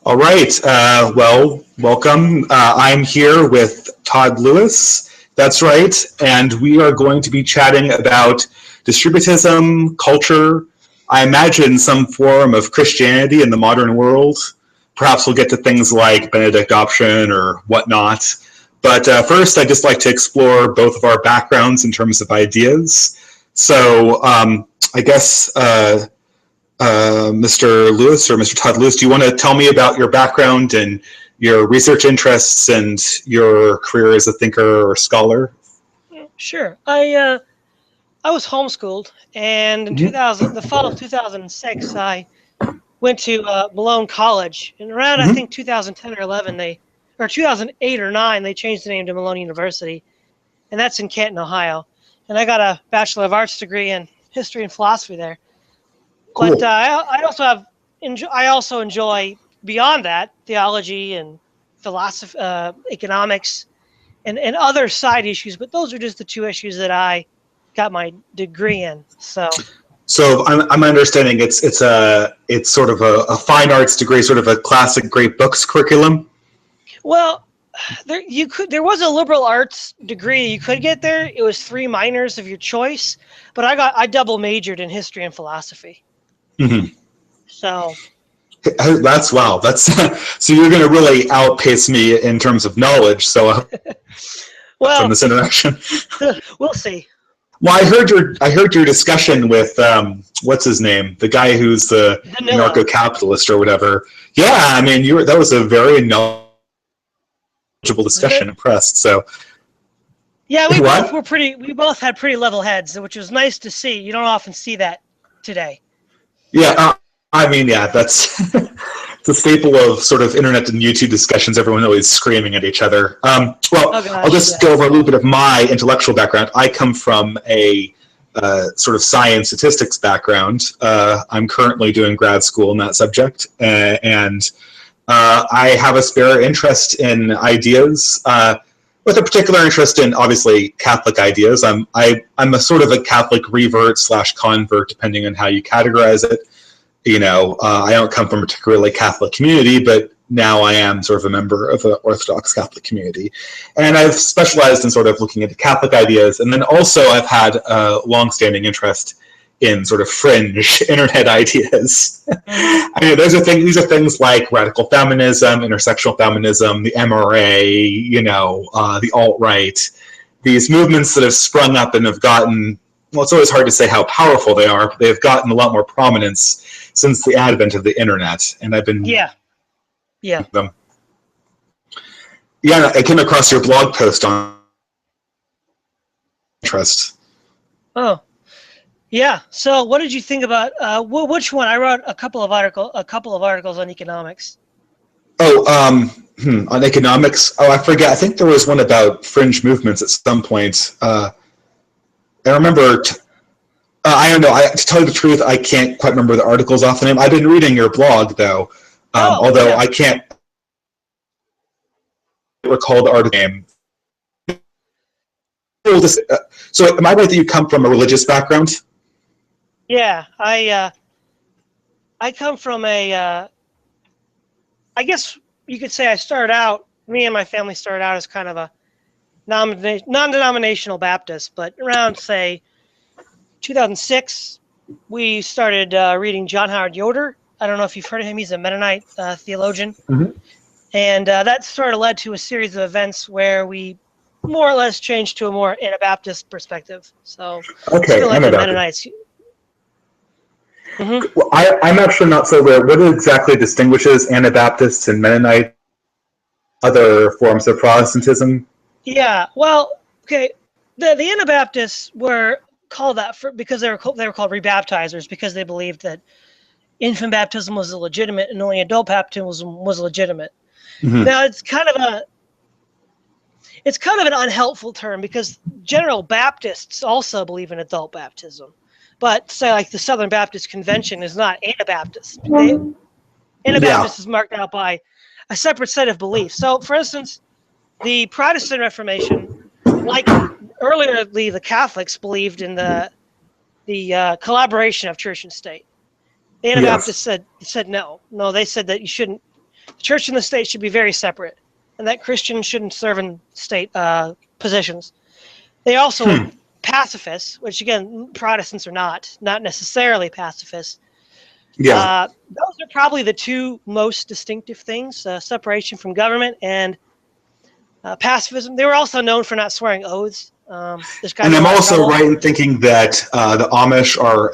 All right. Well, welcome. I'm here with Todd Lewis. That's right. And we are going to be chatting about distributism, culture, I imagine some form of Christianity in the modern world. Perhaps we'll get to things like Benedict option or whatnot. But first, I'd just like to explore both of our backgrounds in terms of ideas. So I guess Mr. Lewis or Mr. Todd Lewis, do you want to tell me about your background and your research interests and your career as a thinker or scholar? Sure. I was homeschooled, and in the fall of 2006, I went to Malone College. And around I think 2010 or 11, or 2008 or 9, they changed the name to Malone University, and that's in Canton, Ohio. And I got a Bachelor of Arts degree in history and philosophy there. Cool. But I also enjoy beyond that theology and philosophy, economics, and other side issues. But those are just the two issues that I got my degree in. So I'm understanding it's sort of a fine arts degree, sort of a classic great books curriculum. Well, there was a liberal arts degree you could get there. It was 3 minors of your choice, but I double majored in history and philosophy. So that's wow. That's so you're going to really outpace me in terms of knowledge. So well, from this interaction, we'll see. Well, I heard your discussion with what's his name, the guy who's the anarcho-capitalist or whatever. Yeah, I mean, that was a very knowledgeable discussion. Impressed. So yeah, we both had pretty level heads, which was nice to see. You don't often see that today. Yeah, I mean, yeah, that's it's a staple of sort of internet and YouTube discussions. Everyone always screaming at each other. I'll just go over a little bit of my intellectual background. I come from a sort of science statistics background. I'm currently doing grad school in that subject, and I have a spare interest in ideas, with a particular interest in, obviously, Catholic ideas. I'm a sort of a Catholic revert / convert, depending on how you categorize it. You know, I don't come from a particularly Catholic community, but now I am sort of a member of an Orthodox Catholic community. And I've specialized in sort of looking into Catholic ideas. And then also I've had a longstanding interest in sort of fringe internet ideas. I mean, these are things like radical feminism, intersectional feminism, the MRA, the alt-right, these movements that have sprung up and have gotten, well, it's always hard to say how powerful they are, but they've gotten a lot more prominence since the advent of the internet. And I've been them. Yeah, I came across your blog post on interest. Oh, yeah. So, what did you think about which one? I wrote a couple of articles on economics. Oh, on economics. Oh, I forget. I think there was one about fringe movements at some point. I remember. I don't know. To tell you the truth, I can't quite remember the articles off the name. I've been reading your blog though, although I can't recall the article name. So, am I right that you come from a religious background? Yeah, I come from I guess you could say me and my family started out as kind of a non-denominational Baptist, but around, say, 2006, we started reading John Howard Yoder. I don't know if you've heard of him. He's a Mennonite theologian. And that sort of led to a series of events where we more or less changed to a Anabaptist perspective. So, okay, like the Mennonites. Well, I'm actually not so aware. What exactly distinguishes Anabaptists and Mennonite other forms of Protestantism? Yeah, well, okay, the Anabaptists were called that because they were called rebaptizers, because they believed that infant baptism was illegitimate and only adult baptism was legitimate. Now it's kind of an unhelpful term, because General Baptists also believe in adult baptism, but say like the Southern Baptist Convention is not Anabaptist. Anabaptist is marked out by a separate set of beliefs. So, for instance, the Protestant Reformation, like earlier the Catholics, believed in the collaboration of church and state. The Anabaptists said no. They said that you shouldn't the church and the state should be very separate, and that Christians shouldn't serve in state positions. They also were pacifists, which again, Protestants are not necessarily pacifists. Yeah. Those are probably the two most distinctive things, separation from government and pacifism. They were also known for not swearing oaths. And I'm also right in thinking that the Amish are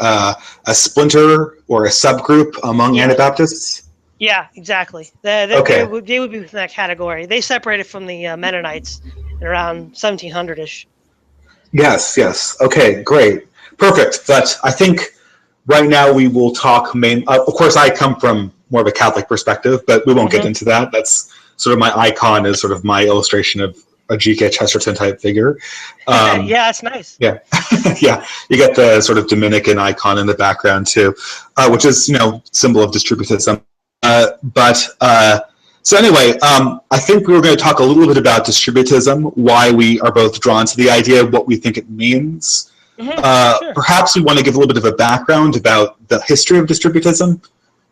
a splinter or a subgroup among Anabaptists? Yeah, exactly. They would be within that category. They separated from the Mennonites around 1700-ish. Yes. Okay, great. Perfect. But I think right now we will talk of course, I come from more of a Catholic perspective, but we won't get into that. That's sort of my icon, is sort of my illustration of a G.K. Chesterton type figure. Yeah, it's nice. Yeah. Yeah. You get the sort of Dominican icon in the background too, which is, symbol of distributism. So anyway, I think we were going to talk a little bit about distributism, why we are both drawn to the idea, what we think it means. Sure. Perhaps we want to give a little bit of a background about the history of distributism.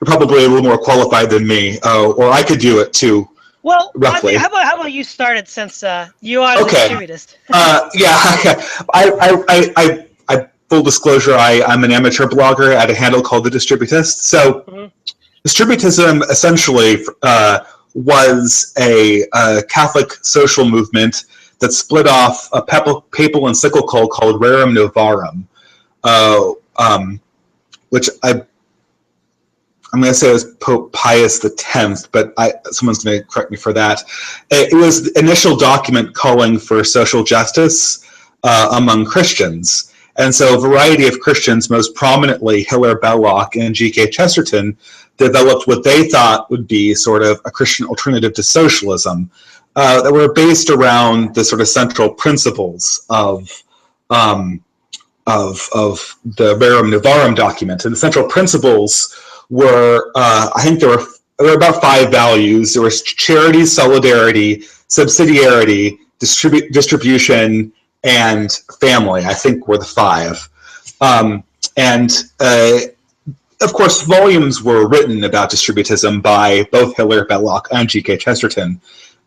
You're probably a little more qualified than me, or I could do it too. Well, roughly. How about you start it, since you are the distributist? I full disclosure, I'm an amateur blogger at a handle called The Distributist. So distributism essentially was a Catholic social movement that split off a papal encyclical called Rerum Novarum, which I'm going to say it was Pope Pius X, but someone's going to correct me for that. It was the initial document calling for social justice among Christians. And so a variety of Christians, most prominently Hilaire Belloc and G.K. Chesterton, developed what they thought would be sort of a Christian alternative to socialism that were based around the sort of central principles of the Rerum Novarum document. And the central principles were, I think there were about 5 values. There was charity, solidarity, subsidiarity, distribution, and family, I think, were the 5. Of course, volumes were written about distributism by both Hilaire Belloc and G.K. Chesterton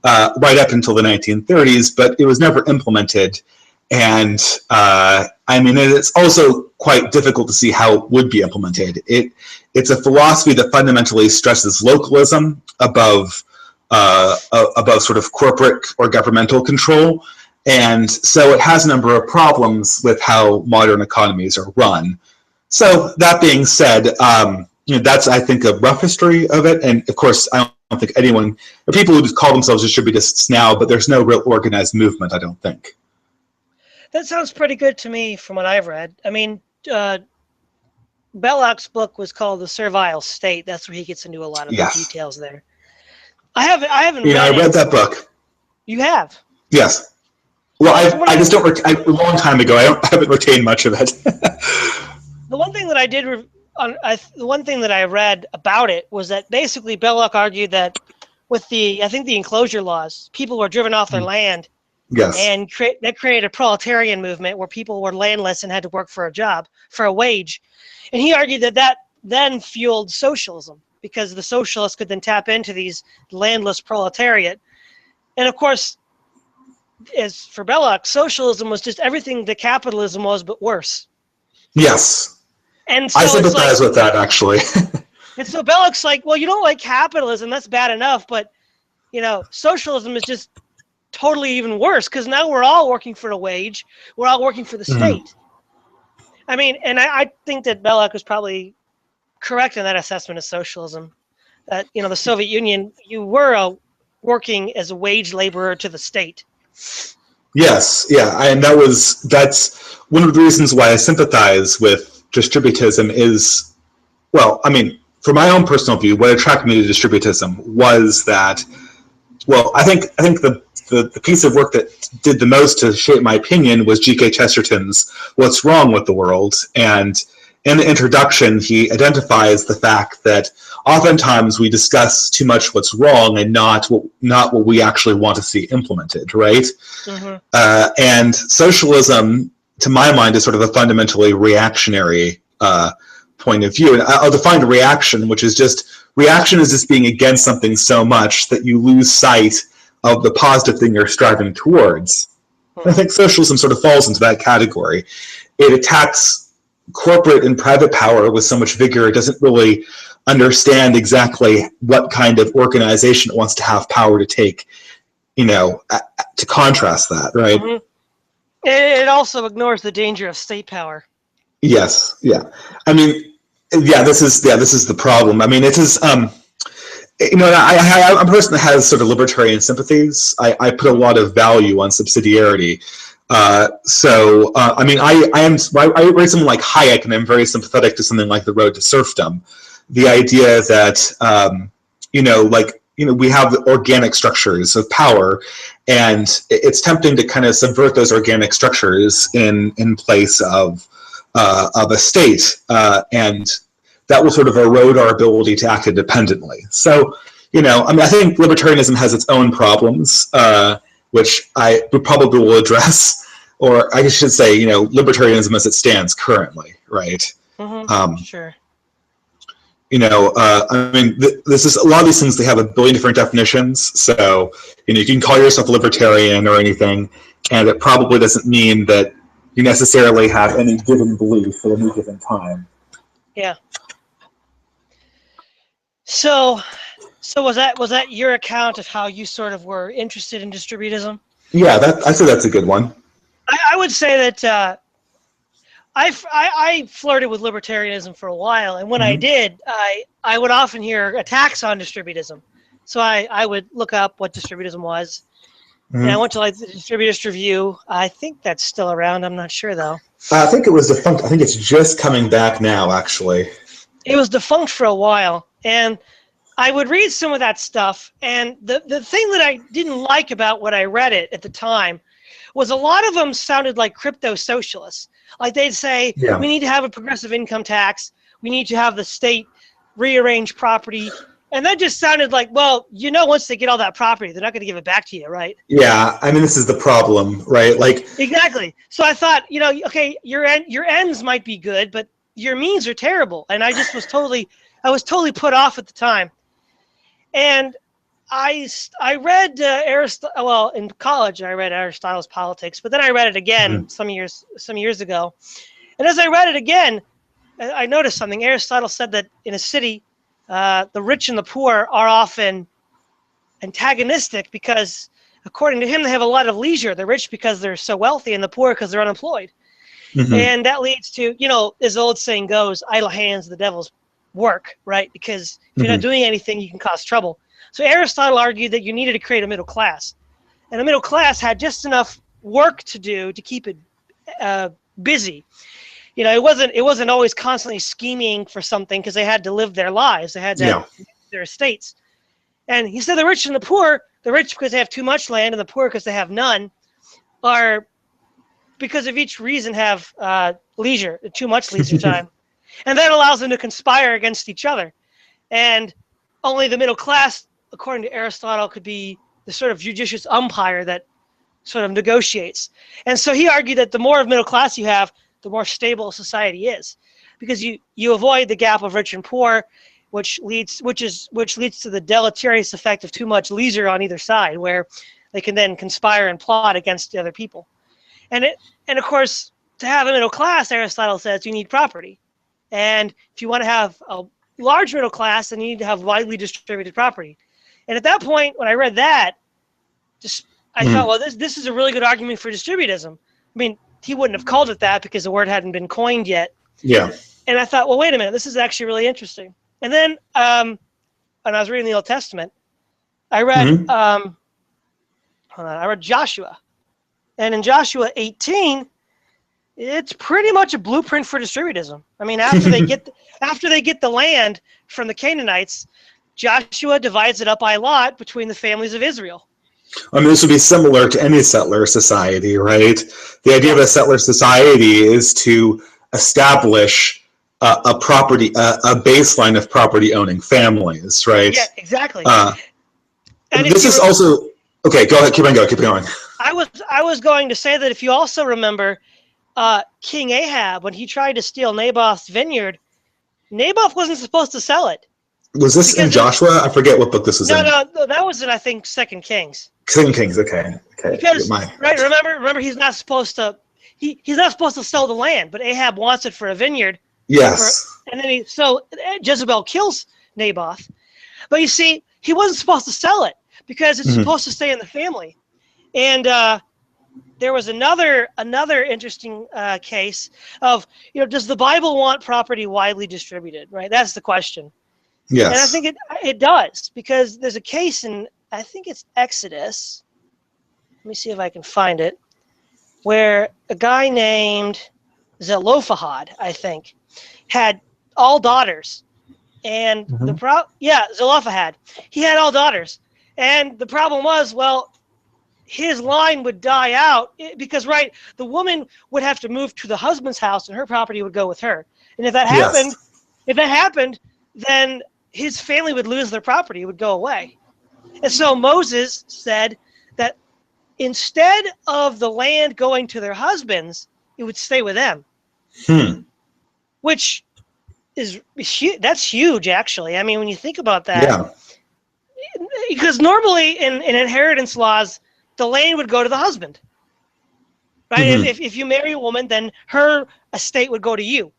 right up until the 1930s, but it was never implemented. And it's also quite difficult to see how it would be implemented. It's a philosophy that fundamentally stresses localism above sort of corporate or governmental control. And so it has a number of problems with how modern economies are run. So that being said, that's, I think, a rough history of it. And of course, I don't think there are people who call themselves distributists now, but there's no real organized movement, I don't think. That sounds pretty good to me from what I've read. I mean, Belloc's book was called The Servile State. That's where he gets into a lot of the details there. I haven't read I read that book. You have? Yes. Well, I just don't, a long time ago, I haven't retained much of it. The one thing that I did, the one thing that I read about it was that basically Belloc argued that with the enclosure laws, people were driven off their land. Yes. And that created a proletarian movement where people were landless and had to work for a job, for a wage. And he argued that then fueled socialism, because the socialists could then tap into these landless proletariat. And of course, as for Belloc, socialism was just everything that capitalism was, but worse. Yes. And so I sympathize with that, actually. And so Belloc's like, well, you don't like capitalism, that's bad enough, but socialism is just totally even worse, because now we're all working for a wage, we're all working for the state. I mean, and I think that Belloc was probably correct in that assessment of socialism. That the Soviet Union, you were working as a wage laborer to the state. Yes, yeah, and that's one of the reasons why I sympathize with distributism is, well, I mean, from my own personal view, what attracted me to distributism was that, well, I think the piece of work that did the most to shape my opinion was G.K. Chesterton's What's Wrong with the World. And in the introduction, he identifies the fact that oftentimes we discuss too much what's wrong and not what we actually want to see implemented, right? And socialism, to my mind, is sort of a fundamentally reactionary point of view. And I'll define reaction, which is reaction is just being against something so much that you lose sight of the positive thing you're striving towards. I think socialism sort of falls into that category. It attacks corporate and private power with so much vigor, it doesn't really understand exactly what kind of organization it wants to have power to take, to contrast that, right? Mm-hmm. It also ignores the danger of state power. Yes, yeah. I mean, this is the problem. I mean, it is, I'm a person that has sort of libertarian sympathies. I put a lot of value on subsidiarity. I read something like Hayek, and I'm very sympathetic to something like The Road to Serfdom. The idea that, we have the organic structures of power, and it's tempting to kind of subvert those organic structures in place of a state, and that will sort of erode our ability to act independently. So, I think libertarianism has its own problems, which I probably will address, or I should say, libertarianism as it stands currently, right? Mm-hmm. Sure. This is a lot of these things. They have a billion different definitions. So, you can call yourself a libertarian or anything, and it probably doesn't mean that you necessarily have any given belief at any given time. Yeah. So was that your account of how you sort of were interested in distributism? Yeah, I say that's a good one. I would say that I flirted with libertarianism for a while, and when I did, I would often hear attacks on distributism. So I would look up what distributism was. And I went to the Distributist Review. I think that's still around. I'm not sure though. I think it was defunct. I think it's just coming back now, actually. It was defunct for a while, and I would read some of that stuff. And the thing that I didn't like about what I read it at the time was a lot of them sounded like crypto socialists. Like they'd say, we need to have a progressive income tax. We need to have the state rearrange property. And that just sounded like, well, once they get all that property, they're not going to give it back to you, right? Yeah, I mean, this is the problem, right? Exactly. So I thought, okay, your ends might be good, but your means are terrible. And I was totally put off at the time. And I read Aristotle. Well, in college, I read Aristotle's Politics, but then I read it again some years ago. And as I read it again, I noticed something. Aristotle said that in a city, the rich and the poor are often antagonistic because, according to him, they have a lot of leisure. They're rich because they're so wealthy, and the poor because they're unemployed. And that leads to, as the old saying goes, idle hands, the devil's work, right? Because if you're not doing anything, you can cause trouble. So Aristotle argued that you needed to create a middle class. And the middle class had just enough work to do to keep it busy. It wasn't always constantly scheming for something because they had to live their lives. They had to have their estates. And he said the rich and the poor, the rich because they have too much land and the poor because they have none, are because of each reason have leisure, too much leisure time. And that allows them to conspire against each other. And only the middle class, according to Aristotle, could be the sort of judicious umpire that sort of negotiates. And so he argued that the more of middle class you have, the more stable society is, because you avoid the gap of rich and poor, which leads to the deleterious effect of too much leisure on either side, where they can then conspire and plot against the other people. And of course, to have a middle class, Aristotle says you need property. And if you want to have a large middle class, then you need to have widely distributed property. And at that point, when I read that, I thought, well, this is a really good argument for distributism. I mean, he wouldn't have called it that because the word hadn't been coined yet. Yeah. And I thought, well, wait a minute, this is actually really interesting. And then when I was reading the Old Testament, I read I read Joshua. And in Joshua 18, it's pretty much a blueprint for distributism. I mean, after they get the land from the Canaanites, Joshua divides it up by lot between the families of Israel. I mean, this would be similar to any settler society, right? The idea of a settler society is to establish a baseline of property owning families, right? Yeah, exactly. And this is also okay. Go ahead, keep going. I was going to say that if you also remember King Ahab, when he tried to steal Naboth's vineyard, Naboth wasn't supposed to sell it. Was this in Joshua? I forget what book this was in. No, that was in, I think, 2 Kings. 2 Kings, okay. Because, right, remember, he's not supposed to, he's not supposed to sell the land, but Ahab wants it for a vineyard. Yes. And then so Jezebel kills Naboth. But you see, he wasn't supposed to sell it because it's supposed to stay in the family. And there was another interesting case of, does the Bible want property widely distributed, right? That's the question. Yes. And I think it does, because there's a case in, I think it's Exodus. Let me see if I can find it, where a guy named Zelophehad, I think, had all daughters. And Zelophehad. He had all daughters. And the problem was, well, his line would die out because, right, the woman would have to move to the husband's house and her property would go with her. And if that happened, then his family would lose their property, it would go away. And so Moses said that instead of the land going to their husbands, it would stay with them. Which is that's huge, actually. I mean, when you think about that, because normally in inheritance laws, the land would go to the husband, right? If you marry a woman, then her estate would go to you.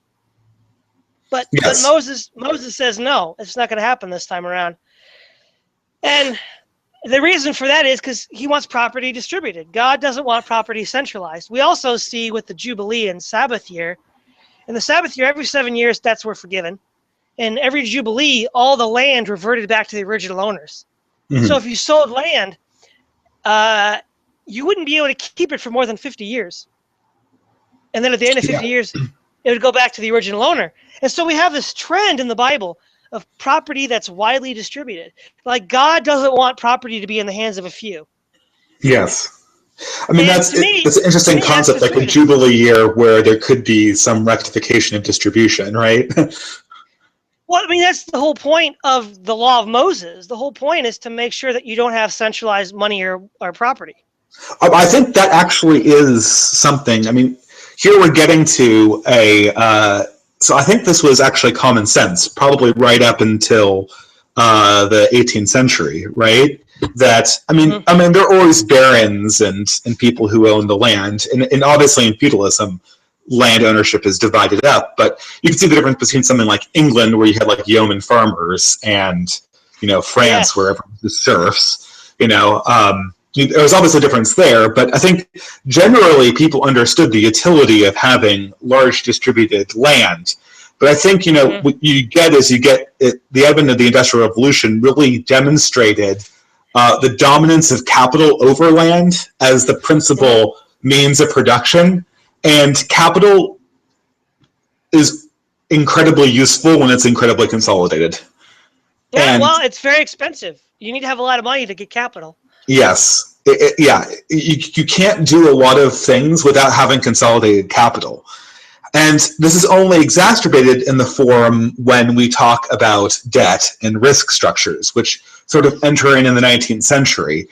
But Moses says, no, it's not going to happen this time around. And the reason for that is because he wants property distributed. God doesn't want property centralized. We also see with the Jubilee and Sabbath year, in the Sabbath year, every 7 years, debts were forgiven. And every Jubilee, all the land reverted back to the original owners. So if you sold land, you wouldn't be able to keep it for more than 50 years. And then at the end of 50 years, it would go back to the original owner. And so we have this trend in the Bible of property that's widely distributed. Like, God doesn't want property to be in the hands of a few. Yes. I mean, that's an interesting concept, like a Jubilee year where there could be some rectification of distribution, right? Well, I mean, that's the whole point of the law of Moses. The whole point is to make sure that you don't have centralized money or property. I think that actually is something. I mean, here we're getting to so I think this was actually common sense, probably right up until the 18th century, right? That, I mean, there are always barons and people who own the land, and obviously in feudalism, land ownership is divided up, but you can see the difference between something like England, where you had like yeoman farmers, and France, where everyone's the serfs. There was obviously a difference there, but I think generally people understood the utility of having large distributed land. But I think what you get the advent of the Industrial Revolution really demonstrated the dominance of capital over land as the principal means of production. And capital is incredibly useful when it's incredibly consolidated. Yeah, well, it's very expensive. You need to have a lot of money to get capital. Yes. You can't do a lot of things without having consolidated capital. And this is only exacerbated in the form when we talk about debt and risk structures, which sort of enter in the 19th century.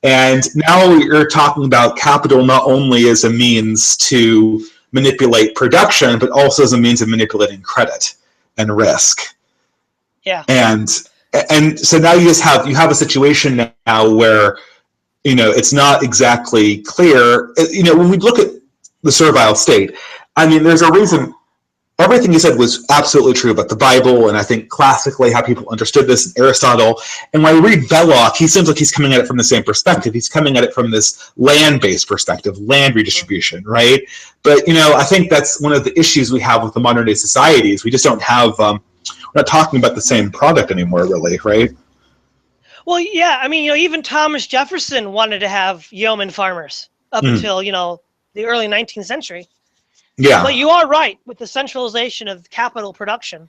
And now you're talking about capital not only as a means to manipulate production, but also as a means of manipulating credit and risk. Yeah. And so now you have a situation now where, it's not exactly clear. When we look at the servile state, I mean, there's a reason. Everything you said was absolutely true about the Bible, and I think classically how people understood this, Aristotle. And when I read Belloc, he seems like he's coming at it from the same perspective. He's coming at it from this land-based perspective, land redistribution, right? But, I think that's one of the issues we have with the modern-day societies. We just don't have, we're not talking about the same product anymore, really, right? Well, yeah, I mean, even Thomas Jefferson wanted to have yeoman farmers up until, the early 19th century. Yeah. But you are right, with the centralization of capital production,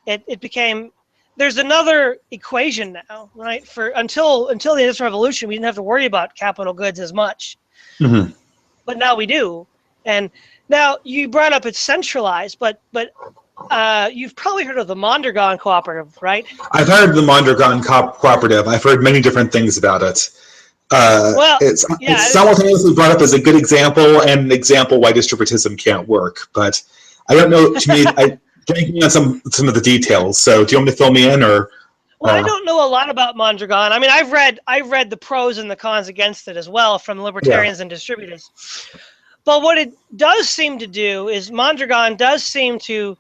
it became, there's another equation now, right? Until the Industrial Revolution, we didn't have to worry about capital goods as much. But now we do. And now you brought up it's centralized, but you've probably heard of the Mondragon Cooperative, right? I've heard of the Mondragon Cooperative. I've heard many different things about it. It's simultaneously brought up as a good example and an example why distributism can't work. But I don't know. To me, blanking on some of the details. So do you want me to fill me in, or? Well, I don't know a lot about Mondragon. I mean, I've read the pros and the cons against it as well from libertarians and distributists. But what it does seem to do is Mondragon does seem to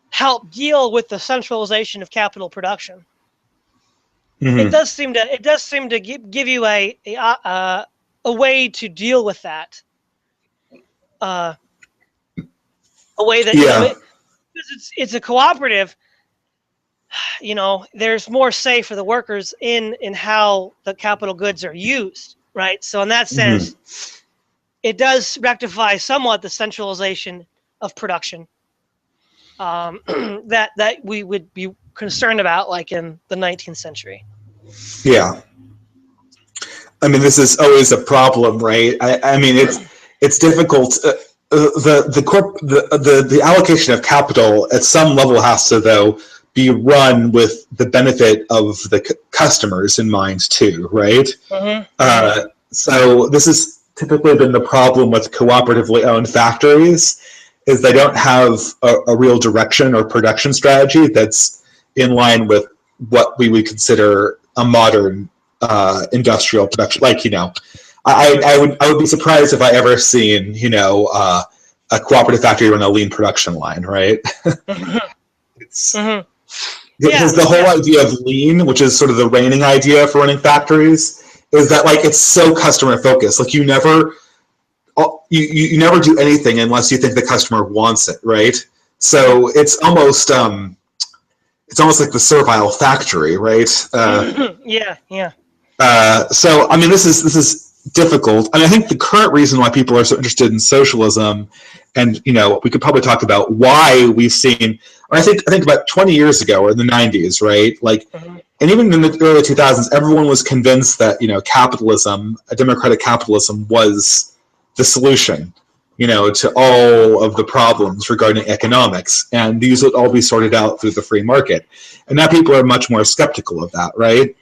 help deal with the centralization of capital production. It does seem to give you a way to deal with that. A way that because it's a cooperative. There's more say for the workers in how the capital goods are used, right? So in that sense, it does rectify somewhat the centralization of production that we would be concerned about, like in the 19th century. Yeah. I mean, this is always a problem, right? I mean, it's difficult. The allocation of capital at some level has to, though, be run with the benefit of the customers in mind too, right? So this has typically been the problem with cooperatively owned factories, is they don't have a real direction or production strategy that's in line with what we would consider a modern industrial production. Like, I would be surprised if I ever seen, a cooperative factory run a lean production line, right? It's because the whole idea of lean, which is sort of the reigning idea for running factories, is that like it's so customer focused. Like you never do anything unless you think the customer wants it, right? So it's almost like the servile factory, right? So I mean, this is difficult, and I think the current reason why people are so interested in socialism, and we could probably talk about why we've seen. I think about 20 years ago or in the 90s, right? Like, and even in the early 2000s, everyone was convinced that capitalism, a democratic capitalism, was the solution, to all of the problems regarding economics, and these would all be sorted out through the free market. And now people are much more skeptical of that, right?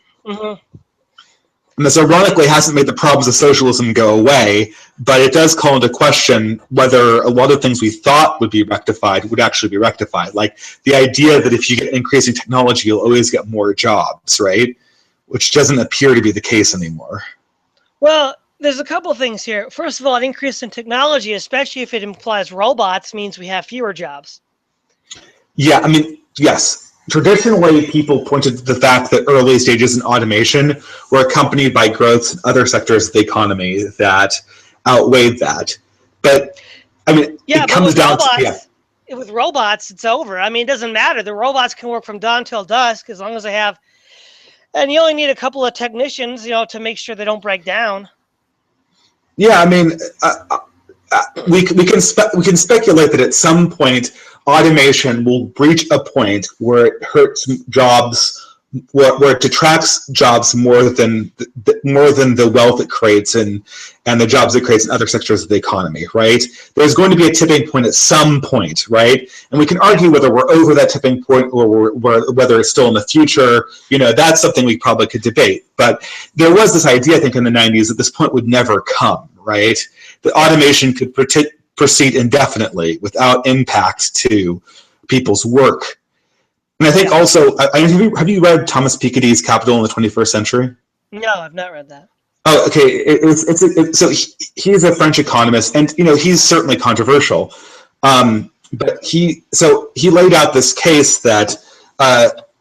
And this ironically hasn't made the problems of socialism go away, but it does call into question whether a lot of things we thought would be rectified would actually be rectified. Like the idea that if you get increasing technology, you'll always get more jobs, right? Which doesn't appear to be the case anymore. Well, there's a couple of things here. First of all, an increase in technology, especially if it implies robots, means we have fewer jobs. Yeah, I mean, yes. Traditionally, people pointed to the fact that early stages in automation were accompanied by growth in other sectors of the economy that outweighed that. But, I mean, it comes down to... With robots, it's over. I mean, it doesn't matter. The robots can work from dawn till dusk as long as they have... And you only need a couple of technicians, to make sure they don't break down. Yeah, I mean, we can speculate that at some point automation will reach a point where it hurts jobs, where it detracts jobs more than the wealth it creates and the jobs it creates in other sectors of the economy, right? There's going to be a tipping point at some point, right? And we can argue whether we're over that tipping point or whether it's still in the future. That's something we probably could debate. But there was this idea, I think, in the 90s that this point would never come, right? That automation could proceed indefinitely without impact to people's work. And I think also, have you read Thomas Piketty's Capital in the 21st Century? No, I've not read that. Oh, okay. So he's a French economist, and he's certainly controversial. But he laid out this case that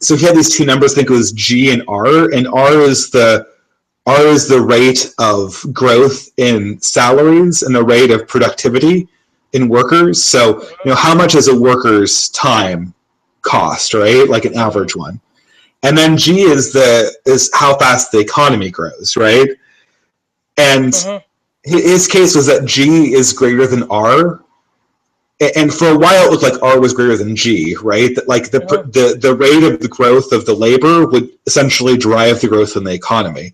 so he had these two numbers. I think it was G and R is the rate of growth in salaries and the rate of productivity in workers. So, how much is a worker's time cost, right? Like an average one. And then G is how fast the economy grows, right? And his case was that G is greater than R. And for a while, it looked like R was greater than G, right? That like the rate of the growth of the labor would essentially drive the growth in the economy.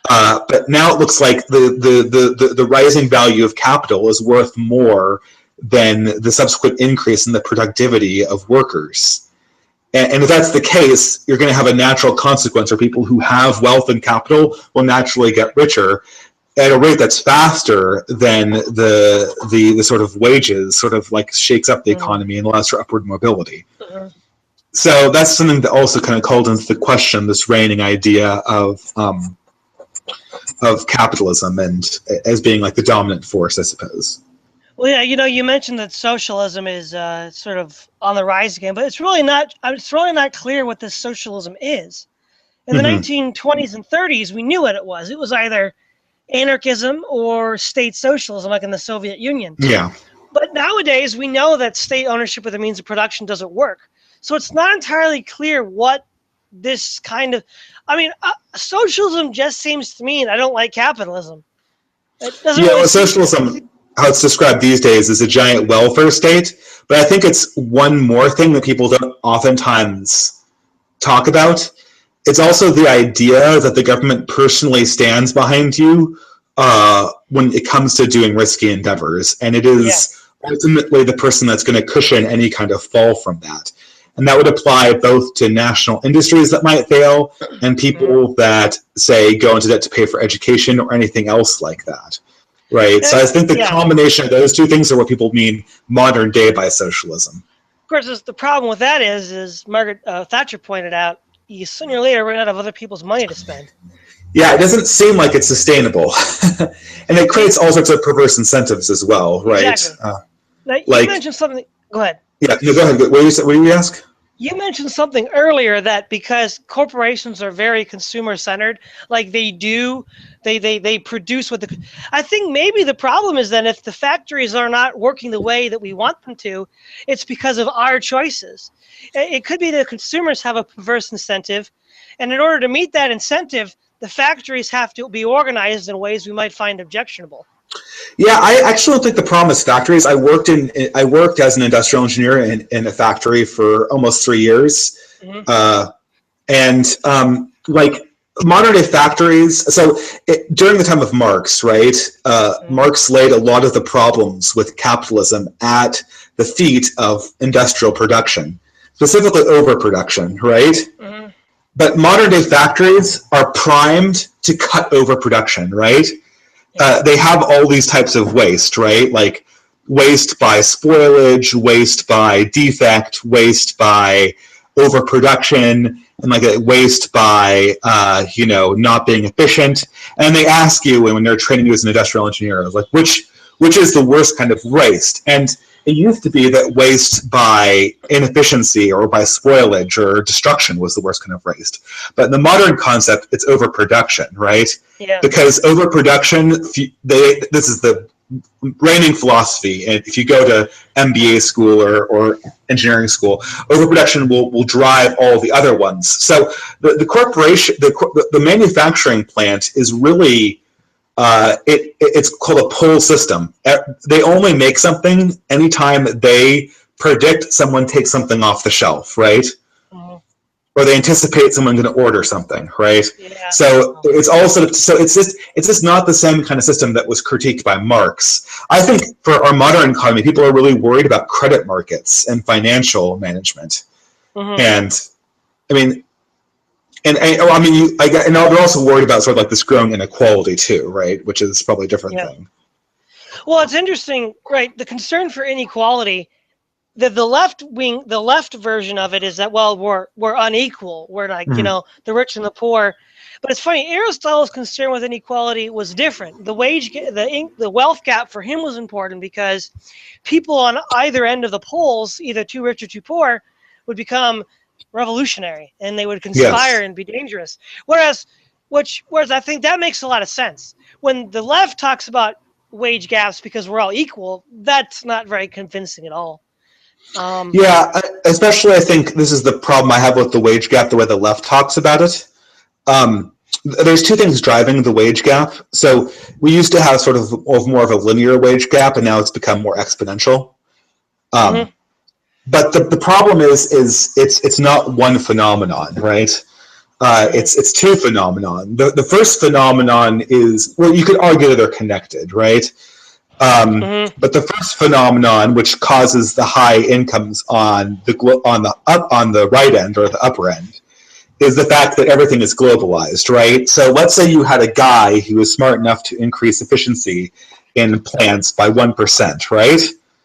But now it looks like the rising value of capital is worth more than the subsequent increase in the productivity of workers. And if that's the case, you're going to have a natural consequence where people who have wealth and capital will naturally get richer. at a rate that's faster than the sort of wages sort of like shakes up the economy and allows for upward mobility. So that's something that also kind of called into the question this reigning idea of capitalism and as being like the dominant force, I suppose. Well, yeah, you mentioned that socialism is sort of on the rise again, but it's really not. It's really not clear what this socialism is. In the 1920s and 30s, we knew what it was. It was either anarchism or state socialism, like in the Soviet Union. Yeah. But nowadays, we know that state ownership of the means of production doesn't work. So it's not entirely clear what this kind of. I mean, socialism just seems to mean I don't like capitalism. It doesn't really socialism, how it's described these days, is a giant welfare state. But I think it's one more thing that people don't oftentimes talk about. It's also the idea that the government personally stands behind you when it comes to doing risky endeavors. And it is ultimately the person that's going to cushion any kind of fall from that. And that would apply both to national industries that might fail and people that, say, go into debt to pay for education or anything else like that. Right? So I think the combination of those two things are what people mean modern day by socialism. Of course, the problem with that is Margaret Thatcher pointed out, you sooner or later run out of other people's money to spend. Yeah, it doesn't seem like it's sustainable. And it creates all sorts of perverse incentives as well, right? Exactly. Now, you mentioned something. Go ahead. Yeah, no, go ahead. What did you ask? You mentioned something earlier that because corporations are very consumer-centered, like they produce what the... I think maybe the problem is then if the factories are not working the way that we want them to, it's because of our choices. It could be that consumers have a perverse incentive, and in order to meet that incentive, the factories have to be organized in ways we might find objectionable. Yeah, I actually don't think the problem is factories. I worked as an industrial engineer in a factory for almost 3 years, like modern day factories. So during the time of Marx, right? Marx laid a lot of the problems with capitalism at the feet of industrial production, specifically overproduction, right? But modern day factories are primed to cut overproduction, right? They have all these types of waste, right? Like waste by spoilage, waste by defect, waste by overproduction, and like waste by not being efficient. And they ask you when they're training you as an industrial engineer, like which is the worst kind of waste? And it used to be that waste by inefficiency or by spoilage or destruction was the worst kind of waste. But in the modern concept, it's overproduction, right? Yeah. Because overproduction, this is the reigning philosophy. And if you go to MBA school or engineering school, overproduction will drive all the other ones. So the corporation, the manufacturing plant is really... it's called a pull system. They only make something anytime they predict someone takes something off the shelf, right? Or they anticipate someone going to order something, right? Yeah. So it's also it's just not the same kind of system that was critiqued by Marx. I think for our modern economy, people are really worried about credit markets and financial management, and I mean. And they're also worried about sort of like this growing inequality too, right? Which is probably a different thing. Well, it's interesting, right? The concern for inequality, the left version of it is that, well, we're unequal. We're like, the rich and the poor. But it's funny, Aristotle's concern with inequality was different. The wealth gap for him was important because people on either end of the poles, either too rich or too poor, would become revolutionary and they would conspire and be dangerous. Whereas I think that makes a lot of sense. When the left talks about wage gaps because we're all equal, that's not very convincing at all. Especially I think this is the problem I have with the wage gap, the way the left talks about it. There's two things driving the wage gap. So we used to have sort of more of a linear wage gap, and now it's become more exponential. But the problem is it's not one phenomenon, right? It's two phenomenon. The first phenomenon is, well, you could argue that they're connected, right? But the first phenomenon, which causes the high incomes on the right end or the upper end, is the fact that everything is globalized, right? So let's say you had a guy who was smart enough to increase efficiency in plants by 1%, right?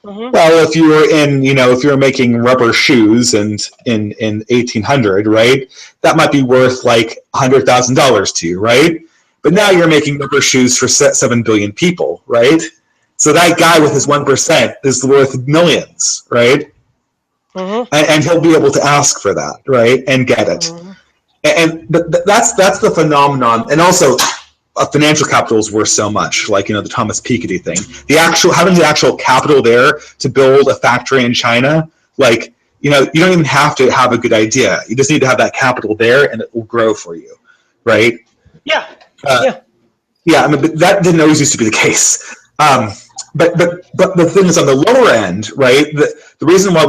Mm-hmm. Well, if you were in, if you were making rubber shoes in 1800, right, that might be worth like $100,000 to you, right? But now you're making rubber shoes for 7 billion people, right? So that guy with his 1% is worth millions, right? Mm-hmm. And he'll be able to ask for that, right, and get it. Mm-hmm. And that's the phenomenon. And also, financial capital is worth so much, like the Thomas Piketty thing. Having the actual capital there to build a factory in China, like you don't even have to have a good idea. You just need to have that capital there, and it will grow for you, right? Yeah. Yeah. I mean, but that didn't always used to be the case. But the thing is, on the lower end, right? The reason why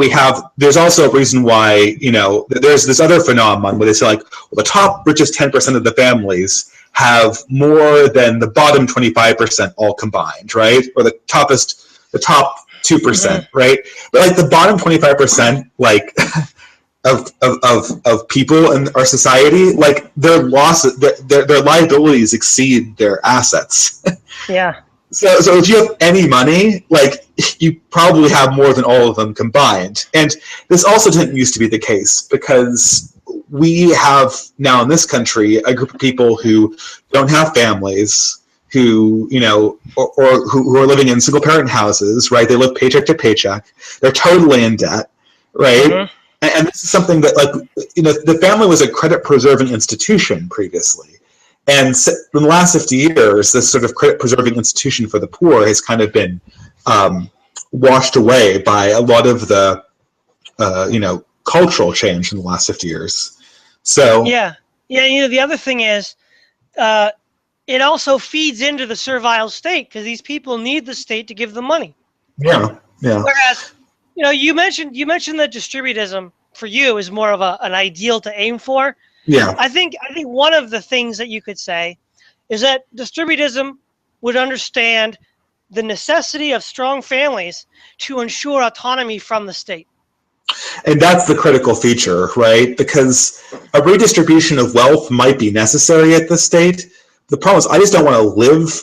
there's also a reason why there's this other phenomenon where they say like, well, the top richest 10% of the families have more than the bottom 25% all combined, right? Or the top 2%, right? But like the bottom 25%, like of people in our society, like their losses, their liabilities exceed their assets. Yeah. So if you have any money, like you probably have more than all of them combined. And this also didn't used to be the case because we have now in this country a group of people who don't have families, who or who are living in single parent houses, right? They live paycheck to paycheck. They're totally in debt, right? Mm-hmm. And this is something that, like, the family was a credit preserving institution previously. And in the last 50 years, this sort of credit-preserving institution for the poor has kind of been washed away by a lot of the, cultural change in the last 50 years. So yeah. The other thing is, it also feeds into the servile state because these people need the state to give them money. Yeah. Whereas, you mentioned that distributism for you is more of an ideal to aim for. Yeah. I think one of the things that you could say is that distributism would understand the necessity of strong families to ensure autonomy from the state. And that's the critical feature, right? Because a redistribution of wealth might be necessary at the state. The problem is I just don't want to live.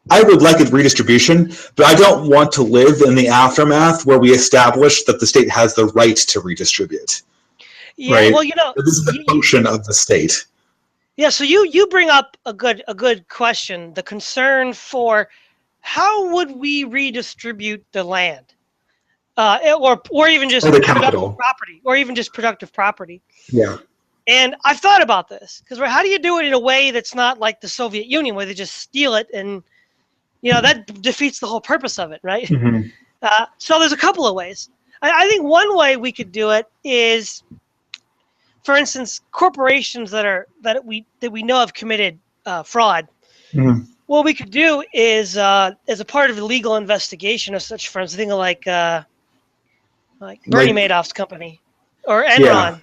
I would like a redistribution, but I don't want to live in the aftermath where we establish that the state has the right to redistribute. Yeah, right? well, this is the function of the state. Yeah, so you bring up a good question. The concern for how would we redistribute the land, or even just the capital property, or even just productive property. Yeah. And I've thought about this because how do you do it in a way that's not like the Soviet Union, where they just steal it and that defeats the whole purpose of it, right? Mm-hmm. So there's a couple of ways. I think one way we could do it is, for instance, corporations that we know have committed fraud. Mm-hmm. What we could do is, as a part of the legal investigation of such firms, think of like Bernie Madoff's company or Enron. Yeah.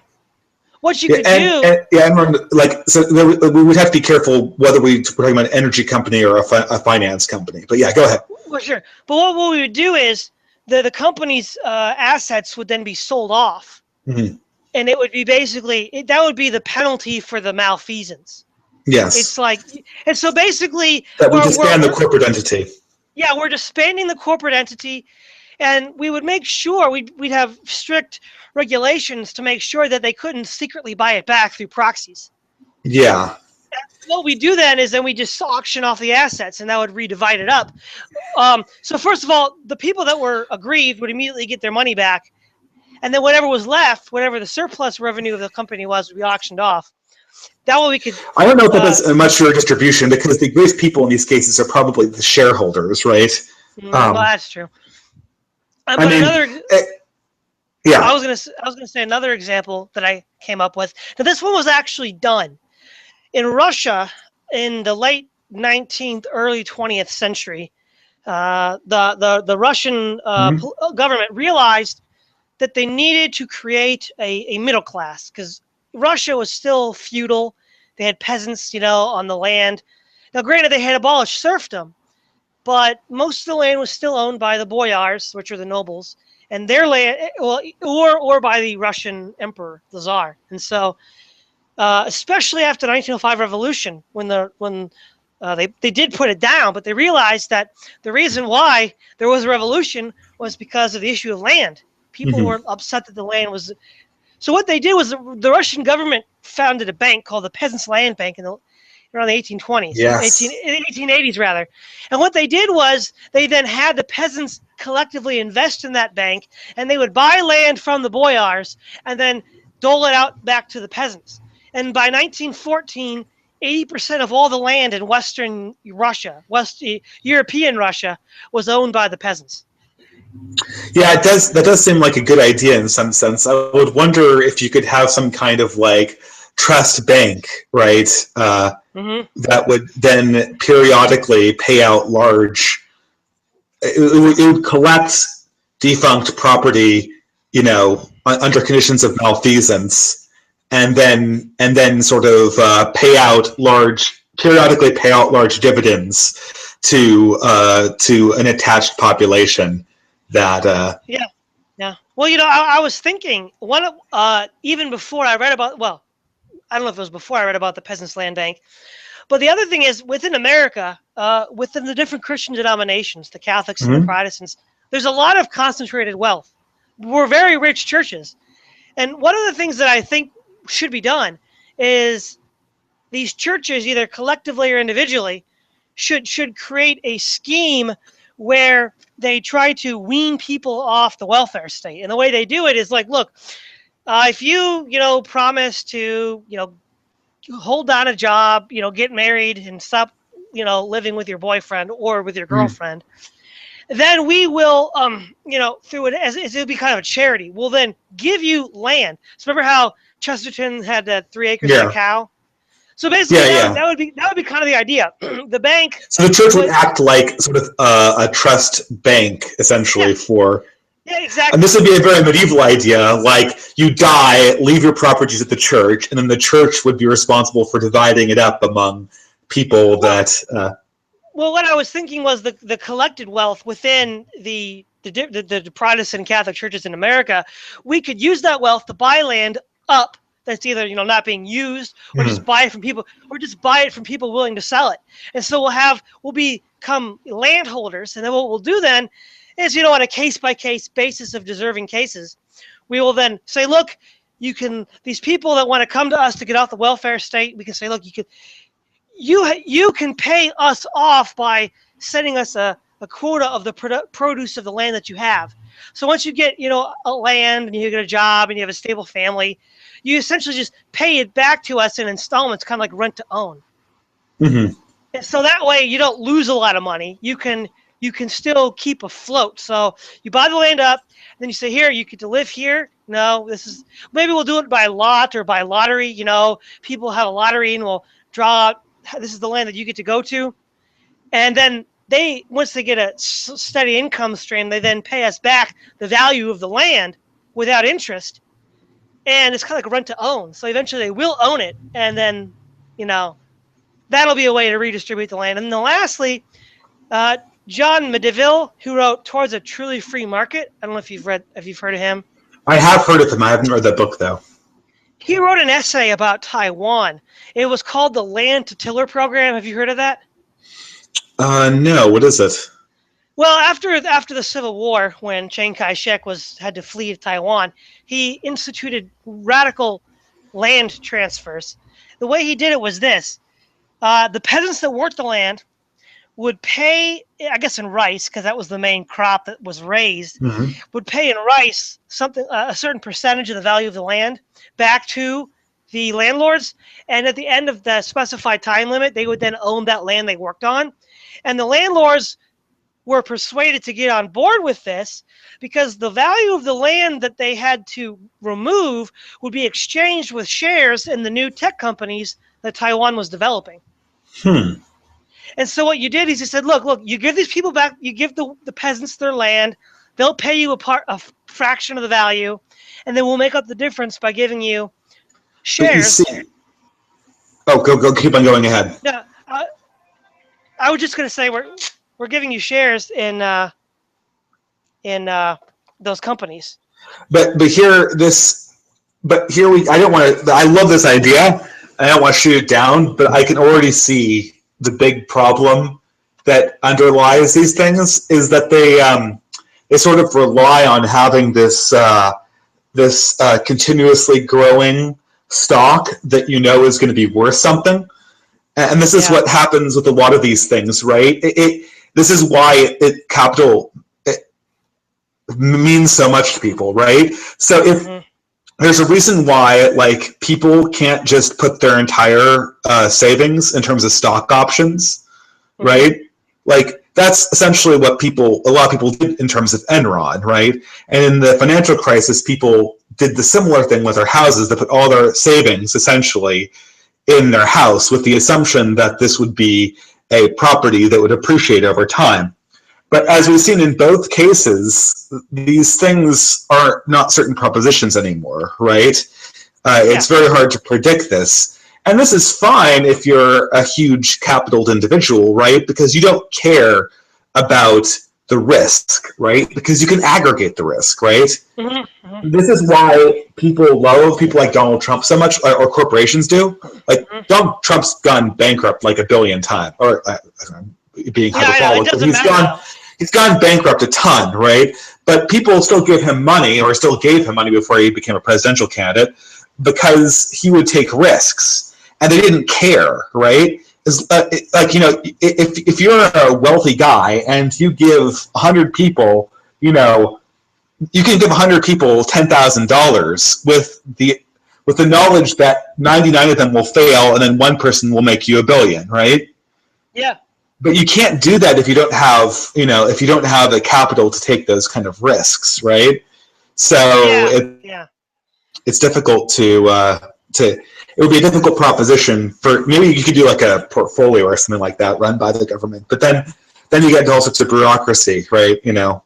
What you could do, Enron, so we would have to be careful whether we're talking about an energy company or a finance company. But yeah, go ahead. Well, sure. But what we would do is the company's assets would then be sold off. Mm-hmm. And it would be basically, that would be the penalty for the malfeasance. Yes. It's like, and so basically, that we disband the corporate entity. Yeah, we're disbanding the corporate entity, and we would make sure we'd have strict regulations to make sure that they couldn't secretly buy it back through proxies. Yeah. And what we do then is we just auction off the assets, and that would redivide it up. So first of all, the people that were aggrieved would immediately get their money back. And then whatever was left, whatever the surplus revenue of the company was, would be auctioned off. That way we could... I don't know if that is much redistribution, because the aggrieved people in these cases are probably the shareholders, right? Well, that's true. But yeah. I was gonna say another example that I came up with. Now this one was actually done in Russia in the late 19th, early 20th century. The Russian government realized that they needed to create a middle class, because Russia was still feudal. They had peasants, on the land. Now, granted, they had abolished serfdom, but most of the land was still owned by the boyars, which are the nobles, and their land, or by the Russian emperor, the Tsar. And so especially after the 1905 revolution, when they did put it down, but they realized that the reason why there was a revolution was because of the issue of land. People were upset that the land was. So what they did was the Russian government founded a bank called the Peasants' Land Bank around the 1820s, Yes. 1880s rather. And what they did was they then had the peasants collectively invest in that bank, and they would buy land from the boyars and then dole it out back to the peasants. And by 1914, 80% of all the land in Western Russia, European Russia, was owned by the peasants. Yeah, it does. That does seem like a good idea in some sense. I would wonder if you could have some kind of like trust bank, right? That would then periodically pay out large. It would collect defunct property, under conditions of malfeasance, and then sort of periodically pay out large dividends to an attached population. That yeah. Well, I was thinking even before I read about. Well, I don't know if it was before I read about the Peasants' Land Bank, but the other thing is within America, within the different Christian denominations, the Catholics and the Protestants, there's a lot of concentrated wealth. We're very rich churches, and one of the things that I think should be done is these churches, either collectively or individually, should create a scheme where they try to wean people off the welfare state. And the way they do it is like, look, if you, promise to, hold down a job, get married and stop, living with your boyfriend or with your girlfriend, then we will, through it as it'll be kind of a charity. We'll then give you land. So remember how Chesterton had that 3 acres and a cow? So basically, that would be kind of the idea. The bank. So the church would act like sort of a trust bank, essentially, for. Yeah, exactly. And this would be a very medieval idea. Like, you die, leave your properties at the church, and then the church would be responsible for dividing it up among people that. Well, what I was thinking was the collected wealth within the Protestant and Catholic churches in America. We could use that wealth to buy land up that's either not being used, or just buy it from people, willing to sell it. And so we'll become landholders, and then what we'll do then is, on a case-by-case basis of deserving cases, we will then say, look, these people that want to come to us to get off the welfare state, we can say, look, you can pay us off by sending us a quota of the produce of the land that you have. So once you get, a land and you get a job and you have a stable family, you essentially just pay it back to us in installments, kind of like rent to own. And so that way you don't lose a lot of money. You can still keep afloat. So you buy the land up, then you say, here, you get to live here. No, maybe we'll do it by lot or by lottery. People have a lottery and we'll draw out, this is the land that you get to go to. And then once they get a steady income stream, they then pay us back the value of the land without interest. And it's kind of like a rent to own. So eventually they will own it. And then, that'll be a way to redistribute the land. And then lastly, John Medeville, who wrote Towards a Truly Free Market. I don't know if you've heard of him. I have heard of him. I haven't read that book, though. He wrote an essay about Taiwan. It was called the Land to Tiller Program. Have you heard of that? No. What is it? Well, after the Civil War, when Chiang Kai-shek had to flee to Taiwan, he instituted radical land transfers. The way he did it was this. The peasants that worked the land would pay, I guess in rice, because that was the main crop that was raised, would pay in rice a certain percentage of the value of the land back to the landlords. And at the end of the specified time limit, they would then own that land they worked on. And the landlords were persuaded to get on board with this because the value of the land that they had to remove would be exchanged with shares in the new tech companies that Taiwan was developing. And so what you did is you said, look, you give these people back, you give the peasants their land, they'll pay you a fraction of the value, and then we'll make up the difference by giving you shares. Go, keep on going ahead. No, I was just going to say we're giving you shares in those companies. But here but here I don't want to, I love this idea. I don't want to shoot it down, but I can already see the big problem that underlies these things is that they sort of rely on having this continuously growing stock that is going to be worth something. And this is what happens with a lot of these things, right? This is why capital means so much to people, right? So if there's a reason why, like, people can't just put their entire savings in terms of stock options, right? Like, that's essentially what a lot of people did in terms of Enron, right? And in the financial crisis, people did the similar thing with their houses. They put all their savings essentially in their house with the assumption that this would be a property that would appreciate over time. But as we've seen in both cases, these things are not certain propositions anymore, right? It's very hard to predict this. And this is fine if you're a huge capitaled individual, right? Because you don't care about the risk, right? Because you can aggregate the risk, right? This is why people love people like Donald Trump so much, or corporations do. Like, Donald Trump's gone bankrupt like 1 billion times, or being hyperbolic. He's gone bankrupt a ton, right? But people still give him money, or still gave him money before he became a presidential candidate, because he would take risks, and they didn't care, right? If you're a wealthy guy and you give 100 people, you can give 100 people $10,000 with the knowledge that 99 of them will fail, and then one person will make you $1 billion, right? Yeah. But you can't do that if you don't have, the capital to take those kind of risks, right? So it's difficult it would be a difficult proposition for, maybe you could do like a portfolio or something like that run by the government, but then you get into all sorts of bureaucracy, right? Well,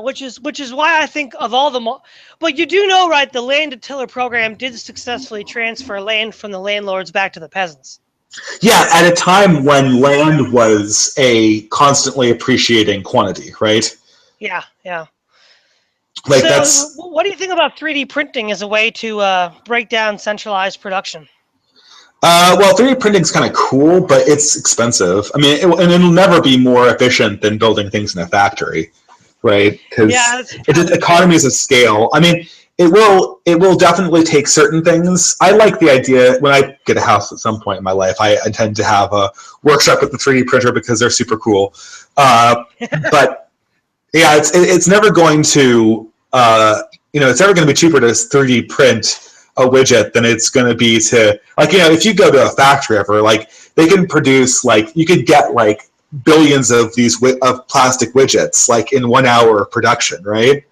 which is why I think of all the, but you do know, right? The land to tiller program did successfully transfer land from the landlords back to the peasants. Yeah, at a time when land was a constantly appreciating quantity, right? Yeah. Like, so, what do you think about 3D printing as a way to break down centralized production? Well, 3D printing is kind of cool, but it's expensive. I mean, it'll never be more efficient than building things in a factory, right? Because it's economies of scale. I mean, it will definitely take certain things. I like the idea, when I get a house at some point in my life, I intend to have a workshop with the 3D printer because they're super cool. But yeah, it's never going to, it's never going to be cheaper to 3D print a widget than it's going to be to, if you go to a factory ever, they can produce, you could get billions of these of plastic widgets in 1 hour of production, right?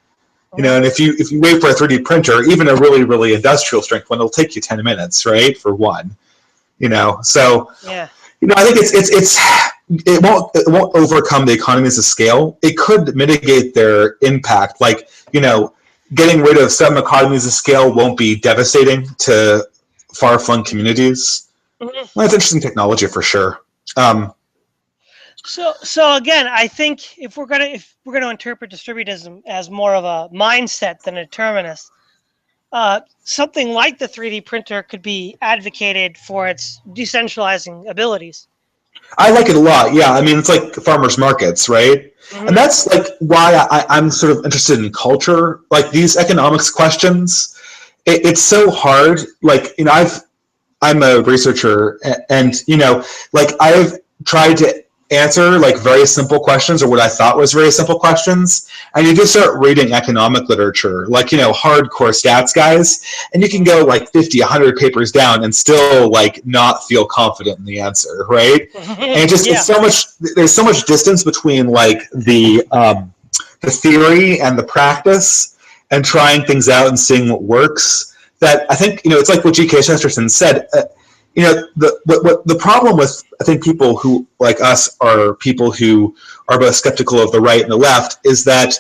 And if you wait for a 3D printer, even a really, really industrial strength one, it'll take you 10 minutes, right, for one. So I think it won't overcome the economies of scale. It could mitigate their impact. Getting rid of some economies of scale won't be devastating to far-flung communities. Well, it's interesting technology for sure. So again, I think if we're gonna interpret distributism as more of a mindset than a determinist, something like the 3D printer could be advocated for its decentralizing abilities. I like it a lot. Yeah, I mean, it's like farmers markets, right? And that's why I'm sort of interested in culture. These economics questions, it's so hard. I'm a researcher, and I've tried to answer very simple questions, or what I thought was very simple questions, and you just start reading economic literature, hardcore stats guys, and you can go 50, 100 papers down and still not feel confident in the answer, right? And it's so much, there's so much distance between the theory and the practice, and trying things out and seeing what works, that I think it's like what G.K. Chesterton said. The problem with, I think, people who, like us, are people who are both skeptical of the right and the left, is that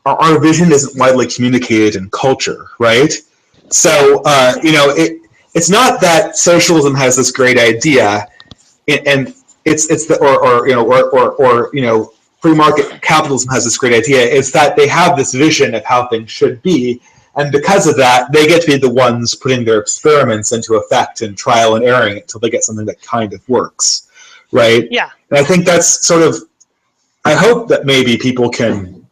our vision isn't widely communicated in culture, right? So, it's not that socialism has this great idea, and free market capitalism has this great idea. It's that they have this vision of how things should be, And because of that, they get to be the ones putting their experiments into effect and trial and erroring it until they get something that kind of works, right? Yeah. And I think that's sort of, I hope that maybe people can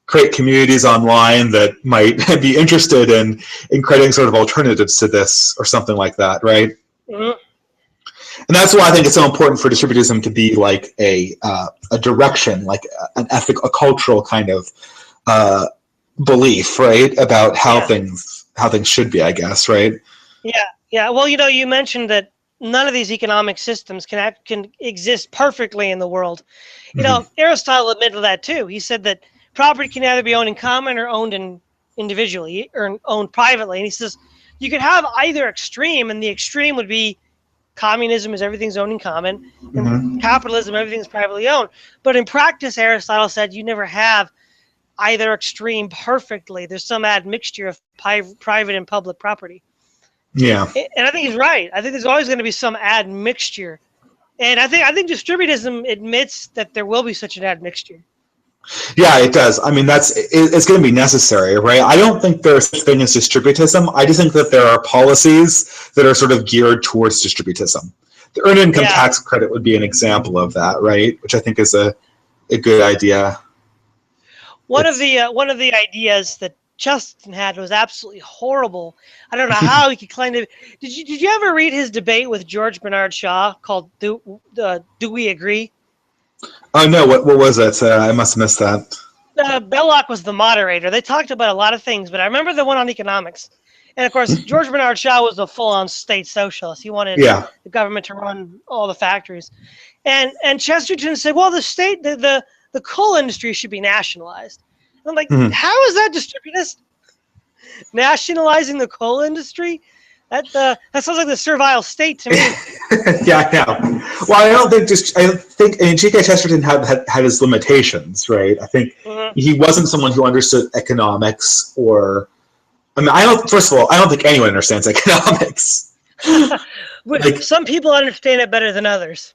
create communities online that might be interested in creating sort of alternatives to this or something like that, right? Mm-hmm. And that's why I think it's so important for distributism to be like a direction, like an ethical, a cultural kind of belief, right, about how things should be, I guess, right? Yeah. Well, you mentioned that none of these economic systems can exist perfectly in the world. Aristotle admitted that too. He said that property can either be owned in common or owned individually or owned privately. And he says you could have either extreme, and the extreme would be communism is everything's owned in common, and capitalism, everything's privately owned. But in practice, Aristotle said you never have either extreme perfectly. There's some admixture of private and public property. Yeah. And I think he's right. I think there's always going to be some admixture. And I think distributism admits that there will be such an admixture. Yeah, it does. I mean, it's going to be necessary, right? I don't think there's such thing as distributism. I just think that there are policies that are sort of geared towards distributism. The earned income tax credit would be an example of that, right? Which I think is a good idea. One of the ideas that Justin had was absolutely horrible. I don't know how he could claim to. Did you ever read his debate with George Bernard Shaw called "Do We Agree"? Oh no! What was it? I must have missed that. Belloc was the moderator. They talked about a lot of things, but I remember the one on economics. And of course, George Bernard Shaw was a full-on state socialist. He wanted the government to run all the factories. And Chesterton said, "Well, the coal industry should be nationalized." I'm like, how is that distributist? Nationalizing the coal industry? That sounds like the servile state to me. Yeah, I know. Well, I think G.K. Chesterton had his limitations, right? I think he wasn't someone who understood economics, or I mean, first of all, I don't think anyone understands economics. Like, some people understand it better than others.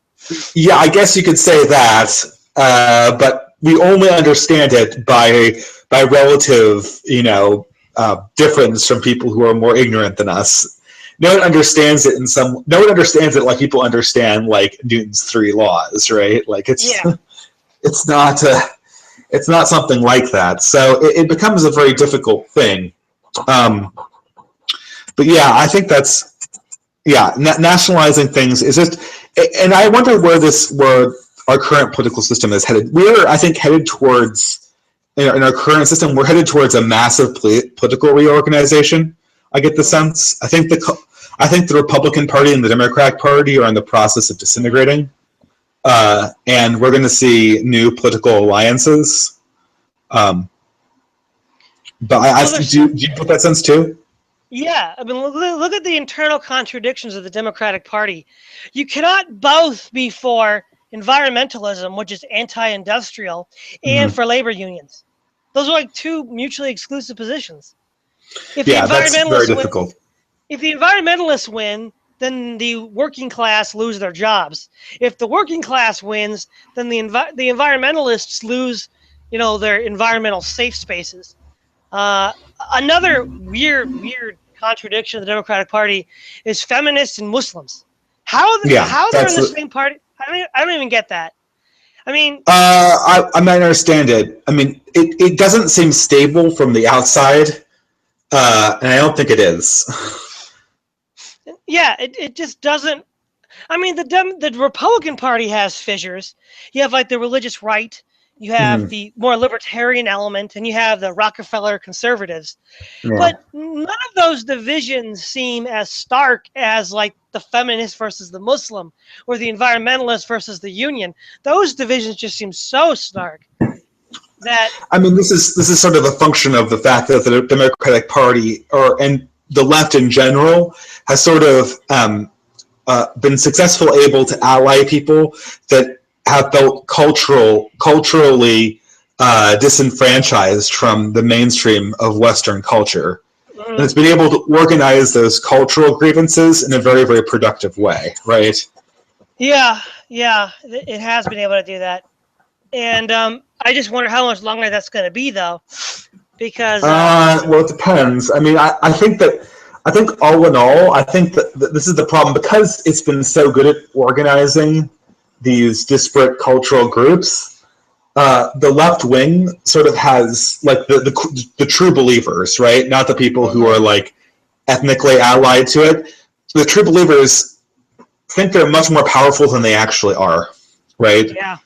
Yeah, I guess you could say that, but we only understand it by relative, difference from people who are more ignorant than us. No one understands it like people understand like Newton's 3 laws, right? Like it's not something like that. So it becomes a very difficult thing. But yeah, I think that's nationalizing things is just, and I wonder where our current political system is headed. We're, I think, headed towards, in our current system, we're headed towards a massive political reorganization. I get the sense. I think the Republican Party and the Democratic Party are in the process of disintegrating, and we're going to see new political alliances. But do you get that sense too? Yeah, I mean, look at the internal contradictions of the Democratic Party. You cannot both be for environmentalism, which is anti-industrial, and for labor unions. Those are like two mutually exclusive positions. That's very difficult. If the environmentalists win, then the working class lose their jobs. If the working class wins, then the environmentalists lose, their environmental safe spaces. Another weird contradiction of the Democratic Party is feminists and Muslims. How they're in the same party? I don't even get that. I mean, I might understand it. I mean, it doesn't seem stable from the outside, and I don't think it is. Yeah, it just doesn't. I mean, the Republican Party has fissures. You have like the religious right, you have the more libertarian element, and you have the Rockefeller conservatives. Yeah. But none of those divisions seem as stark as like the feminist versus the Muslim, or the environmentalist versus the union. Those divisions just seem so stark. I mean, this is sort of a function of the fact that the Democratic Party and the left in general has sort of been able to ally people that have felt culturally disenfranchised from the mainstream of Western culture. And it's been able to organize those cultural grievances in a very, very productive way, right? Yeah, it has been able to do that. And I just wonder how much longer that's going to be, though. Because well, it depends. I mean, I think all in all, I think that this is the problem because it's been so good at organizing these disparate cultural groups. The left wing sort of has like the true believers, right? Not the people who are like ethnically allied to it. The true believers think they're much more powerful than they actually are, right? Yeah.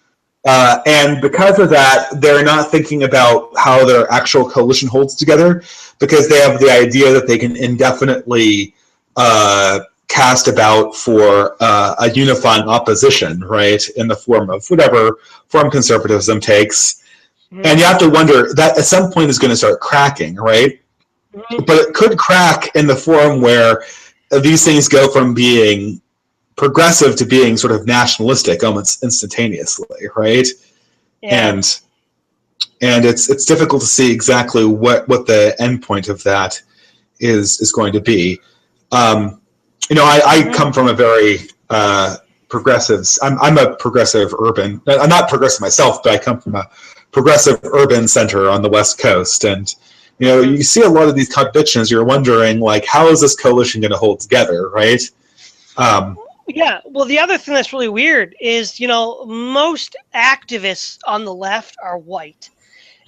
And because of that, they're not thinking about how their actual coalition holds together because they have the idea that they can indefinitely cast about for a unifying opposition, right, in the form of whatever form conservatism takes. Mm-hmm. And you have to wonder that at some point is going to start cracking, right? Mm-hmm. But it could crack in the form where these things go from being progressive to being sort of nationalistic almost instantaneously, right? Yeah. And it's difficult to see exactly what the end point of that is going to be. I come from a very progressive. I'm a progressive urban. I'm not progressive myself, but I come from a progressive urban center on the West Coast, and you see a lot of these contradictions. You're wondering, like, how is this coalition going to hold together, right? Yeah, well, the other thing that's really weird is, most activists on the left are white.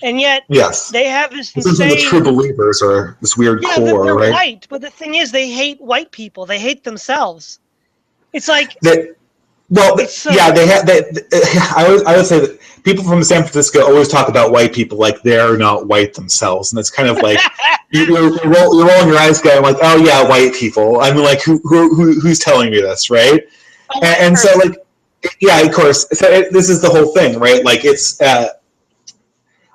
And yet, they have this insane... This is the true believers or this weird core, they're right? White, but the thing is, they hate white people. They hate themselves. It's like... I would say that people from San Francisco always talk about white people like they're not white themselves. And it's kind of like, you're rolling your eyes going like, oh yeah, white people. I mean, like, who's telling me this, right? Oh, and so, like, yeah, of course. So this is the whole thing, right? Like, it's...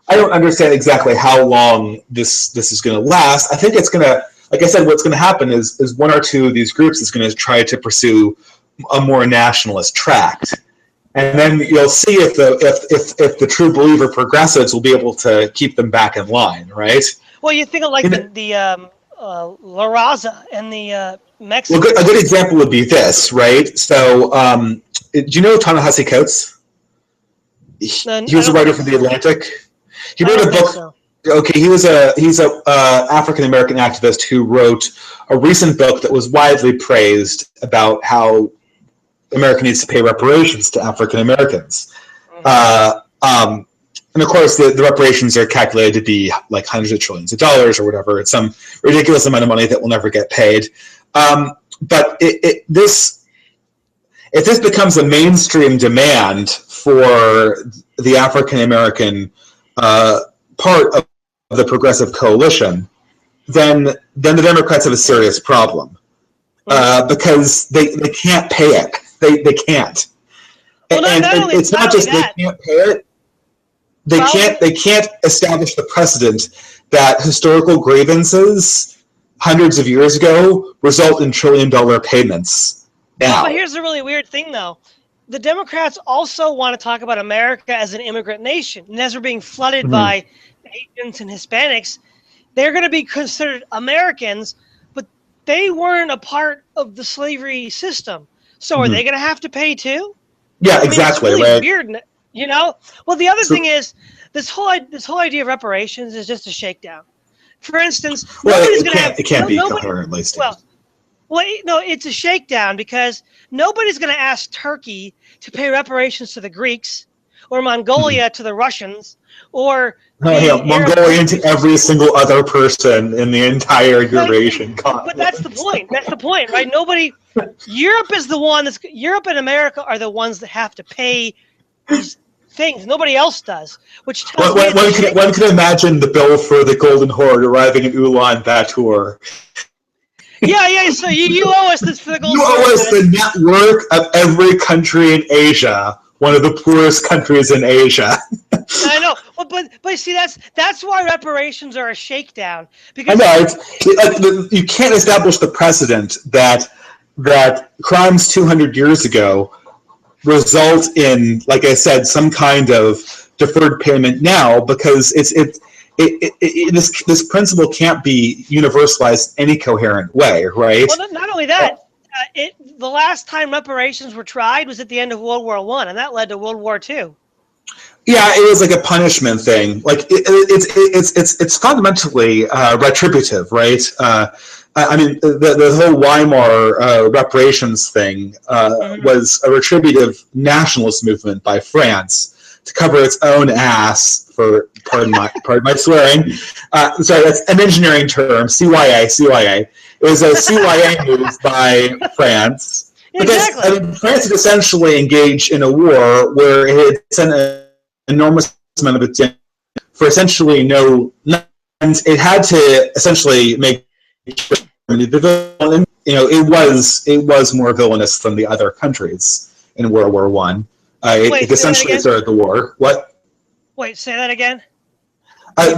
I don't understand exactly how long this is going to last. I think it's going to, like I said, what's going to happen is one or two of these groups is going to try to pursue a more nationalist tract, and then you'll see if the true believer progressives will be able to keep them back in line, right? Well, you think of like the La Raza and the Mexican. Well, a good example would be this, right? So, do you know Ta-Nehisi Coates? He was a writer for The Atlantic. He wrote a book. So. Okay, he's a African American activist who wrote a recent book that was widely praised about how America needs to pay reparations to African Americans. And of course, the reparations are calculated to be like hundreds of trillions of dollars or whatever. It's some ridiculous amount of money that will never get paid. But if this becomes a mainstream demand for the African American part of the progressive coalition, then the Democrats have a serious problem because they can't pay it. They can't. Well, and it's not just they can't pay it. They can't establish the precedent that historical grievances hundreds of years ago result in trillion-dollar payments now. But here's the really weird thing, though. The Democrats also want to talk about America as an immigrant nation. And as we're being flooded by Asians and Hispanics, they're going to be considered Americans, but they weren't a part of the slavery system. So are they going to have to pay too? Yeah, exactly. It's really weird, Well, the other thing is, this whole idea of reparations is just a shakedown. For instance, nobody's going to have... It can't be coherently stated. Well, no, it's a shakedown because nobody's going to ask Turkey to pay reparations to the Greeks or Mongolia to the Russians or Mongolia to every single other person in the entire Eurasian continent. But that's the point. That's the point, right? Europe is the one Europe and America are the ones that have to pay these things. Nobody else does, which tells me one could imagine the bill for the Golden Horde arriving in Ulaanbaatar. Yeah. So you owe us this for the Golden Horde. You owe us the network of every country in Asia, one of the poorest countries in Asia. I know, but see, that's why reparations are a shakedown. Because you can't establish the precedent that crimes 200 years ago result in, like I said, some kind of deferred payment now, because this principle can't be universalized any coherent way, right? Well, not only that, the last time reparations were tried was at the end of World War I, and that led to World War II. Yeah, it was like a punishment thing. Like it's fundamentally retributive, right? I mean, the whole Weimar reparations thing was a retributive nationalist movement by France to cover its own ass. For pardon my swearing. Sorry, that's an engineering term. CYA. It was a CYA move by France. Because Exactly. I mean, France had essentially engaged in a war where it had sent an enormous amount of its for essentially no. And it had to essentially make it was more villainous than the other countries in World War One. It essentially started the war. What? Wait, say that again.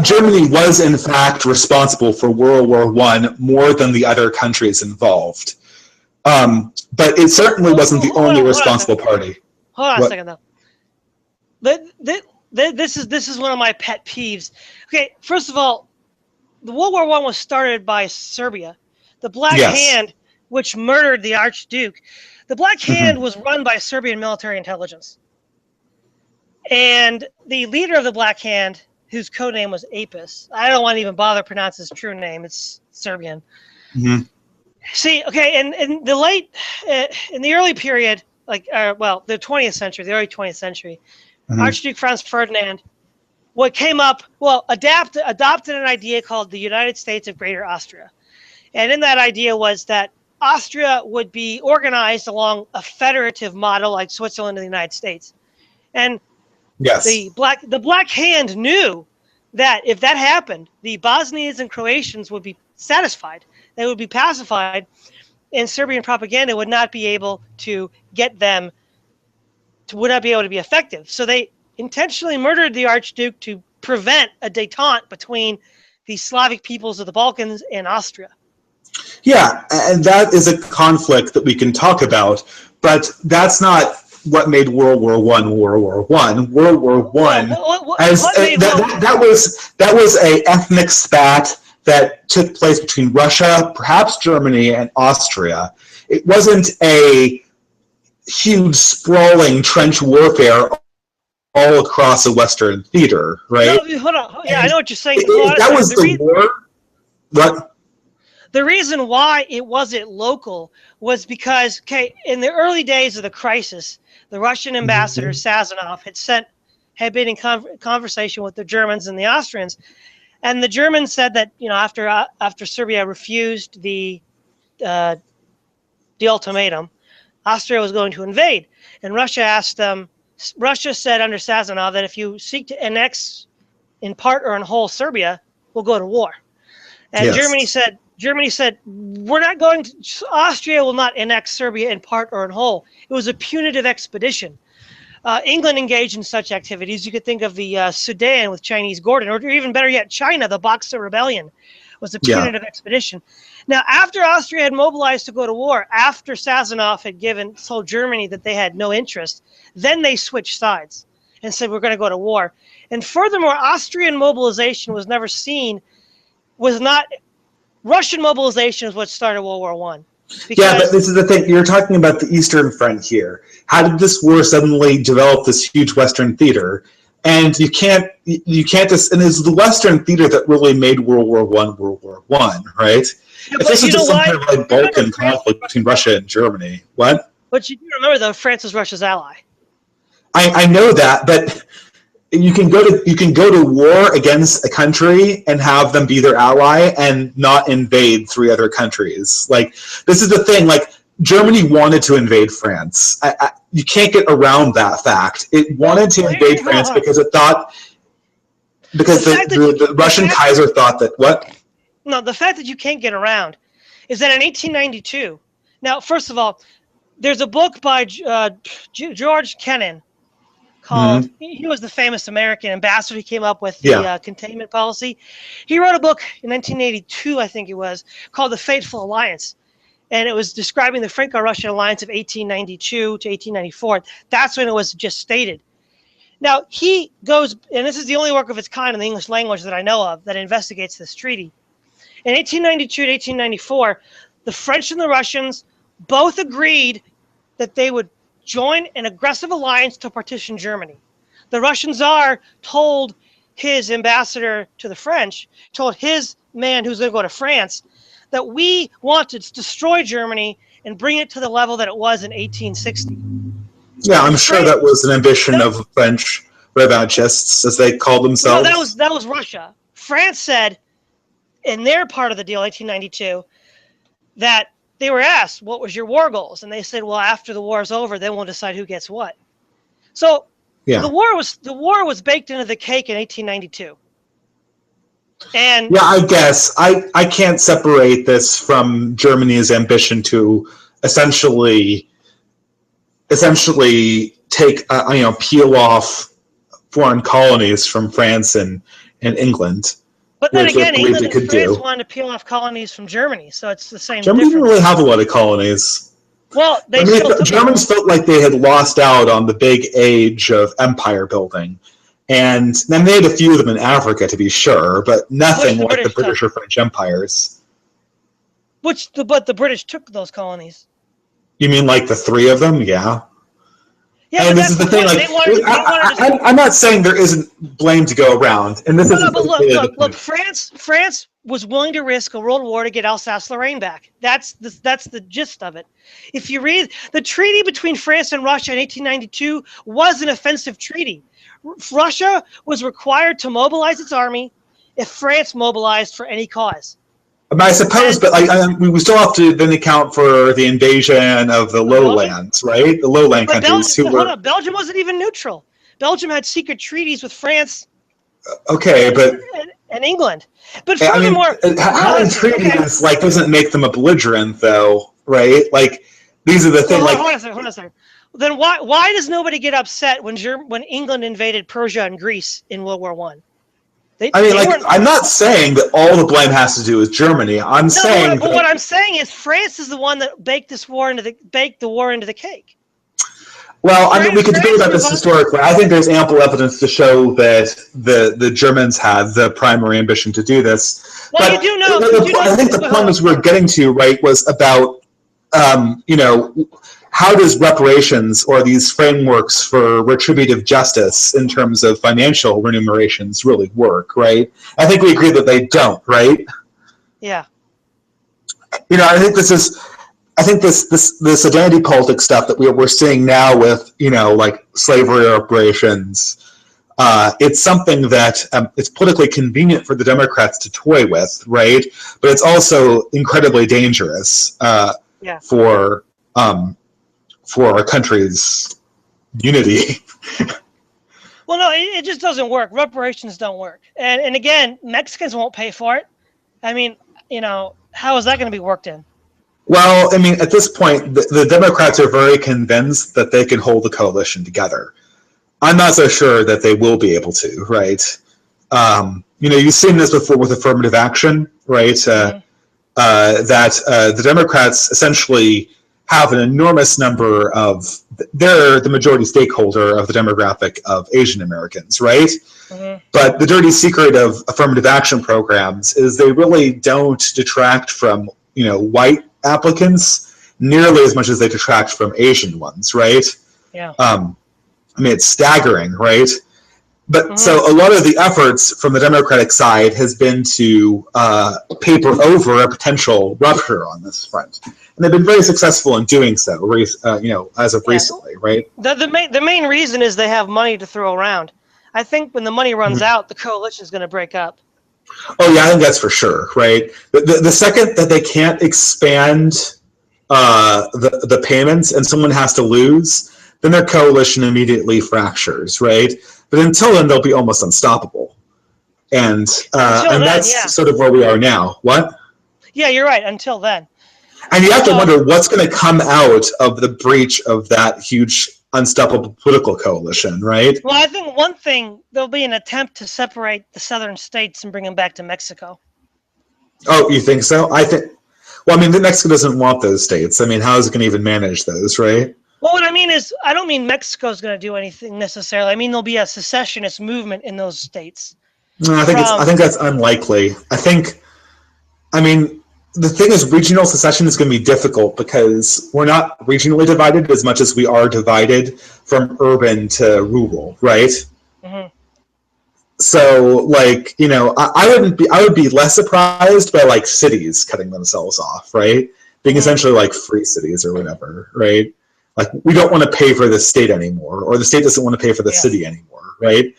Germany was in fact responsible for World War One more than the other countries involved. But it certainly wasn't the only responsible party. Hold on a second, though. This is one of my pet peeves. Okay, first of all, the World War I was started by Serbia. The Black Hand, which murdered the Archduke. The Black Hand was run by Serbian military intelligence. And the leader of the Black Hand, whose code name was Apis, I don't want to even bother to pronounce his true name. It's Serbian. See, okay, in the early period, the 20th century, the early 20th century, Archduke Franz Ferdinand, adopted an idea called the United States of Greater Austria. And in that idea was that Austria would be organized along a federative model like Switzerland and the United States. And the Black Hand knew that if that happened, the Bosnians and Croatians would be satisfied. They would be pacified, and Serbian propaganda would not be able to get them, would not be able to be effective. So they intentionally murdered the Archduke to prevent a détente between the Slavic peoples of the Balkans and Austria. Yeah, and that is a conflict that we can talk about, but that's not what made World War One World War One. World War One, that was a ethnic spat that took place between Russia, perhaps Germany, and Austria. It wasn't a huge, sprawling trench warfare all across a Western theater, right? No, hold on. Yeah, I know what you're saying. That was the war. What? The reason why it wasn't local was because, in the early days of the crisis, the Russian ambassador Sazonov had been in conversation with the Germans and the Austrians, and the Germans said that after Serbia refused the ultimatum, Austria was going to invade, and Russia asked them. Russia said under Sazonov that if you seek to annex in part or in whole Serbia, we'll go to war. And Germany said, we're not going to, Austria will not annex Serbia in part or in whole. It was a punitive expedition. England engaged in such activities. You could think of the Sudan with Chinese Gordon, or even better yet, China, the Boxer Rebellion was a punitive expedition. Now, after Austria had mobilized to go to war, after Sazonov had told Germany that they had no interest, then they switched sides and said, we're going to go to war. And furthermore, Austrian mobilization was never seen, Russian mobilization is what started World War I. Yeah, but this is the thing. You're talking about the Eastern Front here. How did this war suddenly develop this huge Western theater? And you can't just, and it's the Western theater that really made World War I, right? Yeah, if this is just some kind of like Balkan conflict between Russia and Germany, what? But you do remember, though, France was Russia's ally. I know that, but you can go to war against a country and have them be their ally and not invade three other countries. Like, this is the thing. Like, Germany wanted to invade France. You can't get around that fact. It wanted to invade France because it thought, because the Russian Kaiser thought that what? No, the fact that you can't get around is that in 1892. Now, first of all, there's a book by George Kennan called, he was the famous American ambassador. He came up with the containment policy. He wrote a book in 1982, I think it was, called The Fateful Alliance. And it was describing the Franco-Russian alliance of 1892 to 1894. That's when it was just stated. Now, he goes, and this is the only work of its kind in the English language that I know of that investigates this treaty. In 1892 to 1894, the French and the Russians both agreed that they would join an aggressive alliance to partition Germany. The Russian Tsar told his ambassador to the French, told his man who's going to go to France, that we want to destroy Germany and bring it to the level that it was in 1860. Yeah, I'm sure that was an ambition of French revanchists, as they called themselves. No, that was Russia. France said, in their part of the deal, 1892, that they were asked, what was your war goals? And they said, well, after the war is over, then we'll decide who gets what. So the war was baked into the cake in 1892. And yeah, I guess I can't separate this from Germany's ambition to essentially take peel off foreign colonies from France and England. But then again, England and France wanted to peel off colonies from Germany, so it's the same. Germany didn't really have a lot of colonies. Well, the Germans felt like they had lost out on the big age of empire building. And then they had a few of them in Africa, to be sure, but nothing like the British or French empires. But the British took those colonies. You mean like the three of them? Yeah. Yeah, and this is the thing. Like, I'm not saying there isn't blame to go around, and this is. Look. France was willing to risk a world war to get Alsace-Lorraine back. That's the gist of it. If you read the treaty between France and Russia in 1892, was an offensive treaty. Russia was required to mobilize its army if France mobilized for any cause. I suppose, but we still have to then account for the invasion of the lowlands, right? The lowland countries. Belgium wasn't even neutral. Belgium had secret treaties with France. Okay, and England. But furthermore, having treaties doesn't make them a belligerent, though, right? Like these are the things. Hold on a second. Then why does nobody get upset when England invaded Persia and Greece in World War I? I'm not saying that all the blame has to do with Germany. What I'm saying is France is the one that baked the war into the cake. Well, we could debate about this historically. I think there's ample evidence to show that the Germans had the primary ambition to do this. Well, but you do know. I think the point we're getting to, right, was about how does reparations or these frameworks for retributive justice in terms of financial remunerations really work, right? I think we agree that they don't, right? Yeah. I think this identity politics stuff that we're seeing now with, slavery reparations, it's something that it's politically convenient for the Democrats to toy with, right? But it's also incredibly dangerous for our country's unity. Well, no, it just doesn't work. Reparations don't work. And again, Mexicans won't pay for it. I mean, how is that going to be worked in? Well, at this point, the Democrats are very convinced that they can hold the coalition together. I'm not so sure that they will be able to, right? You've seen this before with affirmative action, right? That the Democrats essentially have an enormous number of, they're the majority stakeholder of the demographic of Asian Americans, right? Mm-hmm. But the dirty secret of affirmative action programs is they really don't detract from, white applicants nearly as much as they detract from Asian ones, right? Yeah. It's staggering, right? But so a lot of the efforts from the Democratic side has been to paper over a potential rupture on this front. And they've been very successful in doing so, as of recently, right? The main reason is they have money to throw around. I think when the money runs out, the coalition is going to break up. Oh, yeah, I think that's for sure, right? The second that they can't expand the payments and someone has to lose, then their coalition immediately fractures, right? But until then, they'll be almost unstoppable. And that's sort of where we are now. What? Yeah, you're right, until then. And you have to wonder what's going to come out of the breach of that huge, unstoppable political coalition, right? Well, I think one thing, there'll be an attempt to separate the southern states and bring them back to Mexico. Oh, you think so? Mexico doesn't want those states. How is it going to even manage those, right? Well, what I mean is, I don't mean Mexico's going to do anything necessarily. I mean, there'll be a secessionist movement in those states. No, I think that's unlikely. The thing is, regional secession is going to be difficult because we're not regionally divided as much as we are divided from urban to rural, right? Mm-hmm. So, like, I would be less surprised by like cities cutting themselves off, right? Being essentially like free cities or whatever, right? Like, we don't want to pay for the state anymore, or the state doesn't want to pay for the city anymore, right?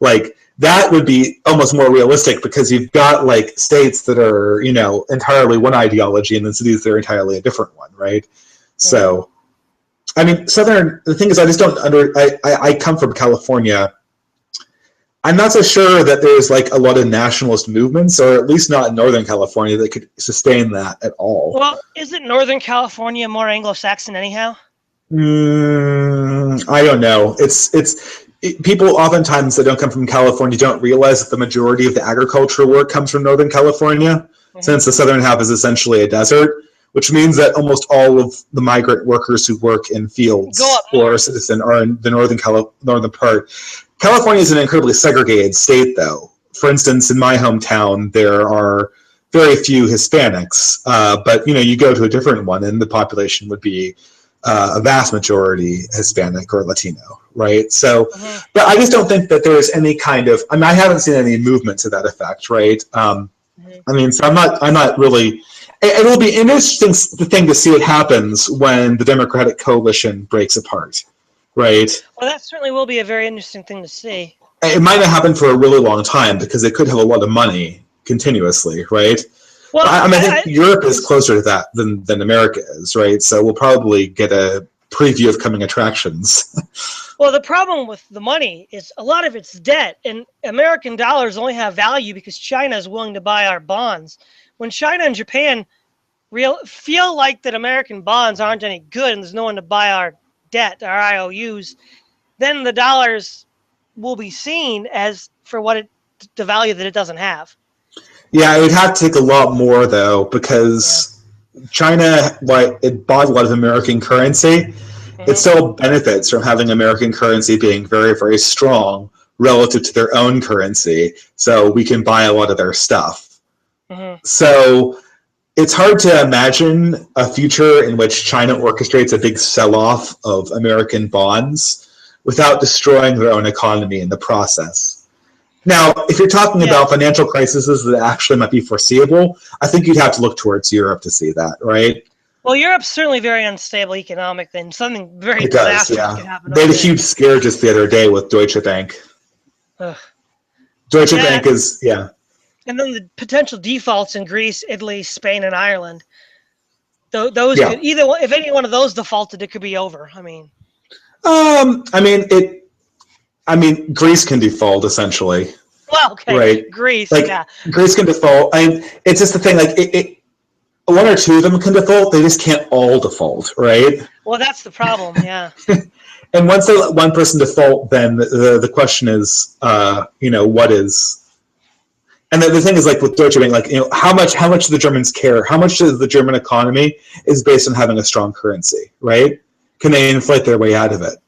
Like, that would be almost more realistic because you've got like states that are, entirely one ideology and then cities that are entirely a different one, right? So, I mean, the thing is, I just don't I come from California. I'm not so sure that there's like a lot of nationalist movements, or at least not in Northern California, that could sustain that at all. Well, isn't Northern California more Anglo-Saxon anyhow? I don't know. People oftentimes that don't come from California don't realize that the majority of the agricultural work comes from Northern California, since the southern half is essentially a desert, which means that almost all of the migrant workers who work in fields or citizen are in the northern part. California is an incredibly segregated state, though. For instance, in my hometown, there are very few Hispanics, but you go to a different one, and the population would be a vast majority Hispanic or Latino, right? So, but I just don't think that there's any kind of. I mean, I haven't seen any movement to that effect, right? I mean, so I'm not really. It will be an interesting thing to see what happens when the Democratic coalition breaks apart, right? Well, that certainly will be a very interesting thing to see. It might not happen for a really long time because they could have a lot of money continuously, right? Well, I think Europe is closer to that than America is, right? So we'll probably get a preview of coming attractions. Well, the problem with the money is a lot of it's debt, and American dollars only have value because China is willing to buy our bonds. When China and Japan feel like that American bonds aren't any good and there's no one to buy our debt, our IOUs, then the dollars will be seen as for the value that it doesn't have. Yeah, it would have to take a lot more, though, because China, it bought a lot of American currency. It still benefits from having American currency being very, very strong relative to their own currency, so we can buy a lot of their stuff. So it's hard to imagine a future in which China orchestrates a big sell-off of American bonds without destroying their own economy in the process. Now, if you're talking about financial crises that actually might be foreseeable, I think you'd have to look towards Europe to see that, right? Well, Europe's certainly very unstable economically, and something very disastrous could happen. They had a huge scare just the other day with Deutsche Bank. Deutsche Bank is, and then the potential defaults in Greece, Italy, Spain, and Ireland. Those could if any one of those defaulted, it could be over. I mean, Greece can default essentially. Well, okay, right? Greece, Greece can default. It's just the thing. Like, one or two of them can default. They just can't all default, right? Well, that's the problem. Yeah. And once they let one person default, then the question is, what is. And the thing is, like with Deutsche Bank, how much do the Germans care? How much of the German economy is based on having a strong currency, right? Can they inflate their way out of it?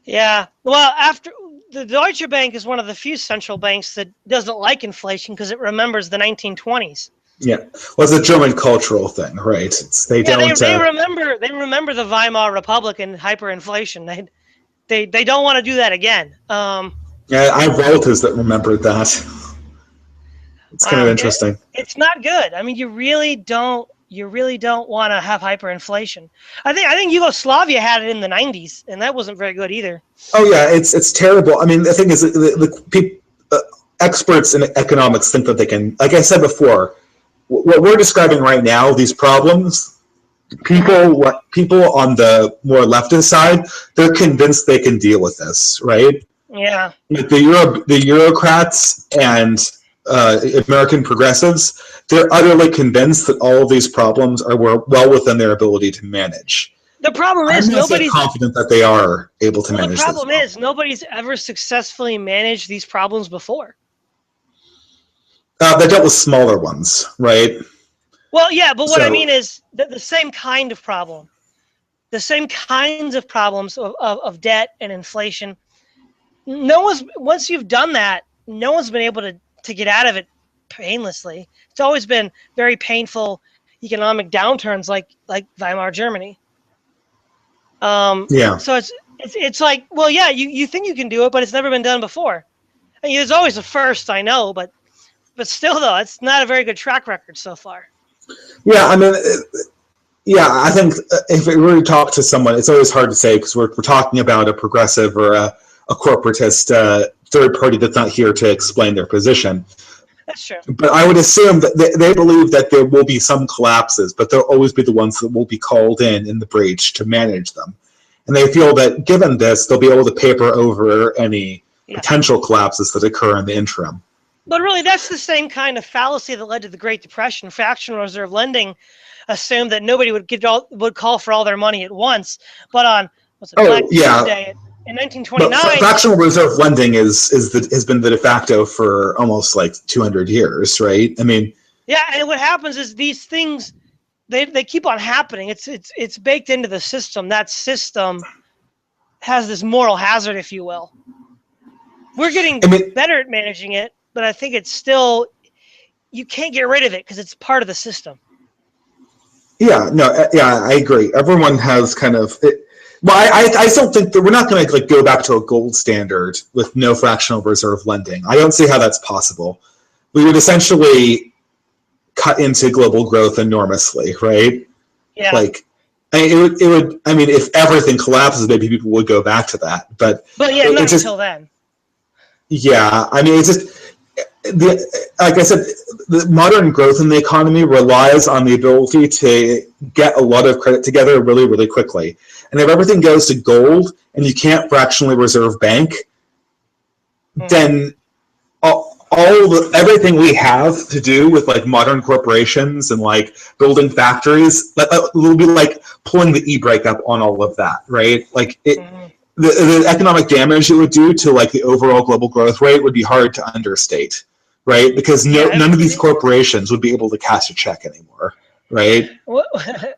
Yeah. Well, after the Deutsche Bank is one of the few central banks that doesn't like inflation because it remembers the 1920s. Yeah. Well, it's a German cultural thing, right? They remember the Weimar Republic and hyperinflation. They don't want to do that again. I have relatives that remembered that. It's kind of interesting. It's not good. I mean, you really don't want to have hyperinflation. I think Yugoslavia had it in the 90s, and that wasn't very good either. Oh yeah, it's terrible. I mean, the thing is, experts in economics think that they can. Like I said before, what we're describing right now, these problems, people on the more leftist side, they're convinced they can deal with this, right? Yeah. The Eurocrats and American progressives, they're utterly convinced that all of these problems are well within their ability to manage. The problem is nobody's confident that they are able to manage. The problem is nobody's ever successfully managed these problems before. They dealt with smaller ones, right? Well, yeah, but what I mean is that the same kind of problem, the same kinds of problems of debt and inflation. Once you've done that, no one's been able to get out of it painlessly. It's always been very painful economic downturns like Weimar Germany. So It's like, well, yeah, you think you can do it, but it's never been done before. I mean, there's always a first, I know, but still, though, it's not a very good track record so far. Yeah, I mean, yeah, I think if we really talk to someone, it's always hard to say because we're talking about a progressive or a corporatist third party that's not here to explain their position. That's true. But I would assume that they believe that there will be some collapses, but they'll always be the ones that will be called in the breach to manage them. And they feel that given this, they'll be able to paper over any potential collapses that occur in the interim. But really, that's the same kind of fallacy that led to the Great Depression. Fractional reserve lending assumed that nobody would call for all their money at once. But on Black Tuesday in 1929, but fractional reserve lending has been the de facto for almost like 200 years, right? I mean, yeah, and what happens is these things they keep on happening. It's baked into the system. That system has this moral hazard, if you will. We're getting better at managing it, but I think it's still, you can't get rid of it because it's part of the system. Yeah, no, yeah, I agree. Everyone has kind of it. Well, I still think that we're not going to like go back to a gold standard with no fractional reserve lending. I don't see how that's possible. We would essentially cut into global growth enormously, right? Yeah. Like, it would. I mean, if everything collapses, maybe people would go back to that. But yeah, not until then. Yeah, I mean, it's just like I said, the modern growth in the economy relies on the ability to get a lot of credit together really, really quickly. And if everything goes to gold and you can't fractionally reserve bank, then everything we have to do with like modern corporations and like building factories will be like pulling the e-brake up on all of that, right? Like the economic damage it would do to like the overall global growth rate would be hard to understate, right? Because none of these corporations would be able to cash a check anymore, right? Well,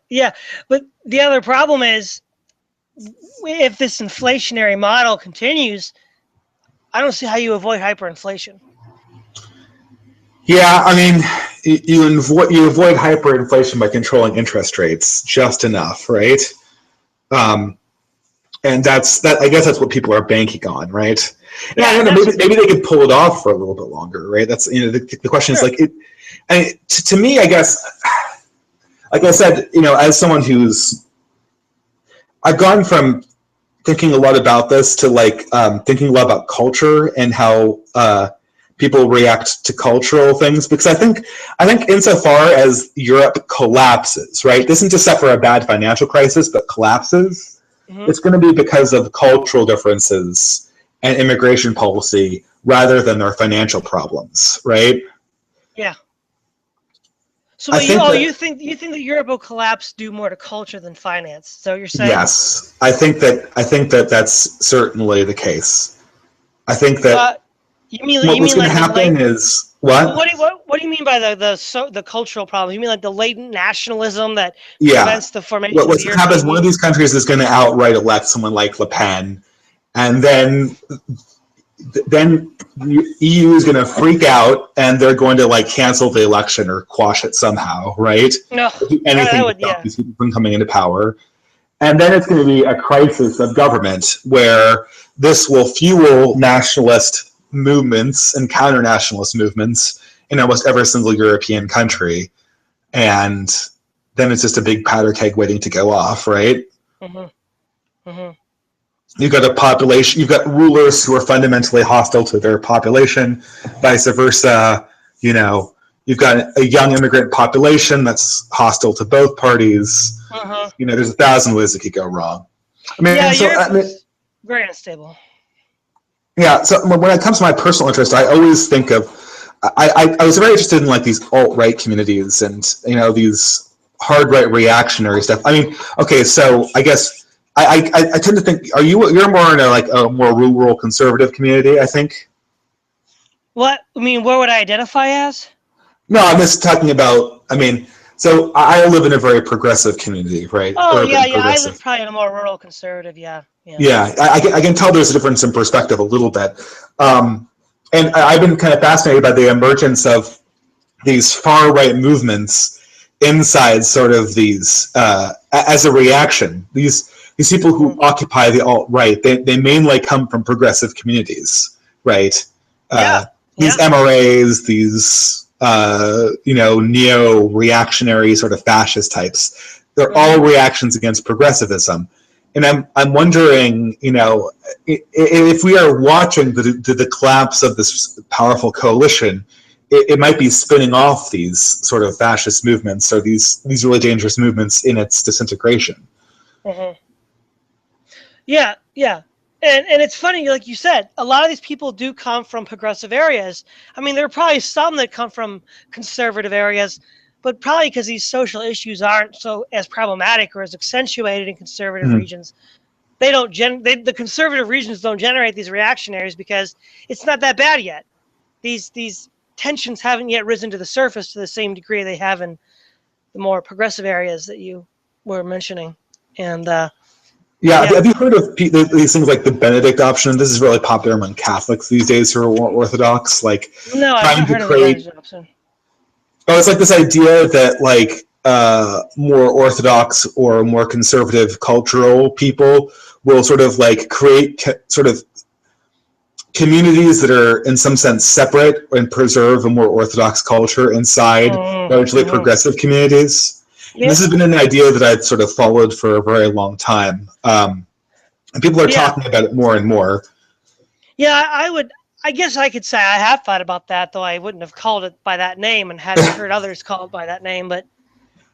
yeah, but the other problem is if this inflationary model continues, I don't see how you avoid hyperinflation. Yeah, I mean, you avoid hyperinflation by controlling interest rates just enough, right? And I guess that's what people are banking on, right? Yeah, I don't know, maybe they could pull it off for a little bit longer, right? That's the question is like it. And to me, I guess, like I said, as someone I've gone from thinking a lot about this to like thinking a lot about culture and how people react to cultural things, because I think insofar as Europe collapses, right, this isn't just suffer a bad financial crisis, but collapses. It's going to be because of cultural differences and immigration policy rather than their financial problems, right? Yeah. So you think that Europe will collapse due more to culture than finance? So you're saying? Yes, I think that that's certainly the case. I think that what's going to happen is what? What do you mean by the cultural problem? You mean like the latent nationalism that prevents the formation of the What's going to happen is one of these countries is going to outright elect someone like Le Pen, and then EU is going to freak out and they're going to like cancel the election or quash it somehow, right? No, anything to stop these people from coming into power. And then it's going to be a crisis of government where this will fuel nationalist movements and counter-nationalist movements in almost every single European country. And then it's just a big powder keg waiting to go off, right? You've got a population, you've got rulers who are fundamentally hostile to their population, vice versa. You've got a young immigrant population that's hostile to both parties. There's 1,000 ways it could go wrong. I mean, Europe's very unstable. Yeah, so when it comes to my personal interest, I always think of, I was very interested in like these alt-right communities and, these hard-right reactionary stuff. I mean, okay, so I guess I tend to think, you're more in a more rural conservative community, I think? What? I mean, what would I identify as? No, I'm just talking about, so I live in a very progressive community, right? Oh, yeah, I live probably in a more rural conservative, yeah. Yeah, I can tell there's a difference in perspective a little bit. And I've been kind of fascinated by the emergence of these far-right movements inside sort of these, as a reaction. These these people who occupy the alt-right, they mainly come from progressive communities, right? These MRAs, these neo-reactionary sort of fascist types, they're all reactions against progressivism. And I'm wondering, if we are watching the collapse of this powerful coalition, it might be spinning off these sort of fascist movements or these really dangerous movements in its disintegration. Yeah. And it's funny, like you said, a lot of these people do come from progressive areas. I mean, there are probably some that come from conservative areas, but probably because these social issues aren't so as problematic or as accentuated in conservative regions, the conservative regions don't generate these reactionaries because it's not that bad yet. These tensions haven't yet risen to the surface to the same degree they have in the more progressive areas that you were mentioning. And have you heard of these things like the Benedict option? This is really popular among Catholics these days who are more Orthodox. No, I've not heard of the Benedict option. Oh, it's like this idea that more Orthodox or more conservative cultural people will sort of create sort of communities that are in some sense separate and preserve a more Orthodox culture inside largely progressive communities. Yeah. This has been an idea that I've sort of followed for a very long time. And people are talking about it more and more. Yeah, I guess I could say I have thought about that, though I wouldn't have called it by that name and hadn't heard others call it by that name. But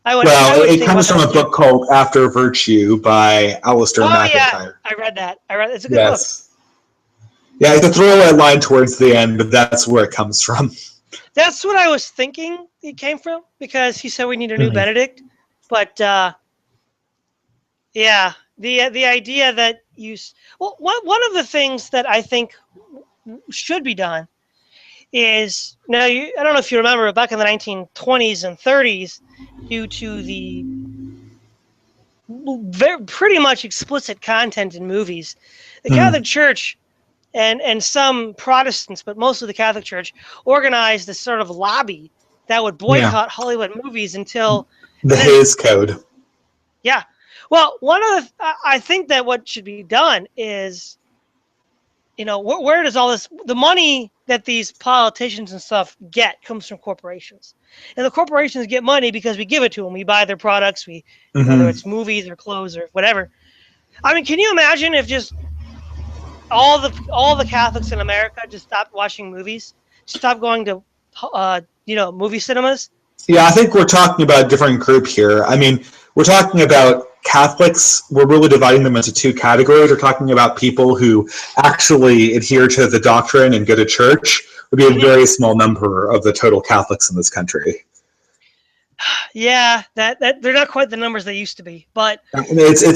it comes from a book called After Virtue by Alistair McIntyre. Yeah, I read that. It's a good book. Yeah, it's a throwaway line towards the end, but that's where it comes from. That's what I was thinking it came from, because he said we need a new Benedict. But the idea that one of the things that I think should be done is, I don't know if you remember, back in the 1920s and 30s, due to the pretty much explicit content in movies, the Catholic Church and some Protestants, but most of the Catholic Church, organized this sort of lobby that would boycott Hollywood movies until the Hays Code. Yeah. Well, I think that what should be done is, where does all this, the money that these politicians and stuff get comes from corporations. And the corporations get money because we give it to them. We buy their products, whether it's movies or clothes or whatever. I mean, can you imagine if just all the Catholics in America just stopped watching movies, stopped going to movie cinemas? Yeah, I think we're talking about a different group here. I mean, we're talking about Catholics. We're really dividing them into two categories. We're talking about people who actually adhere to the doctrine and go to church. Would be a very small number of the total Catholics in this country. Yeah, that they're not quite the numbers they used to be, but it's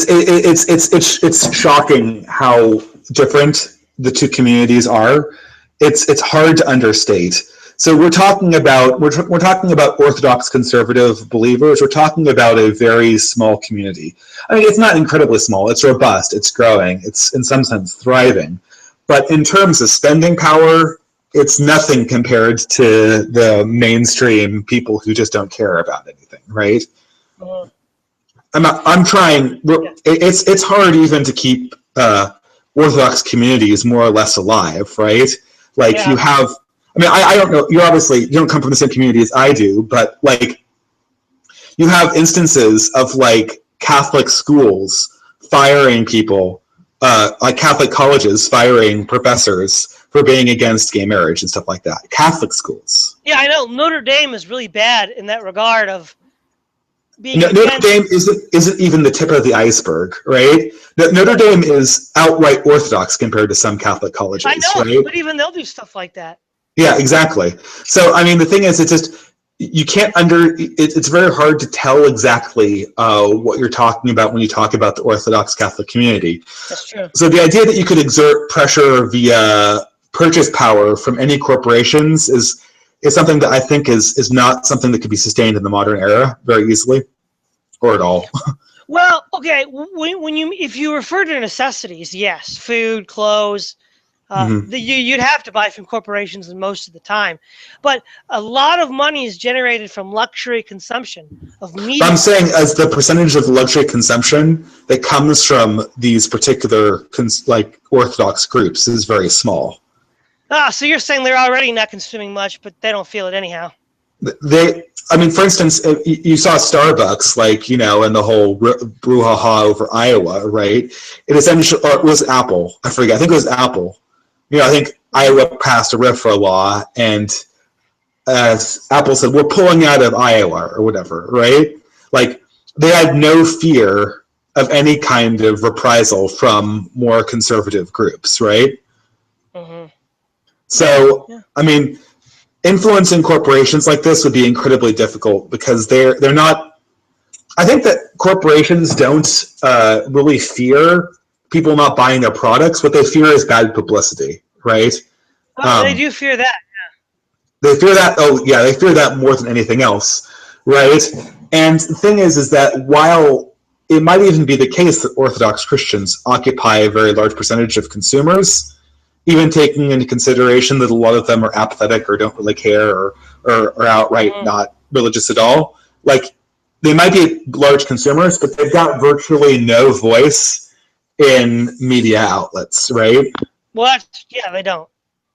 shocking how different the two communities are. It's hard to understate. So we're talking about Orthodox conservative believers. We're talking about a very small community. I mean, it's not incredibly small. It's robust. It's growing. It's in some sense thriving. But in terms of spending power, it's nothing compared to the mainstream people who just don't care about anything, right? I'm trying. It's hard even to keep Orthodox communities more or less alive, right? You have. I mean, I don't know. You don't come from the same community as I do, but you have instances of Catholic schools firing people, Catholic colleges firing professors for being against gay marriage and stuff like that. Catholic schools. Yeah, I know. Notre Dame is really bad in that regard of being. Notre Dame isn't even the tip of the iceberg, right? Notre Dame is outright Orthodox compared to some Catholic colleges. I know, right? But even they'll do stuff like that. Yeah, exactly. So, I mean, the thing is, it's just, you can't it's very hard to tell exactly what you're talking about when you talk about the Orthodox Catholic community. That's true. So the idea that you could exert pressure via purchase power from any corporations is something that I think is not something that could be sustained in the modern era very easily, or at all. Well, okay, if you refer to necessities, yes, food, clothes, you'd have to buy from corporations most of the time. But a lot of money is generated from luxury consumption of media. I'm saying as the percentage of luxury consumption, that comes from these particular like Orthodox groups is very small. So you're saying they're already not consuming much, but they don't feel it anyhow. I mean, for instance, you saw Starbucks, like, you know, and the whole brouhaha over Iowa, right? It essentially, or it was Apple. I forget. I think it was Apple. You know, I think Iowa passed a RFRA law, and Apple said, we're pulling out of Iowa or whatever, right? Like, they had no fear of any kind of reprisal from more conservative groups, right? Mm-hmm. So, yeah. I mean, influencing corporations like this would be incredibly difficult because they're not. I think that corporations don't really fear people not buying their products. What they fear is bad publicity, right? They do fear that. Yeah. They fear that. Oh, yeah, they fear that more than anything else, right? And the thing is that while it might even be the case that Orthodox Christians occupy a very large percentage of consumers, even taking into consideration that a lot of them are apathetic or don't really care or outright not religious at all, like, they might be large consumers, but they've got virtually no voice in media outlets, right? Well, yeah, they don't.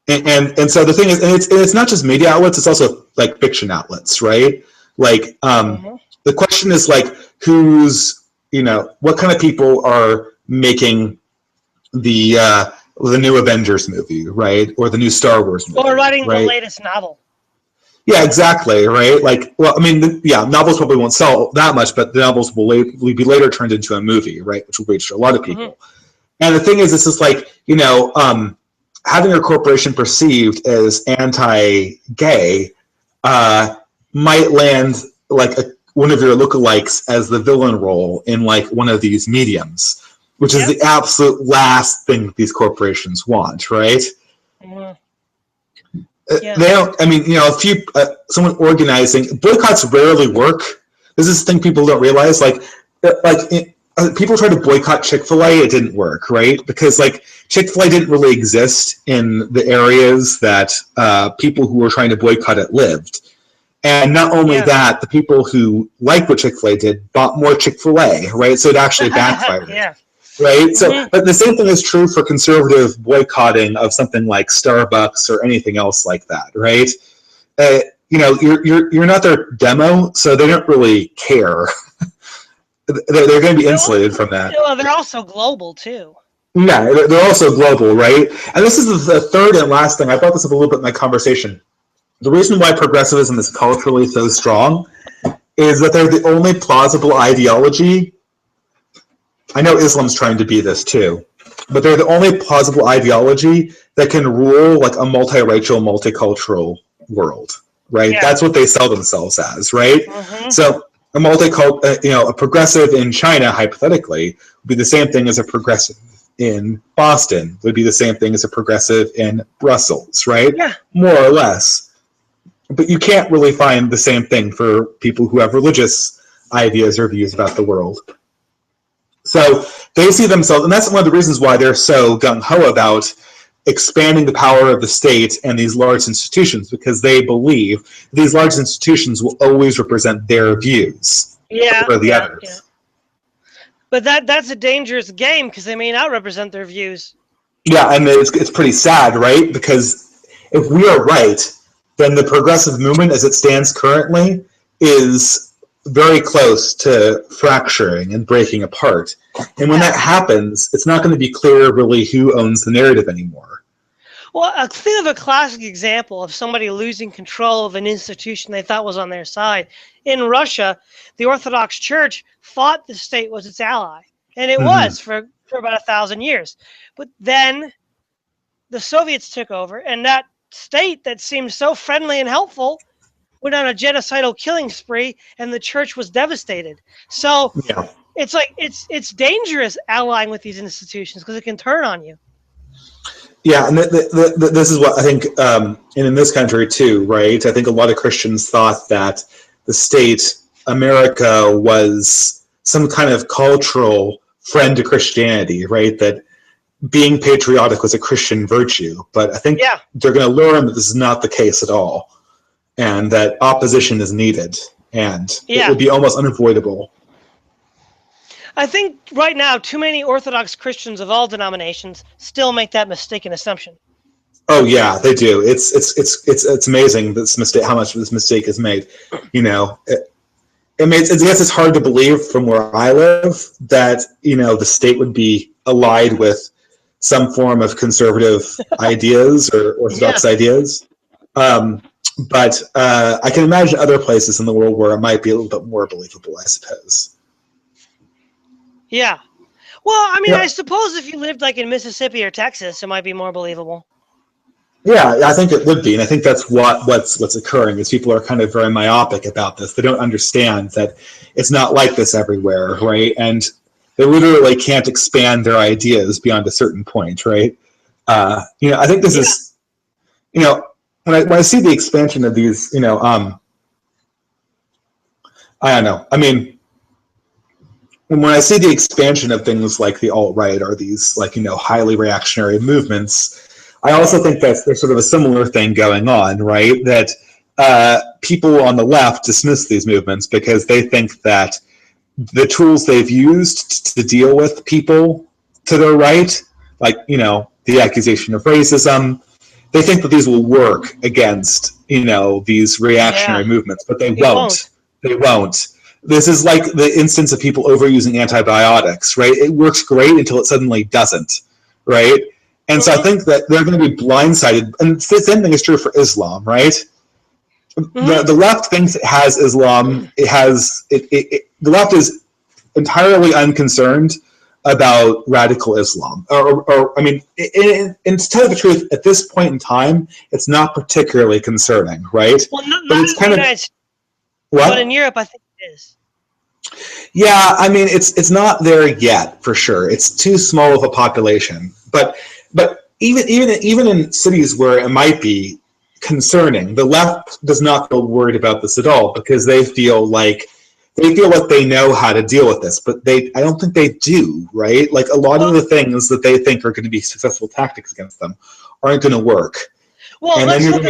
And so the thing is, and it's not just media outlets, it's also like fiction outlets, right? Like, the question is, like, who's, you know, what kind of people are making the new Avengers movie, right? Or the new Star Wars movie. Or writing right? the latest novel. Yeah, exactly, right? Like, well, I mean, novels probably won't sell that much, but the novels will be later turned into a movie, right? Which will reach a lot of people. And the thing is, it's just like, you know, having a corporation perceived as anti-gay might land like one of your lookalikes as the villain role in like one of these mediums, which is the absolute last thing these corporations want, right? They don't. I mean, you know, someone organizing boycotts rarely work. This is the thing people don't realize. People tried to boycott Chick-fil-A, it didn't work, right? Because like Chick-fil-A didn't really exist in the areas that people who were trying to boycott it lived. And not only that, the people who liked what Chick-fil-A did bought more Chick-fil-A, right? So it actually backfired. Right? So, but the same thing is true for conservative boycotting of something like Starbucks or anything else like that, right? You know, you're not their demo, so they don't really care. They're going to be insulated from that. Well, they're also global too. Yeah, they're also global, right? And this is the third and last thing. I brought this up a little bit in my conversation. The reason why progressivism is culturally so strong is that they're the only plausible ideology. I know Islam's trying to be this too, but they're the only plausible ideology that can rule like a multiracial, multicultural world, right? Yeah. That's what they sell themselves as, right? So a progressive in China, hypothetically, would be the same thing as a progressive in Boston, would be the same thing as a progressive in Brussels, right? Yeah. More or less. But you can't really find the same thing for people who have religious ideas or views about the world. So they see themselves, and that's one of the reasons why they're so gung-ho about expanding the power of the state and these large institutions, because they believe these large institutions will always represent their views over the others. Yeah. But that's a dangerous game because they may not represent their views. Yeah, and it's pretty sad, right? Because if we are right, then the progressive movement as it stands currently is very close to fracturing and breaking apart. And when that happens, it's not going to be clear really who owns the narrative anymore. Well, think of a classic example of somebody losing control of an institution they thought was on their side. In Russia, the Orthodox Church thought the state was its ally, and it was for about 1,000 years. But then the Soviets took over, and that state that seemed so friendly and helpful went on a genocidal killing spree, and the church was devastated. So it's like it's dangerous allying with these institutions because it can turn on you. Yeah, and this is what I think, and in this country too, right? I think a lot of Christians thought that the state, America, was some kind of cultural friend to Christianity, right? That being patriotic was a Christian virtue. But I think they're going to learn that this is not the case at all, and that opposition is needed, and it would be almost unavoidable. I think right now too many Orthodox Christians of all denominations still make that mistaken assumption. Oh yeah, they do. It's amazing this mistake, how much this mistake is made. You know, I guess it's hard to believe from where I live that the state would be allied with some form of conservative ideas or orthodox ideas. But I can imagine other places in the world where it might be a little bit more believable, I suppose. Yeah. Well, I mean, I suppose if you lived like in Mississippi or Texas, it might be more believable. Yeah, I think it would be, and I think that's what's occurring is people are kind of very myopic about this. They don't understand that it's not like this everywhere, right? And they literally can't expand their ideas beyond a certain point, right? I think this is, when I see the expansion of these, I don't know. I mean, when I see the expansion of things like the alt-right or these highly reactionary movements, I also think that there's sort of a similar thing going on, right? That people on the left dismiss these movements because they think that the tools they've used to deal with people to their right, like, the accusation of racism, they think that these will work against, these reactionary movements, but they won't. They won't. This is like the instance of people overusing antibiotics, right? It works great until it suddenly doesn't, right? And so I think that they're going to be blindsided. And the same thing is true for Islam, right? The left thinks it has Islam. The left is entirely unconcerned about radical Islam. Or I mean, and to tell you the truth, at this point in time, it's not particularly concerning, right? Well, not it's kind of what? But in Europe, I think it is. Yeah, I mean, it's not there yet for sure. It's too small of a population, but even in cities where it might be concerning, the left does not feel worried about this at all because they feel like they know how to deal with this, but I don't think they do, right? Like a lot of the things that they think are going to be successful tactics against them aren't going to work. Well, and let's look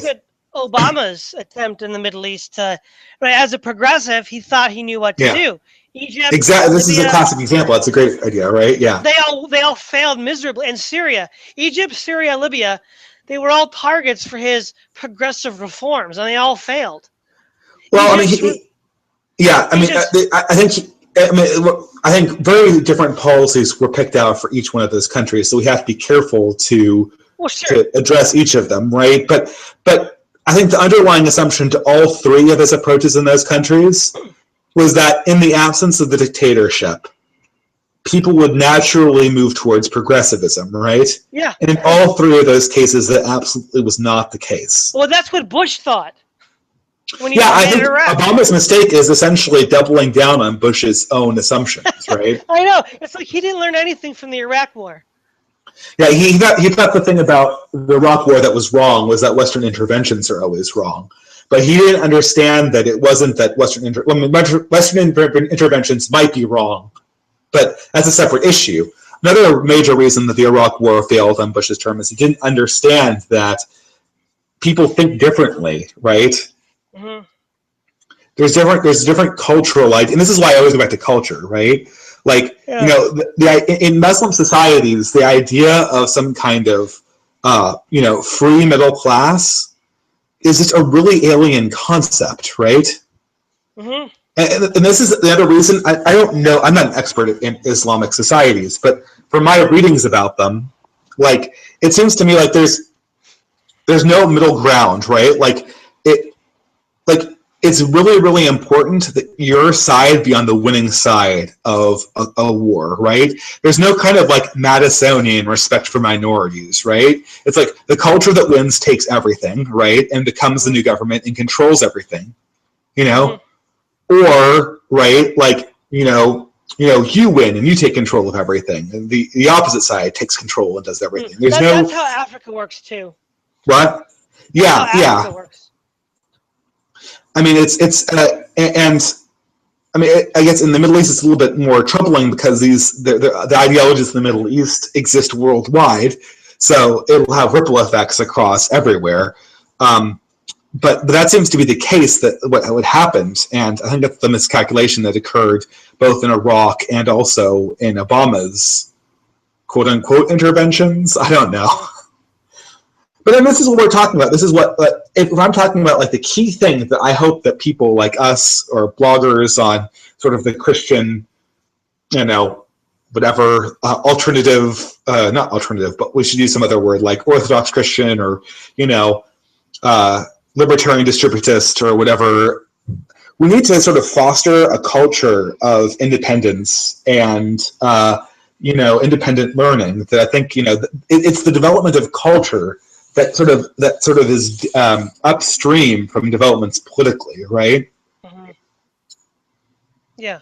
at Obama's attempt in the Middle East. Right, as a progressive, he thought he knew what to do. Egypt, exactly. This is a classic example. That's a great idea, right? Yeah. They all failed miserably. And Syria, Egypt, Syria, Libya, they were all targets for his progressive reforms, and they all failed. Well, I think very different policies were picked out for each one of those countries, so we have to be careful to address each of them, right? But I think the underlying assumption to all three of his approaches in those countries was that in the absence of the dictatorship, people would naturally move towards progressivism, right? Yeah. And in all three of those cases, that absolutely was not the case. Well, that's what Bush thought. I think Obama's mistake is essentially doubling down on Bush's own assumptions, right? I know. It's like he didn't learn anything from the Iraq War. Yeah, he thought the thing about the Iraq War that was wrong was that Western interventions are always wrong. But he didn't understand that it wasn't that Western interventions might be wrong, but that's a separate issue. Another major reason that the Iraq War failed on Bush's term is he didn't understand that people think differently, right? Mm-hmm. There's different cultural idea, and this is why I always go back to culture, right? Like, in Muslim societies, the idea of some kind of free middle class is just a really alien concept, right? Mm-hmm. And this is the other reason, I don't know, I'm not an expert in Islamic societies, but from my readings about them, like, it seems to me like there's no middle ground, right? It's really, really important that your side be on the winning side of a war, right? There's no kind of like Madisonian respect for minorities, right? It's like the culture that wins takes everything, right? And becomes the new government and controls everything, Or, right, like, you win and you take control of everything. And the opposite side takes control and does everything. That's how Africa works too. What? Yeah. Africa works. I mean, I guess in the Middle East it's a little bit more troubling because the ideologies in the Middle East exist worldwide, so it will have ripple effects across everywhere. but that seems to be the case, that what happened, and I think that's the miscalculation that occurred both in Iraq and also in Obama's quote-unquote interventions. I don't know. But then this is what we're talking about. This is what, if I'm talking about like the key thing that I hope that people like us or bloggers on sort of the Christian, whatever, alternative, not alternative, but we should use some other word like Orthodox Christian or, libertarian distributist or whatever. We need to sort of foster a culture of independence and, independent learning that I think, it's the development of culture that sort of is upstream from developments politically, right? Mm-hmm. Yeah.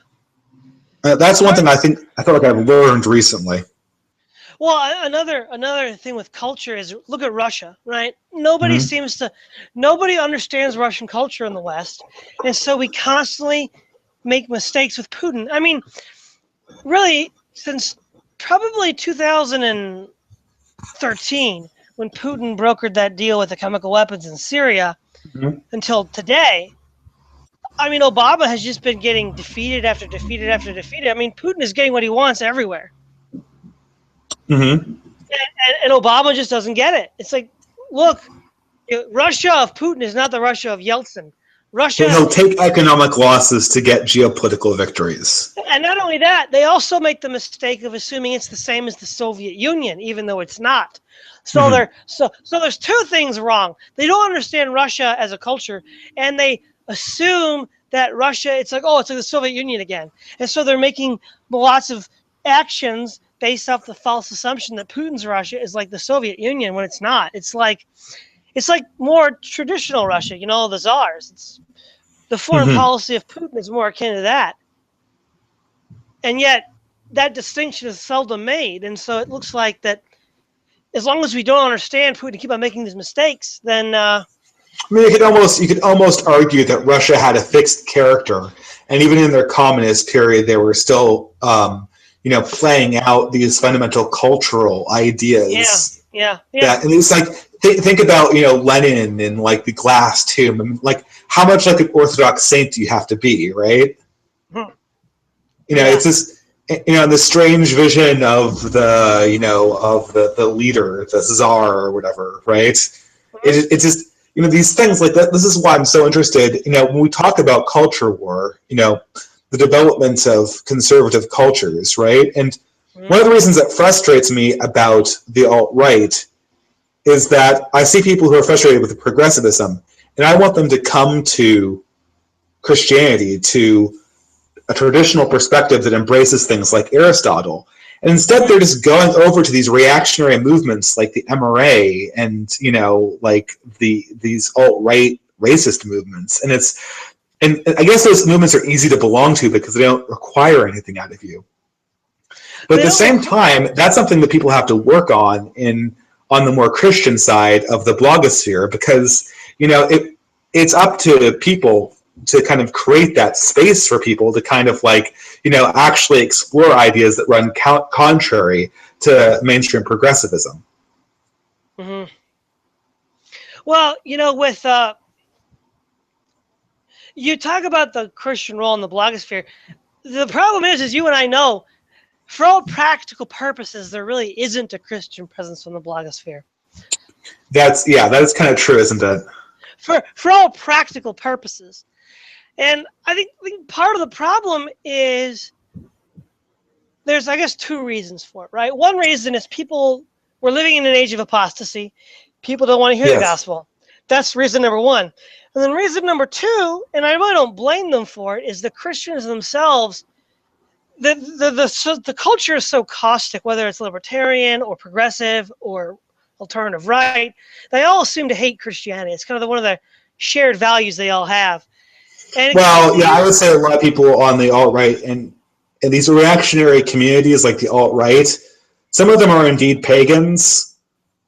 That's one thing I feel like I've learned recently. Well, another thing with culture is look at Russia, right? Nobody understands Russian culture in the West, and so we constantly make mistakes with Putin. I mean, really, since probably 2013, when Putin brokered that deal with the chemical weapons in Syria, until today, I mean, Obama has just been getting defeated after defeated after defeated. I mean, Putin is getting what he wants everywhere. Mm-hmm. And Obama just doesn't get it. It's like, look, Russia of Putin is not the Russia of Yeltsin. Russia. He'll take economic losses to get geopolitical victories. And not only that, they also make the mistake of assuming it's the same as the Soviet Union, even though it's not. So so there's two things wrong. They don't understand Russia as a culture, and they assume that Russia, it's like the Soviet Union again. And so they're making lots of actions based off the false assumption that Putin's Russia is like the Soviet Union when it's not. It's like more traditional Russia, the czars. It's the foreign policy of Putin is more akin to that. And yet that distinction is seldom made. And so it looks like that as long as we don't understand Putin and keep on making these mistakes, then I mean, you could almost argue that Russia had a fixed character, and even in their communist period, they were still playing out these fundamental cultural ideas. Yeah. And it's like, think about, Lenin and like the glass tomb. I mean, like, how much like an Orthodox saint do you have to be, right? It's this, the strange vision of the leader, the czar or whatever, right? It's just, these things like that. This is why I'm so interested, when we talk about culture war, the development of conservative cultures, right? And one of the reasons that frustrates me about the alt-right is that I see people who are frustrated with progressivism, and I want them to come to Christianity, to a traditional perspective that embraces things like Aristotle. And instead, they're just going over to these reactionary movements like the MRA and, like these alt-right racist movements. And I guess those movements are easy to belong to because they don't require anything out of you. But at the same time, that's something that people have to work on the more Christian side of the blogosphere, because, it's up to people to kind of create that space for people to kind of like, actually explore ideas that run contrary to mainstream progressivism. Mm-hmm. Well, with you talk about the Christian role in the blogosphere. The problem is you and I know, for all practical purposes, there really isn't a Christian presence in the blogosphere. That is kind of true, isn't it? For all practical purposes. And I think part of the problem is there's, I guess, two reasons for it, right? One reason is we're living in an age of apostasy. People don't want to hear the gospel. That's reason number one. And then reason number two, and I really don't blame them for it, is the Christians themselves. The culture is so caustic, whether it's libertarian or progressive or alternative right. They all seem to hate Christianity. It's kind of one of the shared values they all have. And I would say a lot of people on the alt-right and these reactionary communities like the alt-right, some of them are indeed pagans.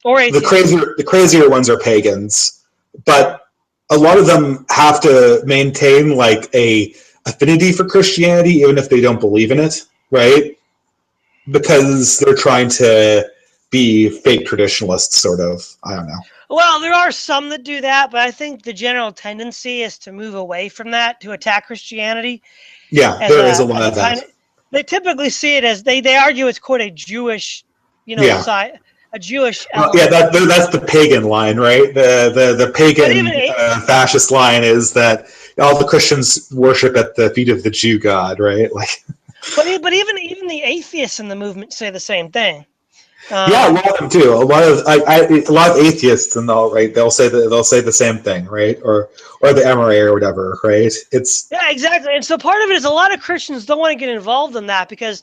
Or atheists. The crazier ones are pagans, but a lot of them have to maintain like a affinity for Christianity, even if they don't believe in it, right? Because they're trying to be fake traditionalists, sort of. I don't know. Well, there are some that do that, but I think the general tendency is to move away from that, to attack Christianity Yeah, as there is a lot a of that. kind of. They typically see it as they argue it's quote a Jewish, Yeah. side, a Jewish Well, element. yeah, that's the pagan line, right? The But even pagan fascist line is that all the Christians worship at the feet of the Jew God, right? Like, but even the atheists in the movement say the same thing. yeah, a lot of them do. A lot of atheists and all, right? They'll say the same thing, right? Or the MRA or whatever, right? It's Yeah, exactly. And so part of it is a lot of Christians don't want to get involved in that because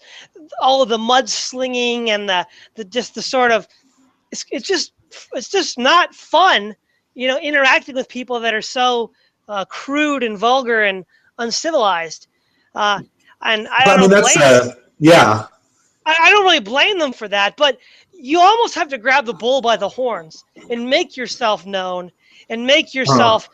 all of the mudslinging and the sort of it's just not fun, interacting with people that are so crude and vulgar and uncivilized. And I mean that's yeah. I don't really blame them for that, but you almost have to grab the bull by the horns and make yourself known and make yourself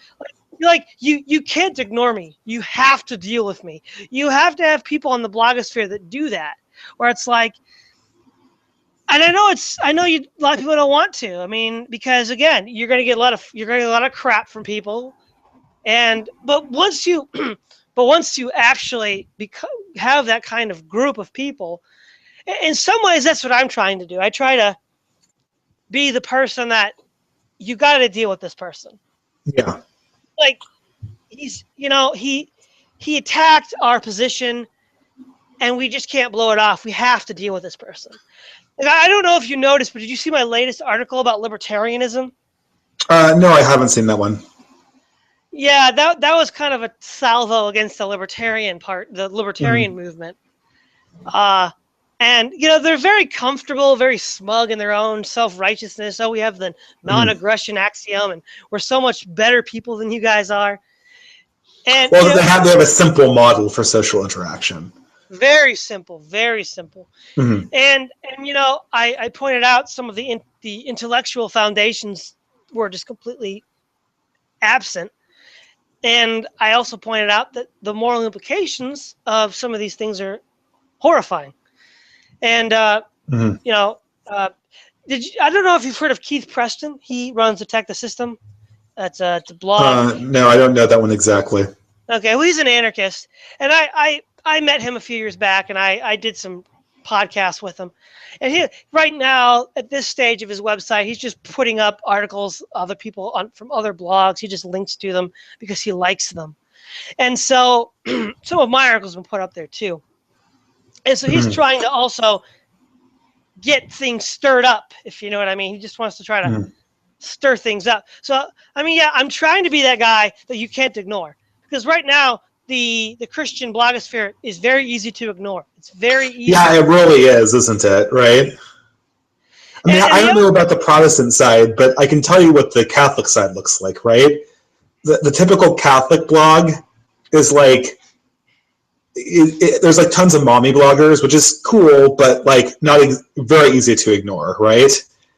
like you can't ignore me. You have to deal with me. You have to have people on the blogosphere that do that, where it's like, and I know a lot of people don't want to. I mean, because again, you're going to get a lot of crap from people, but once you actually have that kind of group of people, in some ways, that's what I'm trying to do. I try to be the person that you got to deal with this person. Yeah. Like he attacked our position, and we just can't blow it off. We have to deal with this person. And I don't know if you noticed, but did you see my latest article about libertarianism? No, I haven't seen that one. Yeah, that was kind of a salvo against the libertarian movement. And they're very comfortable, very smug in their own self-righteousness. Oh, we have the non-aggression axiom, and we're so much better people than you guys are. And well, they have a simple model for social interaction. Very simple, very simple. Mm-hmm. And I pointed out some of the intellectual foundations were just completely absent. And I also pointed out that the moral implications of some of these things are horrifying. And I don't know if you've heard of Keith Preston. He runs Attack the System. It's a blog. No, I don't know that one exactly. Okay, well, he's an anarchist, and I met him a few years back, and I did some podcasts with him. And he right now at this stage of his website, he's just putting up articles other people from other blogs. He just links to them because he likes them. And so some of my articles have been put up there too. And so he's trying to also get things stirred up, if you know what I mean. He just wants to try to stir things up. So, I mean, yeah, I'm trying to be that guy that you can't ignore. Because right now, the Christian blogosphere is very easy to ignore. It's very easy. Yeah, it really is, isn't it? Right? I mean, I don't know about the Protestant side, but I can tell you what the Catholic side looks like, right? The typical Catholic blog is like, there's like tons of mommy bloggers, which is cool, but like not very easy to ignore, right?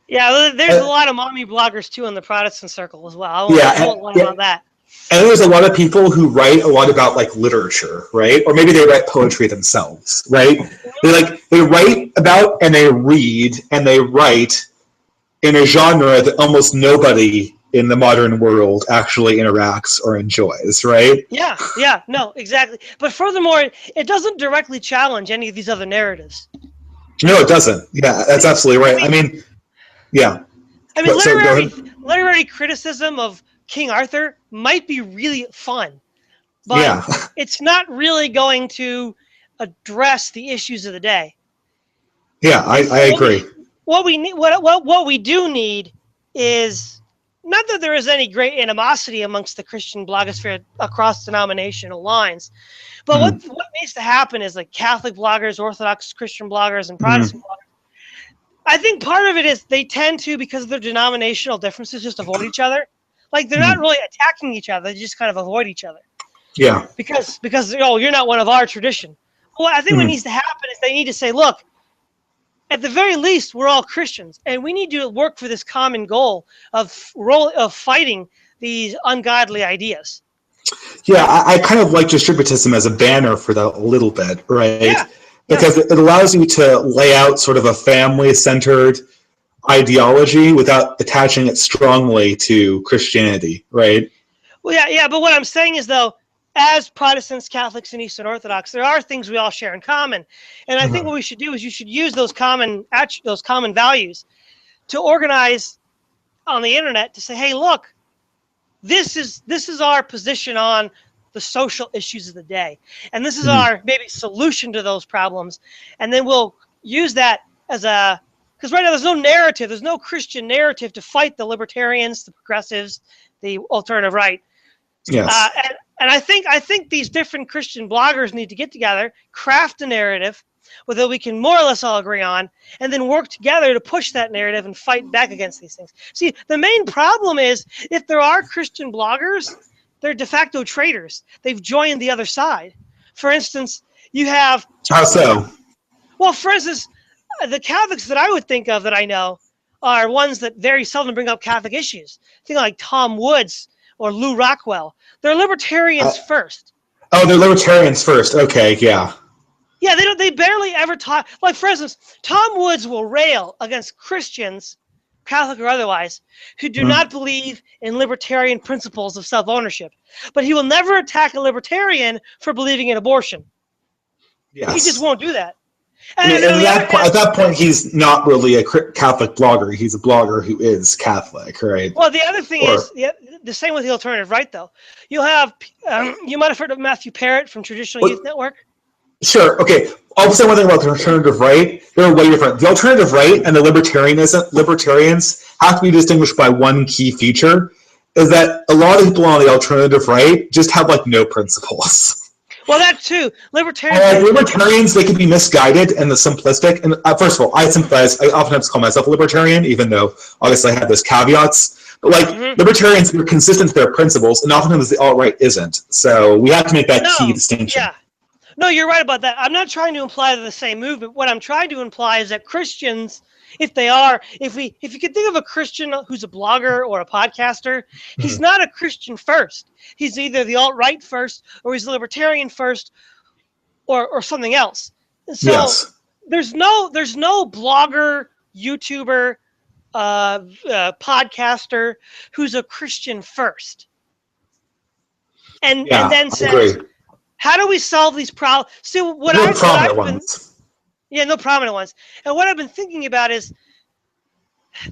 Yeah, there's a lot of mommy bloggers too in the Protestant circle as well. I won't lie about that. And there's a lot of people who write a lot about like literature, right? Or maybe they write poetry themselves, right? They write about and they read and they write in a genre that almost nobody in the modern world actually interacts or enjoys, right? Yeah, no, exactly. But furthermore, it doesn't directly challenge any of these other narratives. No, it doesn't. Yeah, that's absolutely right. I mean, yeah. I mean, literary criticism of King Arthur might be really fun, but it's not really going to address the issues of the day. Yeah, I agree. What we do need is not that there is any great animosity amongst the Christian blogosphere across denominational lines, but what needs to happen is like Catholic bloggers, Orthodox Christian bloggers, and Protestant bloggers. I think part of it is they tend to, because of their denominational differences, just avoid each other. Like they're not really attacking each other; they just kind of avoid each other. Yeah. Because you're not one of our tradition. Well, I think what needs to happen is they need to say, look, at the very least, we're all Christians, and we need to work for this common goal of fighting these ungodly ideas. Yeah, I kind of like distributism as a banner for that a little bit, right? Yeah. Because it allows you to lay out sort of a family-centered ideology without attaching it strongly to Christianity, right? Well, yeah, but what I'm saying is, though, as Protestants, Catholics, and Eastern Orthodox, there are things we all share in common. And I think what we should do is you should use those common values to organize on the internet to say, hey, look, this is our position on the social issues of the day. And this is our maybe solution to those problems. And then we'll use that as because right now there's no narrative, there's no Christian narrative to fight the libertarians, the progressives, the alternative right. Yes. And I think these different Christian bloggers need to get together, craft a narrative that we can more or less all agree on, and then work together to push that narrative and fight back against these things. See, the main problem is if there are Christian bloggers, they're de facto traitors. They've joined the other side. For instance, you have... How so? Well, for instance, the Catholics that I would think of that I know are ones that very seldom bring up Catholic issues. Think like Tom Woods or Lou Rockwell. They're libertarians first. Oh, they're libertarians first. Okay, yeah. Yeah, they barely ever talk. Like, for instance, Tom Woods will rail against Christians, Catholic or otherwise, who do not believe in libertarian principles of self-ownership. But he will never attack a libertarian for believing in abortion. Yes. He just won't do that. And at that point, he's not really a Catholic blogger. He's a blogger who is Catholic, right? Well, the other thing is, the same with the alternative right, though. You'll have, you might have heard of Matthew Parrott from Traditional Youth Network. Sure. Okay. I'll say one thing about the alternative right. They're way different. The alternative right and the libertarians have to be distinguished by one key feature, is that a lot of people on the alternative right just have like no principles. Well, that too. Libertarians, they can be misguided and the simplistic. And first of all, I sympathize. I oftentimes call myself a libertarian, even though obviously I have those caveats. But like libertarians are consistent to their principles, and oftentimes the alt-right isn't. So we have to make that key distinction. Yeah. No, you're right about that. I'm not trying to imply they're the same movement. What I'm trying to imply is that Christians, if you could think of a Christian who's a blogger or a podcaster, he's not a Christian first. He's either the alt-right first, or he's a libertarian first, or something else. So there's no blogger, YouTuber, podcaster who's a Christian first, and then says, how do we solve these problems? See, no prominent ones. Yeah, no prominent ones. And what I've been thinking about is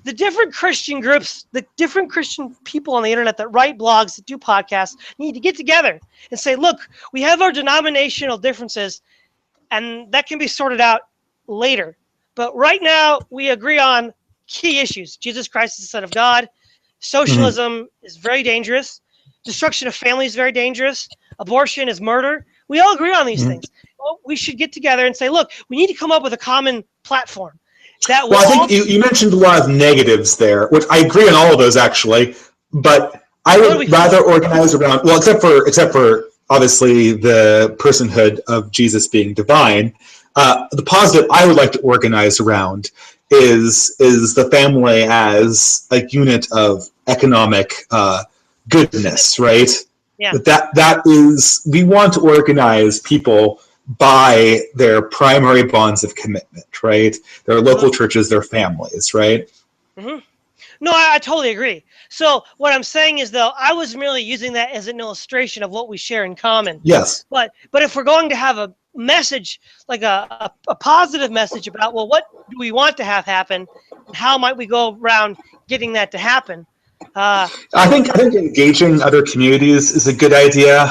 the different Christian groups, the different Christian people on the internet that write blogs, that do podcasts, need to get together and say, look, we have our denominational differences, and that can be sorted out later. But right now, we agree on key issues. Jesus Christ is the Son of God. Socialism is very dangerous. Destruction of family is very dangerous. Abortion is murder. We all agree on these things. Well, we should get together and say, look, we need to come up with a common platform. I think you mentioned a lot of negatives there, which I agree on all of those actually, but I would rather organize around, well, except for obviously the personhood of Jesus being divine, the positive I would like to organize around is the family as a unit of economic goodness, right? Yeah. That is, we want to organize people by their primary bonds of commitment, right? Their local churches, their families, right? No, I totally agree. So what I'm saying is, though, I was merely using that as an illustration of what we share in common. Yes. But if we're going to have a message, like a positive message about, well, what do we want to have happen? And how might we go around getting that to happen? I think engaging other communities is a good idea.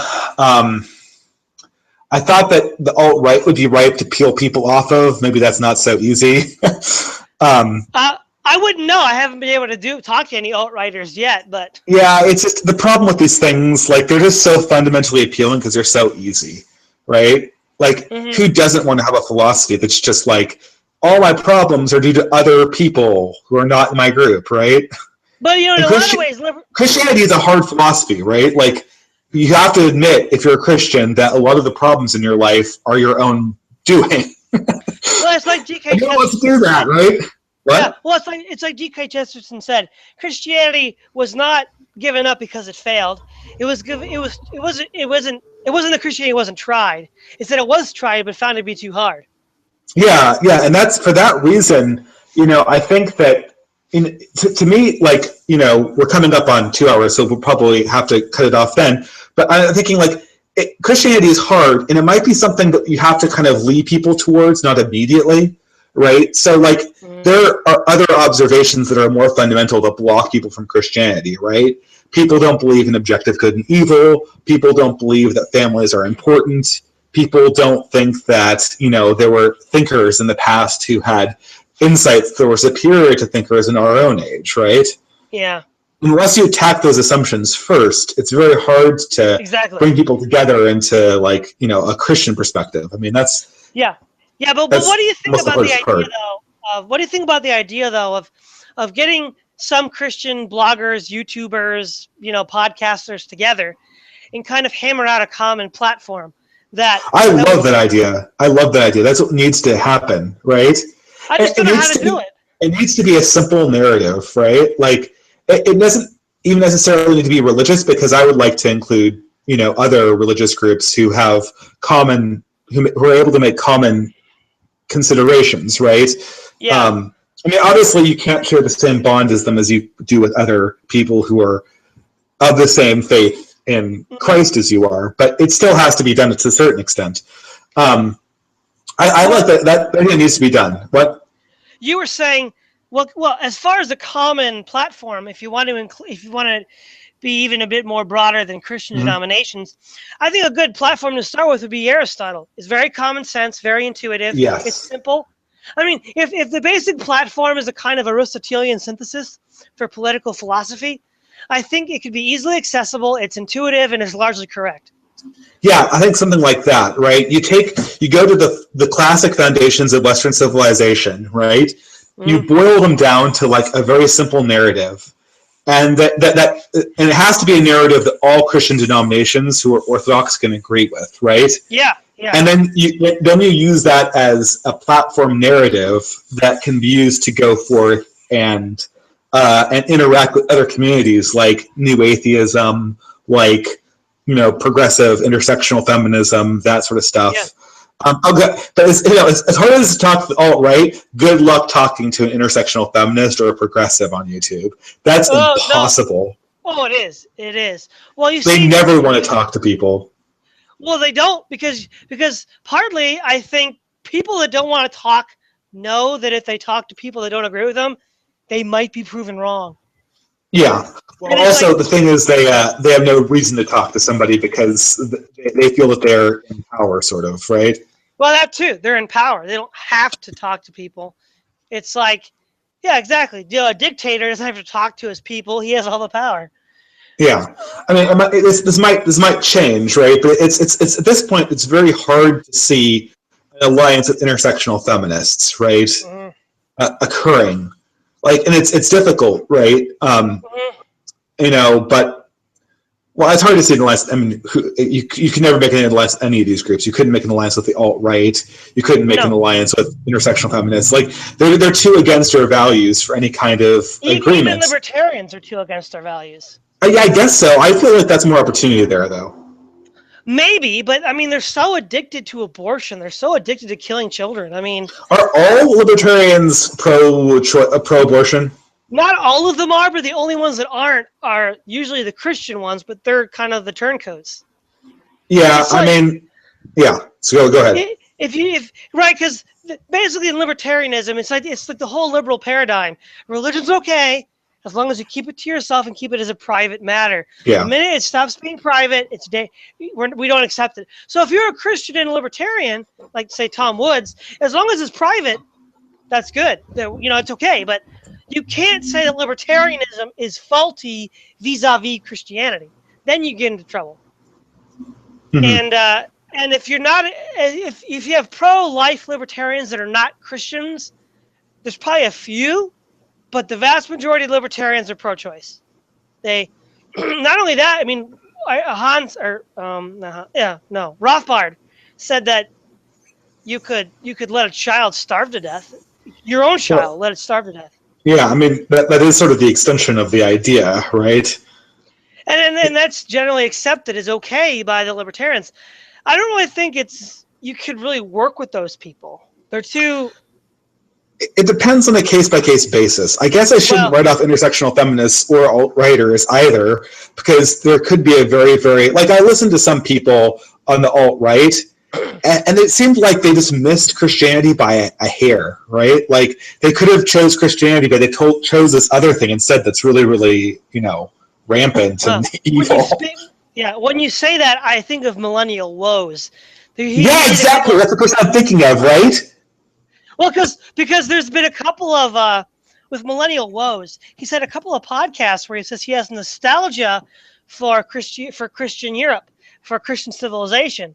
I thought that the alt-right would be ripe to peel people off of. Maybe that's not so easy. I wouldn't know. I haven't been able to talk to any alt-righters yet, but... Yeah, it's just the problem with these things, like, they're just so fundamentally appealing because they're so easy, right? Like, who doesn't want to have a philosophy that's just like, all my problems are due to other people who are not in my group, right? But, in a lot of ways... Christianity is a hard philosophy, right? Like, you have to admit, if you're a Christian, that a lot of the problems in your life are your own doing. Well, it's like D.K. You don't want to do that, right? What? Yeah, well, it's like D.K. Chesterton said. Christianity was not given up because it failed. It wasn't that Christianity wasn't tried. It's that it was tried but found to be too hard. Yeah, and that's for that reason. I think that to me, like, we're coming up on 2 hours, so we'll probably have to cut it off then. But I'm thinking, like, Christianity is hard, and it might be something that you have to kind of lead people towards, not immediately, right? So, like, there are other observations that are more fundamental that block people from Christianity, right? People don't believe in objective good and evil. People don't believe that families are important. People don't think that, there were thinkers in the past who had insights that were superior to thinkers in our own age, right? Yeah. Unless you attack those assumptions first, it's very hard to bring people together into, like, a Christian perspective. I mean, that's but what do you think about the idea though? What do you think about the idea though of getting some Christian bloggers, YouTubers, podcasters together and kind of hammer out a common platform? I love that idea. That's what needs to happen, right? I just don't know how to do it. It needs to be a simple narrative, right? Like, it doesn't even necessarily need to be religious, because I would like to include, other religious groups who have who are able to make common considerations, right? Yeah. I mean, obviously, you can't share the same bond as them as you do with other people who are of the same faith in Christ as you are, but it still has to be done to a certain extent. I like that idea needs to be done. What you were saying? Well, as far as a common platform, if you want to be even a bit more broader than Christian denominations, I think a good platform to start with would be Aristotle. It's very common sense, very intuitive. Yes. It's simple. I mean, if the basic platform is a kind of Aristotelian synthesis for political philosophy, I think it could be easily accessible, it's intuitive, and it's largely correct. Yeah, I think something like that, right? You go to the classic foundations of Western civilization, right? You boil them down to, like, a very simple narrative. And and it has to be a narrative that all Christian denominations who are Orthodox can agree with, right? Yeah, yeah. And then you use that as a platform narrative that can be used to go forth and interact with other communities, like New Atheism, like, progressive intersectional feminism, that sort of stuff. Yeah. But as hard as to talk to the alt-right, good luck talking to an intersectional feminist or a progressive on YouTube. That's impossible. No. Oh, it is. It is. Well, they never want to talk to people. Well, they don't, because partly I think people that don't want to talk know that if they talk to people that don't agree with them, they might be proven wrong. Yeah. Well, also, the thing is, they have no reason to talk to somebody because they feel that they're in power, sort of, right? Well, that too. They're in power. They don't have to talk to people. It's like, yeah, exactly. A dictator doesn't have to talk to his people. He has all the power. Yeah, I mean, this might change, right? But it's at this point, it's very hard to see an alliance with intersectional feminists, right? Occurring. Like, and it's difficult, right? But it's hard to see an alliance. I mean, you can never make an alliance with any of these groups. You couldn't make an alliance with the alt-right. You couldn't make an alliance with intersectional feminists. Like, they're too against our values for any kind of agreement. Even libertarians are too against our values. Yeah, I guess so. I feel like that's more opportunity there, though. Maybe, but I mean, they're so addicted to abortion. They're so addicted to killing children. I mean, are all libertarians pro-abortion? Not all of them are, but the only ones that aren't are usually the Christian ones. But they're kind of the turncoats. Yeah, I mean, yeah. So go ahead. Because basically in libertarianism, it's like the whole liberal paradigm. Religion's okay as long as you keep it to yourself and keep it as a private matter. Yeah. The minute it stops being private, we don't accept it. So if you're a Christian and a libertarian, like say Tom Woods, as long as it's private, that's good. It's okay. But you can't say that libertarianism is faulty vis-a-vis Christianity. Then you get into trouble. Mm-hmm. And if if you have pro-life libertarians that are not Christians, there's probably a few. But the vast majority of libertarians are pro-choice. They, not only that, I mean, Rothbard said that you could let a child starve to death. Your own child, let it starve to death. Yeah, I mean, that is sort of the extension of the idea, right? And that's generally accepted as okay by the libertarians. I don't really think you could really work with those people. They're too... It depends on a case-by-case basis. I guess I shouldn't write off intersectional feminists or alt-righters either, because there could be a very, very... Like, I listened to some people on the alt-right, and it seemed like they just missed Christianity by a hair, right? Like, they could have chose Christianity, but they chose this other thing instead that's really, really, rampant and evil. When you say that, I think of millennial woes. Exactly. That's the person I'm thinking of, right? Well, because there's been a couple of with millennial woes. He's had a couple of podcasts where he says he has nostalgia for Christian Europe, for Christian civilization.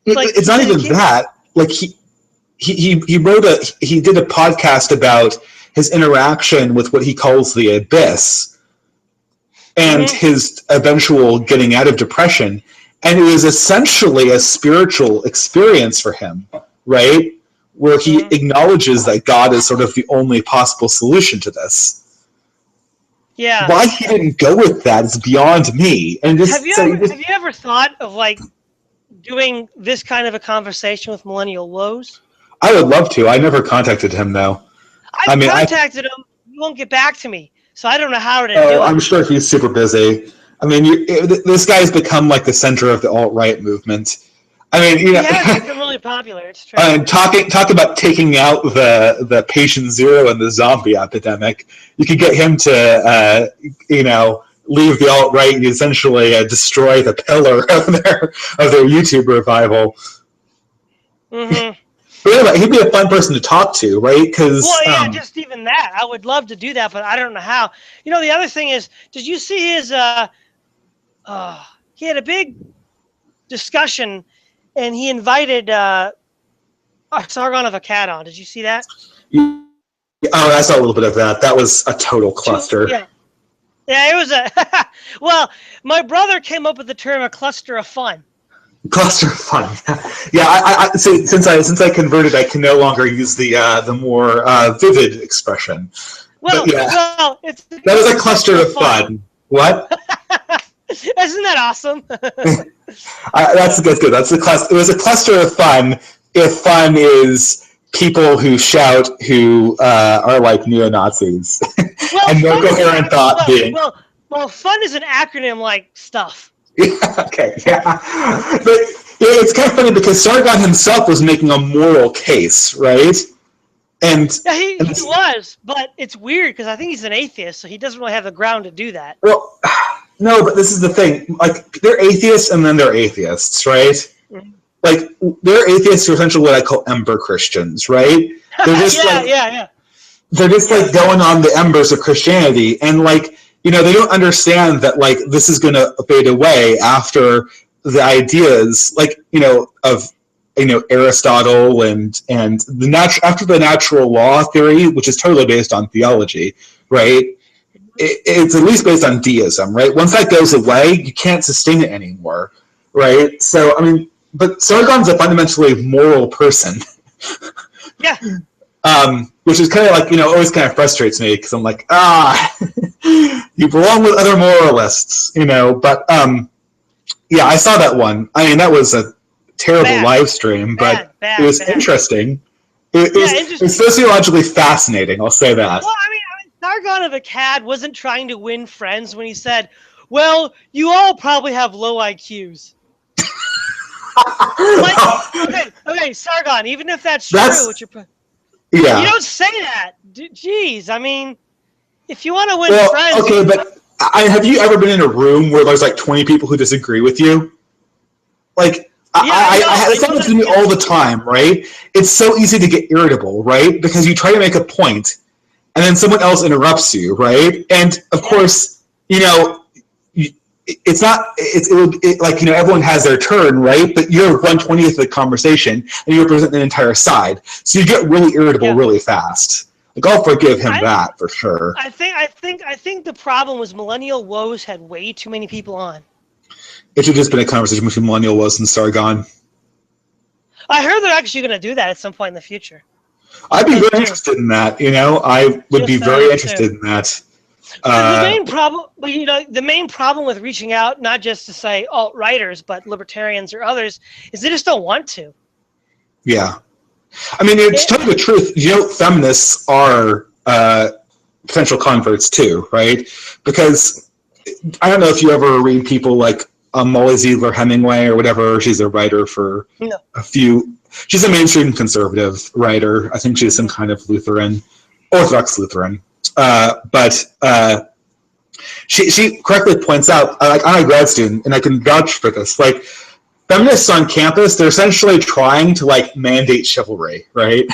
It's not even that. Like he did a podcast about his interaction with what he calls the abyss and his eventual getting out of depression, and it was essentially a spiritual experience for him, right? Where he acknowledges that God is sort of the only possible solution to this. Yeah. Why he didn't go with that is beyond me. And have you ever thought of like doing this kind of a conversation with millennial woes? I would love to. I never contacted him though. I contacted him. He won't get back to me, so I don't know how to do it. I'm sure he's super busy. I mean, this guy's become like the center of the alt-right movement. I mean, he has become really popular. It's true. Talk about taking out the patient zero and the zombie epidemic. You could get him to, leave the alt-right and essentially destroy the pillar of their YouTube revival. Mm-hmm. But anyway, he'd be a fun person to talk to, right? Just even that. I would love to do that, but I don't know how. The other thing is, did you see his? He had a big discussion. And he invited Sargon of Akkad on. Did you see that? Oh, I saw a little bit of that. That was a total cluster. Yeah, it was a... Well, my brother came up with the term a cluster of fun. Cluster of fun. Yeah, I since I converted, I can no longer use the more vivid expression. That was a cluster of fun. What? Isn't that awesome? That's good. It was a cluster of fun. If fun is people who shout who are like neo-Nazis and no coherent thought being. Well, fun is an acronym like stuff. Okay. But it's kind of funny because Sargon himself was making a moral case, right? And he was, but it's weird because I think he's an atheist, so he doesn't really have the ground to do that. Well. No, but this is the thing. Like, they're atheists and then they're atheists, right? Mm-hmm. Like, they're atheists who are essentially what I call ember Christians, right? They're just They're just like going on the embers of Christianity, and like, they don't understand that like this is going to fade away after the ideas, like of Aristotle and after the natural law theory, which is totally based on theology, right? It's at least based on deism, right? Once that goes away, you can't sustain it anymore, right? So, I mean, but Sargon's a fundamentally moral person. Yeah. Which is kind of like, always kind of frustrates me because I'm like, you belong with other moralists, but, I saw that one. I mean, that was a terrible live stream, but it was interesting. It was sociologically fascinating, I'll say that. Well, I mean, Sargon of Akkad wasn't trying to win friends when he said, well, you all probably have low IQs. Okay, Sargon, even if that's true, you don't say that. Jeez, I mean, if you want to win friends... Okay, but have you ever been in a room where there's like 20 people who disagree with you? Like, it happens to me all the time, right? It's so easy to get irritable, right? Because you try to make a point, and then someone else interrupts you, right? And of course, it's not. Everyone has their turn, right? But you're 1/20th of the conversation, and you represent the entire side, so you get really irritable really fast. Like, I'll forgive him that for sure. I think the problem was millennial woes had way too many people on. It should have just been a conversation between millennial woes and Sargon. I heard they're actually going to do that at some point in the future. I'd be very interested in that. I would be very interested in that. The main problem with reaching out, not just to say alt-righters, but libertarians or others, is they just don't want to. Yeah. I mean, to tell you the truth, feminists are potential converts too, right? Because I don't know if you ever read people like Molly Ziegler Hemingway or whatever. She's a writer for she's a mainstream conservative writer. I think she's some kind of Orthodox Lutheran. But she correctly points out, like, I'm a grad student, and I can vouch for this, like, feminists on campus, they're essentially trying to, like, mandate chivalry, right?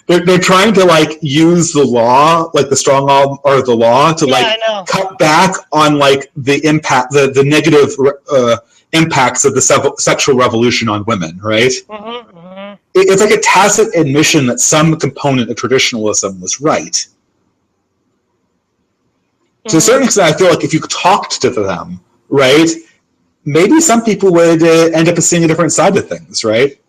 They're trying to, like, use the law, like the strong law or the law, to cut back on, like, the impact, the negative impacts of the sexual revolution on women, right? It's like a tacit admission that some component of traditionalism was right. To a certain extent, I feel like if you talked to them, right, maybe some people would end up seeing a different side of things, right?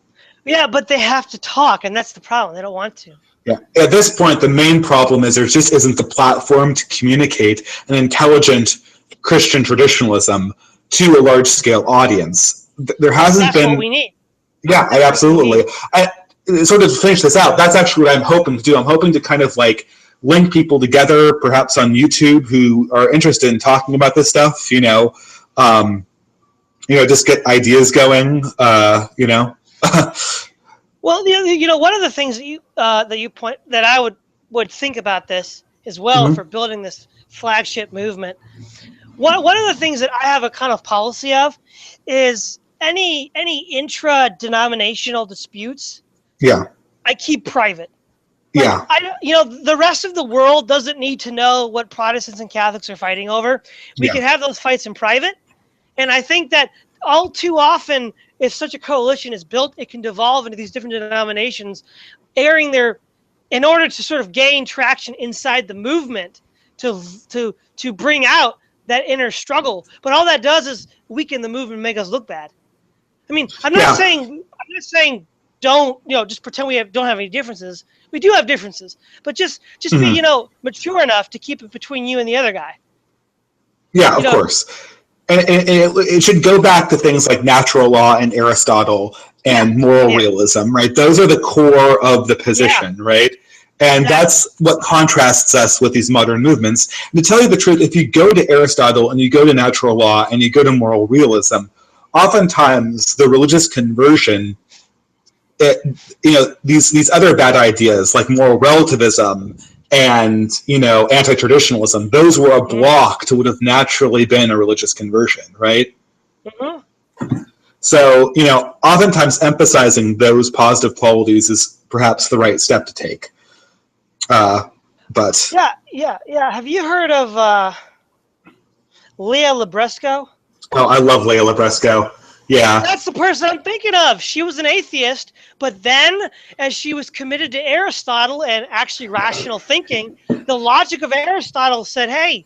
Yeah, but they have to talk, and that's the problem. They don't want to. Yeah. At this point, the main problem is there just isn't the platform to communicate an intelligent Christian traditionalism to a large-scale audience. There hasn't been... That's what we need. Yeah, absolutely. Sort of to finish this out, that's actually what I'm hoping to do. I'm hoping to kind of, like, link people together, perhaps on YouTube, who are interested in talking about this stuff, just get ideas going, Well, one of the things that you point that I would think about this as well for building this flagship movement. One of the things that I have a kind of policy of is any intra-denominational disputes. Yeah. I keep private. Yeah. The rest of the world doesn't need to know what Protestants and Catholics are fighting over. We can have those fights in private. And I think that all too often, if such a coalition is built, it can devolve into these different denominations, in order to sort of gain traction inside the movement to bring out that inner struggle. But all that does is weaken the movement and make us look bad. I mean, I'm not saying don't just pretend we don't have any differences. We do have differences, but just be mature enough to keep it between you and the other guy. Yeah, of course. And it should go back to things like natural law and Aristotle and moral realism, right? Those are the core of the position, right? And that's what contrasts us with these modern movements. And to tell you the truth, if you go to Aristotle and you go to natural law and you go to moral realism, oftentimes the religious conversion, these other bad ideas like moral relativism and anti-traditionalism, those were a block to what would have naturally been a religious conversion, right? So oftentimes emphasizing those positive qualities is perhaps the right step to take. But have you heard of Leah Libresco? Oh, I love Leah Libresco. Yeah. That's the person I'm thinking of. She was an atheist, but then as she was committed to Aristotle and actually rational thinking, the logic of Aristotle said, hey,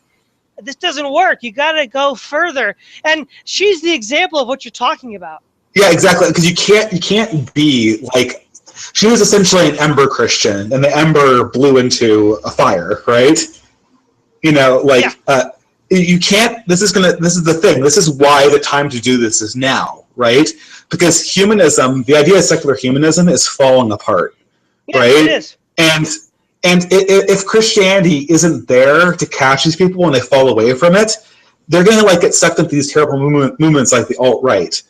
this doesn't work. You got to go further. And she's the example of what you're talking about. Yeah, exactly. Because you can't be like, she was essentially an ember Christian, and the ember blew into a fire, right? You can't, this is the thing, this is why the time to do this is now, right? Because humanism, the idea of secular humanism is falling apart, right? It is. And if Christianity isn't there to catch these people when they fall away from it, they're going to get sucked into these terrible movements like the alt-right.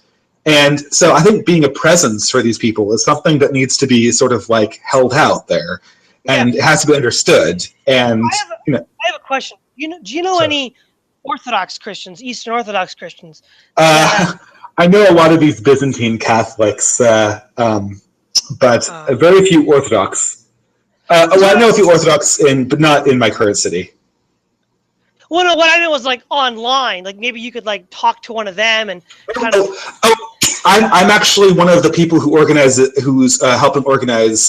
And so I think being a presence for these people is something that needs to be sort of held out there, and it has to be understood. And I have a question. Do you know any Orthodox Christians, Eastern Orthodox Christians? I know a lot of these Byzantine Catholics, but very few Orthodox. I know a few Orthodox, but not in my current city. Well, no, what I meant was online. Maybe you could talk to one of them and kind of. I'm actually one of the people who's helping organize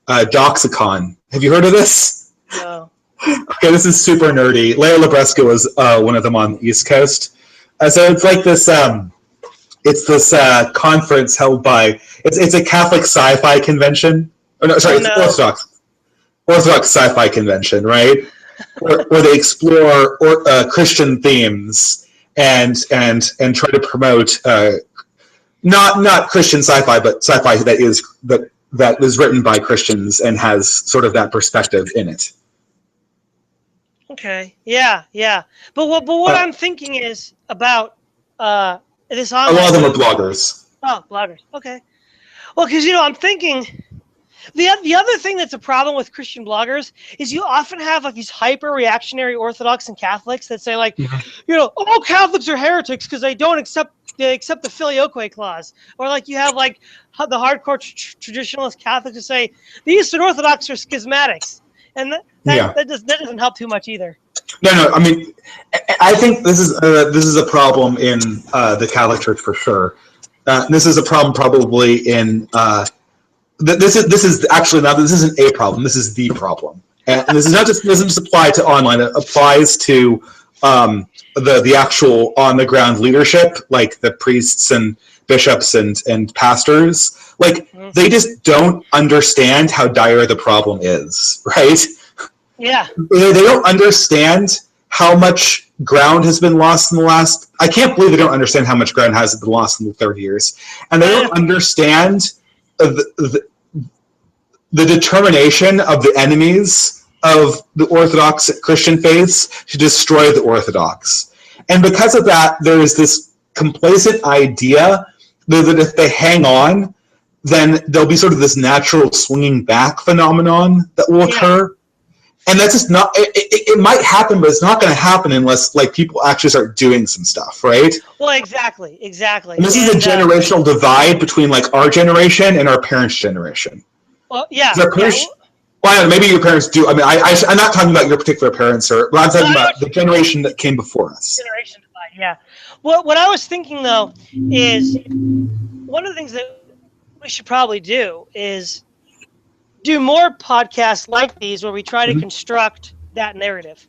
Doxicon. Have you heard of this? No. Okay, this is super nerdy. Leah Libresco is one of them on the East Coast. So it's like this. It's this conference held by. It's a Catholic sci-fi convention. It's Orthodox sci-fi convention, right? where they explore Christian themes and try to promote Not Christian sci-fi, but sci-fi that is written by Christians and has sort of that perspective in it. Okay. Yeah. But what I'm thinking is about this online. A lot of them are bloggers. Oh, bloggers. Okay. Well, because I'm thinking the other thing that's a problem with Christian bloggers is you often have like these hyper reactionary Orthodox and Catholics that say like, all Catholics are heretics because they accept the filioque clause, or like you have like the hardcore traditionalist Catholics who say the Eastern Orthodox are schismatics, and that doesn't help too much either. No. I mean, I think this is a problem in the Catholic Church for sure. This is a problem probably in. This is actually not. This isn't a problem. This is the problem, and this is doesn't just apply to online. It applies to the actual on the ground leadership, like the priests and bishops and pastors. Like they just don't understand how dire the problem is, right? Yeah. They don't understand how much ground has been lost in the last. I can't believe they don't understand how much ground has been lost in the 30 years, and they don't understand the determination of the enemies of the Orthodox Christian faiths to destroy the Orthodox. And because of that, there is this complacent idea that if they hang on, then there'll be sort of this natural swinging back phenomenon that will occur. And that's just not, it might happen, but it's not going to happen unless like people actually start doing some stuff, right? Well, exactly. And this is a generational divide between like our generation and our parents' generation. Well, yeah. Well, maybe your parents do. I mean, I'm not talking about your particular parents, but I'm talking about the generation that came before us. Generation divide, yeah. Well, what I was thinking, though, is one of the things that we should probably do is do more podcasts like these where we try to construct that narrative.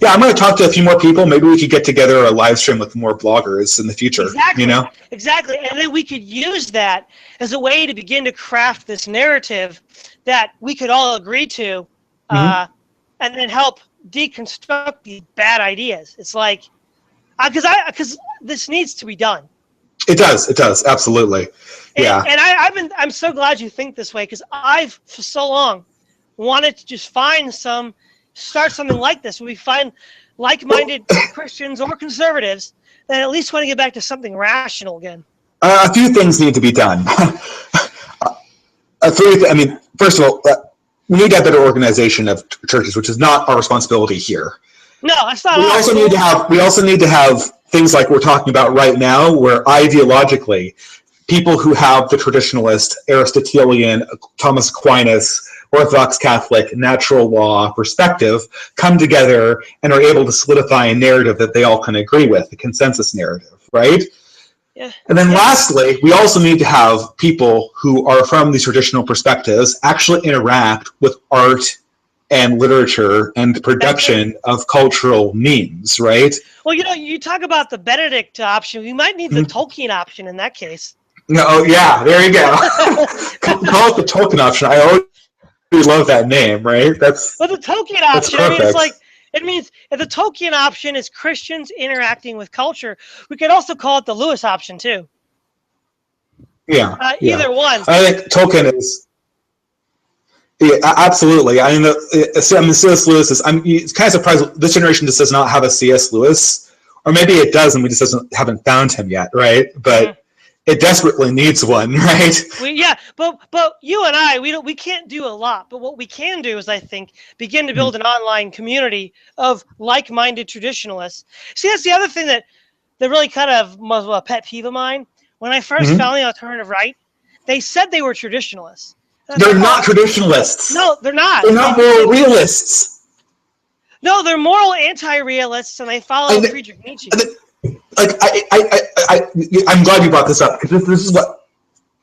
Yeah, I'm going to talk to a few more people. Maybe we could get together a live stream with more bloggers in the future. Exactly. Exactly. And then we could use that as a way to begin to craft this narrative that we could all agree to and then help deconstruct these bad ideas. It's like, because this needs to be done. It does, absolutely. Yeah. And I'm so glad you think this way, because I've for so long wanted to just start something like this where we find like-minded Christians or conservatives that at least want to get back to something rational again. A few things need to be done. First of all, we need to have better organization of churches, which is not our responsibility here. No, that's not. We also need to have things like we're talking about right now, where ideologically, people who have the traditionalist, Aristotelian, Thomas Aquinas, Orthodox Catholic, natural law perspective come together and are able to solidify a narrative that they all can agree with, a consensus narrative, right? Yeah. And then lastly, we also need to have people who are from these traditional perspectives actually interact with art and literature and the production of cultural means, right? Well, you talk about the Benedict option. We might need the Tolkien option in that case. No, yeah, there you go. Call it the Tolkien option. I always love that name, right? But the Tolkien option, it means if the Tolkien option is Christians interacting with culture, we could also call it the Lewis option too. Yeah. Either one. I think Tolkien is. Yeah, absolutely. I mean, C.S. Lewis is. It's kind of surprised this generation just does not have a C.S. Lewis, or maybe it does, and we just haven't found him yet, right? But it desperately needs one, right? But you and I, we can't do a lot. But what we can do is, I think, begin to build an online community of like-minded traditionalists. See, that's the other thing that really kind of was a pet peeve of mine. When I first found the alternative right, they said they were traditionalists. They're not traditionalists. No, they're not. They're not moral realists. No, they're moral anti-realists, and they follow Friedrich Nietzsche. Like I'm glad you brought this up, because this is what.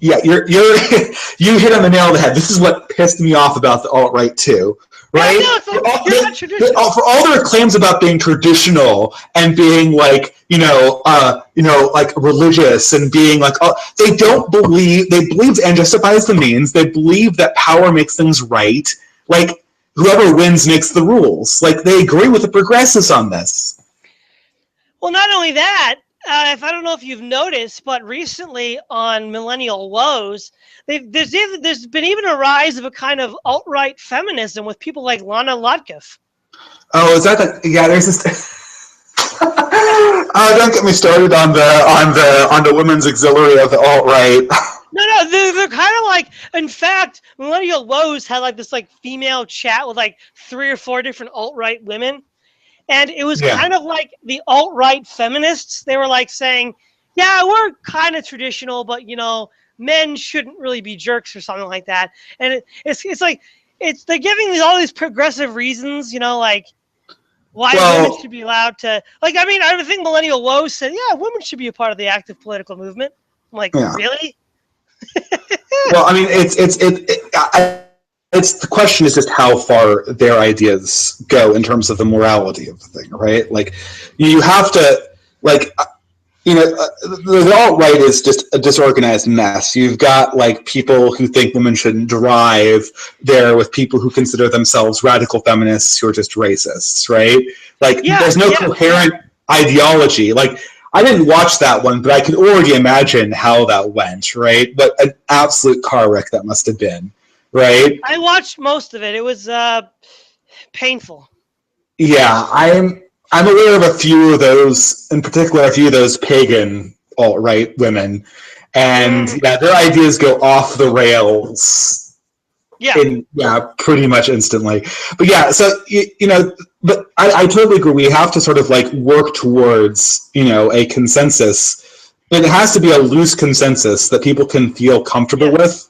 Yeah, you hit on the nail on the head. This is what pissed me off about the alt-right too, right? You're not traditional. For all their claims about being traditional and being like like religious and being like, they believe and justifies the means. They believe that power makes things right. Like whoever wins makes the rules. Like they agree with the progressives on this. Well, not only that, if I don't know if you've noticed, but recently on Millennial Woes, there's been even a rise of a kind of alt-right feminism with people like Lana Lotkiff. Oh, is that yeah? There's this. Don't get me started on the women's auxiliary of the alt-right. No, they're kind of like. In fact, Millennial Woes had like this like female chat with like 3 or 4 different alt-right women. And it was kind of like the alt-right feminists. They were like saying, yeah, we're kind of traditional, but, men shouldn't really be jerks or something like that. And it's like, they're giving all these progressive reasons, like why women should be allowed to, I think Millennial Woes said, yeah, women should be a part of the active political movement. I'm like, really? Well, I mean, it's the question is just how far their ideas go in terms of the morality of the thing, right? Like, you have to, the alt-right is just a disorganized mess. You've got, people who think women shouldn't drive there with people who consider themselves radical feminists who are just racists, right? There's no coherent ideology. I didn't watch that one, but I can already imagine how that went, right? What an absolute car wreck that must have been. Right. I watched most of it. It was painful. Yeah, I'm aware of a few of those, in particular, a few of those pagan alt-right women, and their ideas go off the rails. Pretty much instantly. But so but I totally agree. We have to sort of work towards a consensus. It has to be a loose consensus that people can feel comfortable with.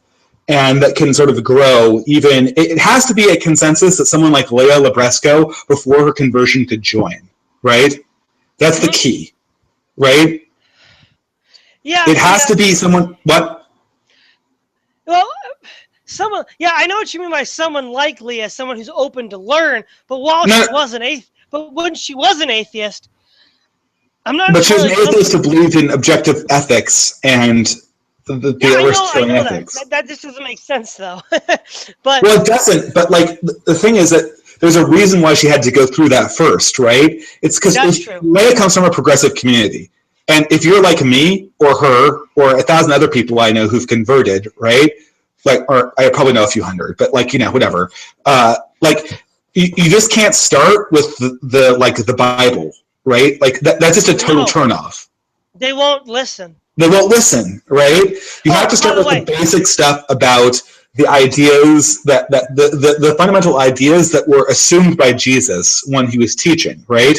And that can sort of grow even, it has to be a consensus that someone like Leah Labresco, before her conversion, could join, right? That's the key, right? Yeah. It has to be someone, what? Well, someone, I know what you mean by someone like Leah, someone who's open to learn, but when she was an atheist, I'm not. But she was an atheist who believed in objective ethics and the Aristotelian ethics. That just doesn't make sense, though. But it doesn't. But the thing is that there's a reason why she had to go through that first, right? It's because Leia comes from a progressive community, and if you're like me or her or 1,000 other people I know who've converted, right? Or I probably know a few hundred, but whatever. You just can't start with the Bible, right? That's just a total turnoff. They won't listen. They won't listen, right? You have to start with the basic stuff about the ideas the fundamental ideas that were assumed by Jesus when he was teaching, right?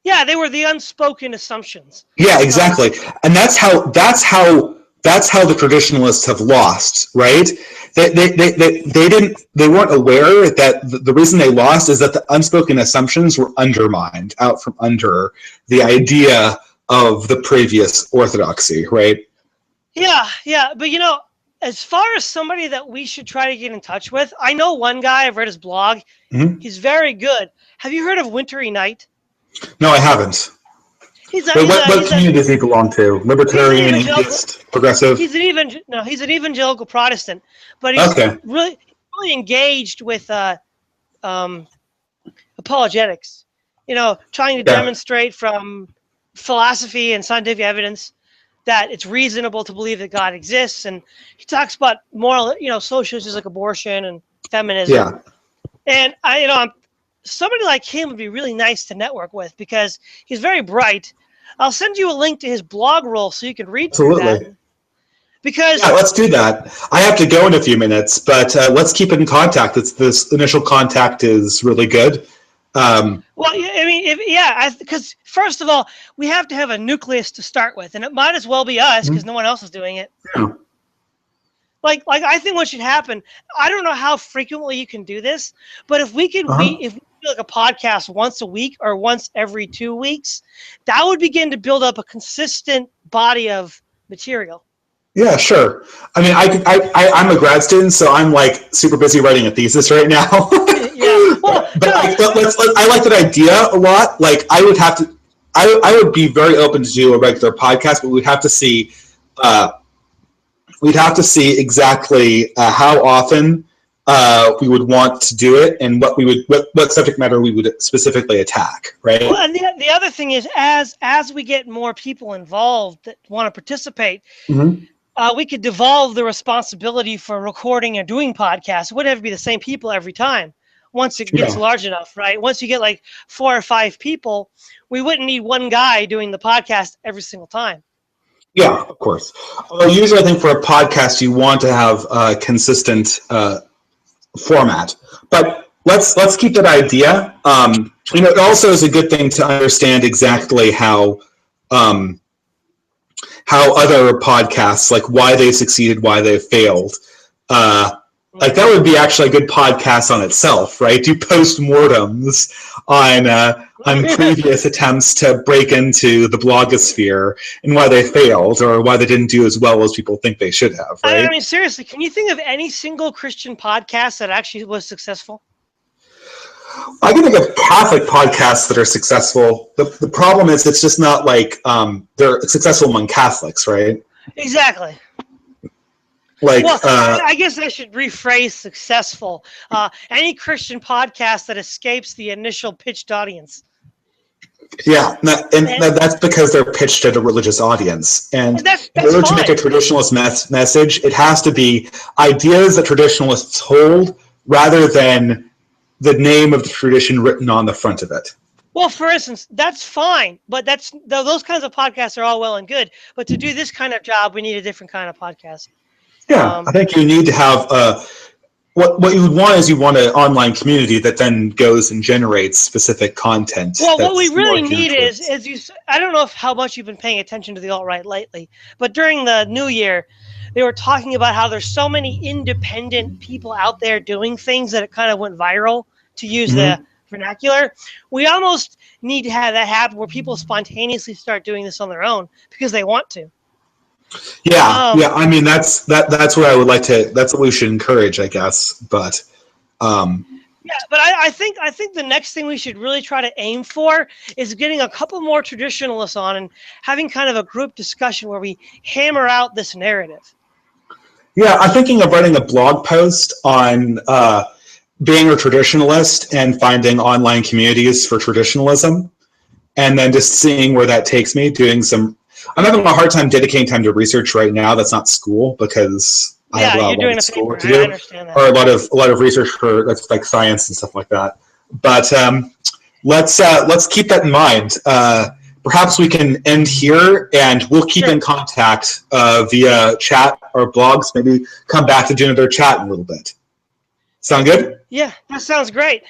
Yeah, they were the unspoken assumptions. Yeah, exactly. And that's how the traditionalists have lost, right? They weren't aware that the reason they lost is that the unspoken assumptions were undermined out from under the idea of the previous orthodoxy, right? Yeah, but as far as somebody that we should try to get in touch with, I know one guy, I've read his blog, He's very good. Have you heard of Wintry Night? No, I haven't. What community does he belong to? Libertarian, atheist, progressive? He's an evangelical Protestant, but he's really engaged with apologetics. Trying to demonstrate from philosophy and scientific evidence that it's reasonable to believe that God exists, and he talks about moral, social issues like abortion and feminism. Yeah. And somebody like him would be really nice to network with because he's very bright. I'll send you a link to his blog roll so you can read through that. Because let's do that. I have to go in a few minutes, but let's keep in contact. This initial contact is really good. Because first of all, we have to have a nucleus to start with, and it might as well be us because no one else is doing it. Yeah. I think what should happen, I don't know how frequently you can do this, but if we could, if we do a podcast once a week or once every 2 weeks, that would begin to build up a consistent body of material. Yeah, sure. I mean, I'm a grad student, so I'm super busy writing a thesis right now. Yeah. Well, I like that idea a lot. I would be very open to do a regular podcast, but we'd have to see exactly how often we would want to do it, and what subject matter we would specifically attack, right? Well, and the other thing is, as we get more people involved that want to participate, we could devolve the responsibility for recording or doing podcasts. It wouldn't have to be the same people every time. Once it gets large enough, right? Once you get like 4 or 5 people, we wouldn't need one guy doing the podcast every single time. Yeah, of course. Although usually I think for a podcast, you want to have a consistent format. But let's keep that idea. It also is a good thing to understand exactly how other podcasts, like why they succeeded, why they failed. Like that would be actually a good podcast on itself, right? Do post-mortems on previous attempts to break into the blogosphere and why they failed or why they didn't do as well as people think they should have, right? I mean, seriously, can you think of any single Christian podcast that actually was successful? I can think of Catholic podcasts that are successful. The problem is it's just not like they're successful among Catholics, right? Exactly. Like, well, I guess I should rephrase successful. Any Christian podcast that escapes the initial pitched audience. Yeah, and that's because they're pitched at a religious audience. And in order to make a traditionalist message, it has to be ideas that traditionalists hold rather than the name of the tradition written on the front of it. Well, for instance, that's fine, but those kinds of podcasts are all well and good. But to do this kind of job, we need a different kind of podcast. Yeah, I think you need to have what you would want is you want an online community that then goes and generates specific content. Well, what we really need is I don't know how much you've been paying attention to the alt-right lately, but during the New Year, they were talking about how there's so many independent people out there doing things that it kind of went viral, to use the vernacular. We almost need to have that happen where people spontaneously start doing this on their own because they want to. Yeah, I mean that's what I would like to. That's what we should encourage, I guess. But yeah, but I think the next thing we should really try to aim for is getting a couple more traditionalists on and having kind of a group discussion where we hammer out this narrative. Yeah, I'm thinking of writing a blog post on being a traditionalist and finding online communities for traditionalism, and then just seeing where that takes me. I'm having a hard time dedicating time to research right now. That's not school because I have a lot of school to do, or a lot of research for that's like science and stuff like that. But let's keep that in mind. Perhaps we can end here, and we'll keep in contact via chat or blogs. Maybe come back to do another chat in a little bit. Sound good? Yeah, that sounds great.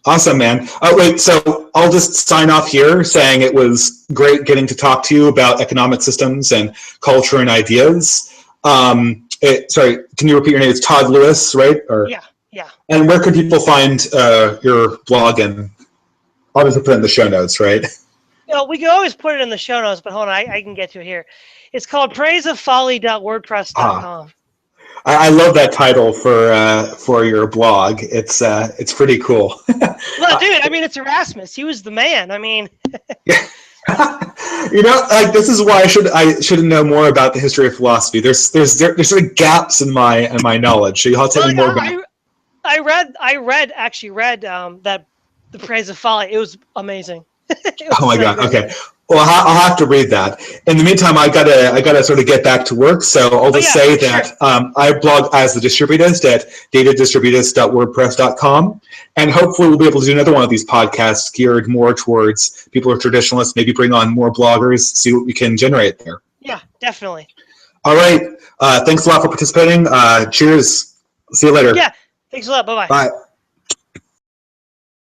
Awesome, man. Wait, so I'll just sign off here saying it was great getting to talk to you about economic systems and culture and ideas. Sorry, can you repeat your name? It's Todd Lewis, right? Yeah. And where could people find your blog? And I'll just put it in the show notes, right? We can always put it in the show notes, but hold on, I can get to it here. It's called praiseoffolly.wordpress.com. I love that title for your blog. It's pretty cool. Well, dude, I mean, it's Erasmus. He was the man. I mean, like this is why I should know more about the history of philosophy. There's sort of gaps in my knowledge. So you'll have to tell me more about. I actually read that The Praise of Folly. It was amazing. Oh my God. Okay. Well, I'll have to read that. In the meantime, I gotta sort of get back to work. So I'll just say that I blog as the Distributist at datadistributist.wordpress.com, and hopefully we'll be able to do another one of these podcasts geared more towards people who are traditionalists. Maybe bring on more bloggers, see what we can generate there. Yeah, definitely. All right. Thanks a lot for participating. Cheers. See you later. Yeah. Thanks a lot. Bye-bye. Bye.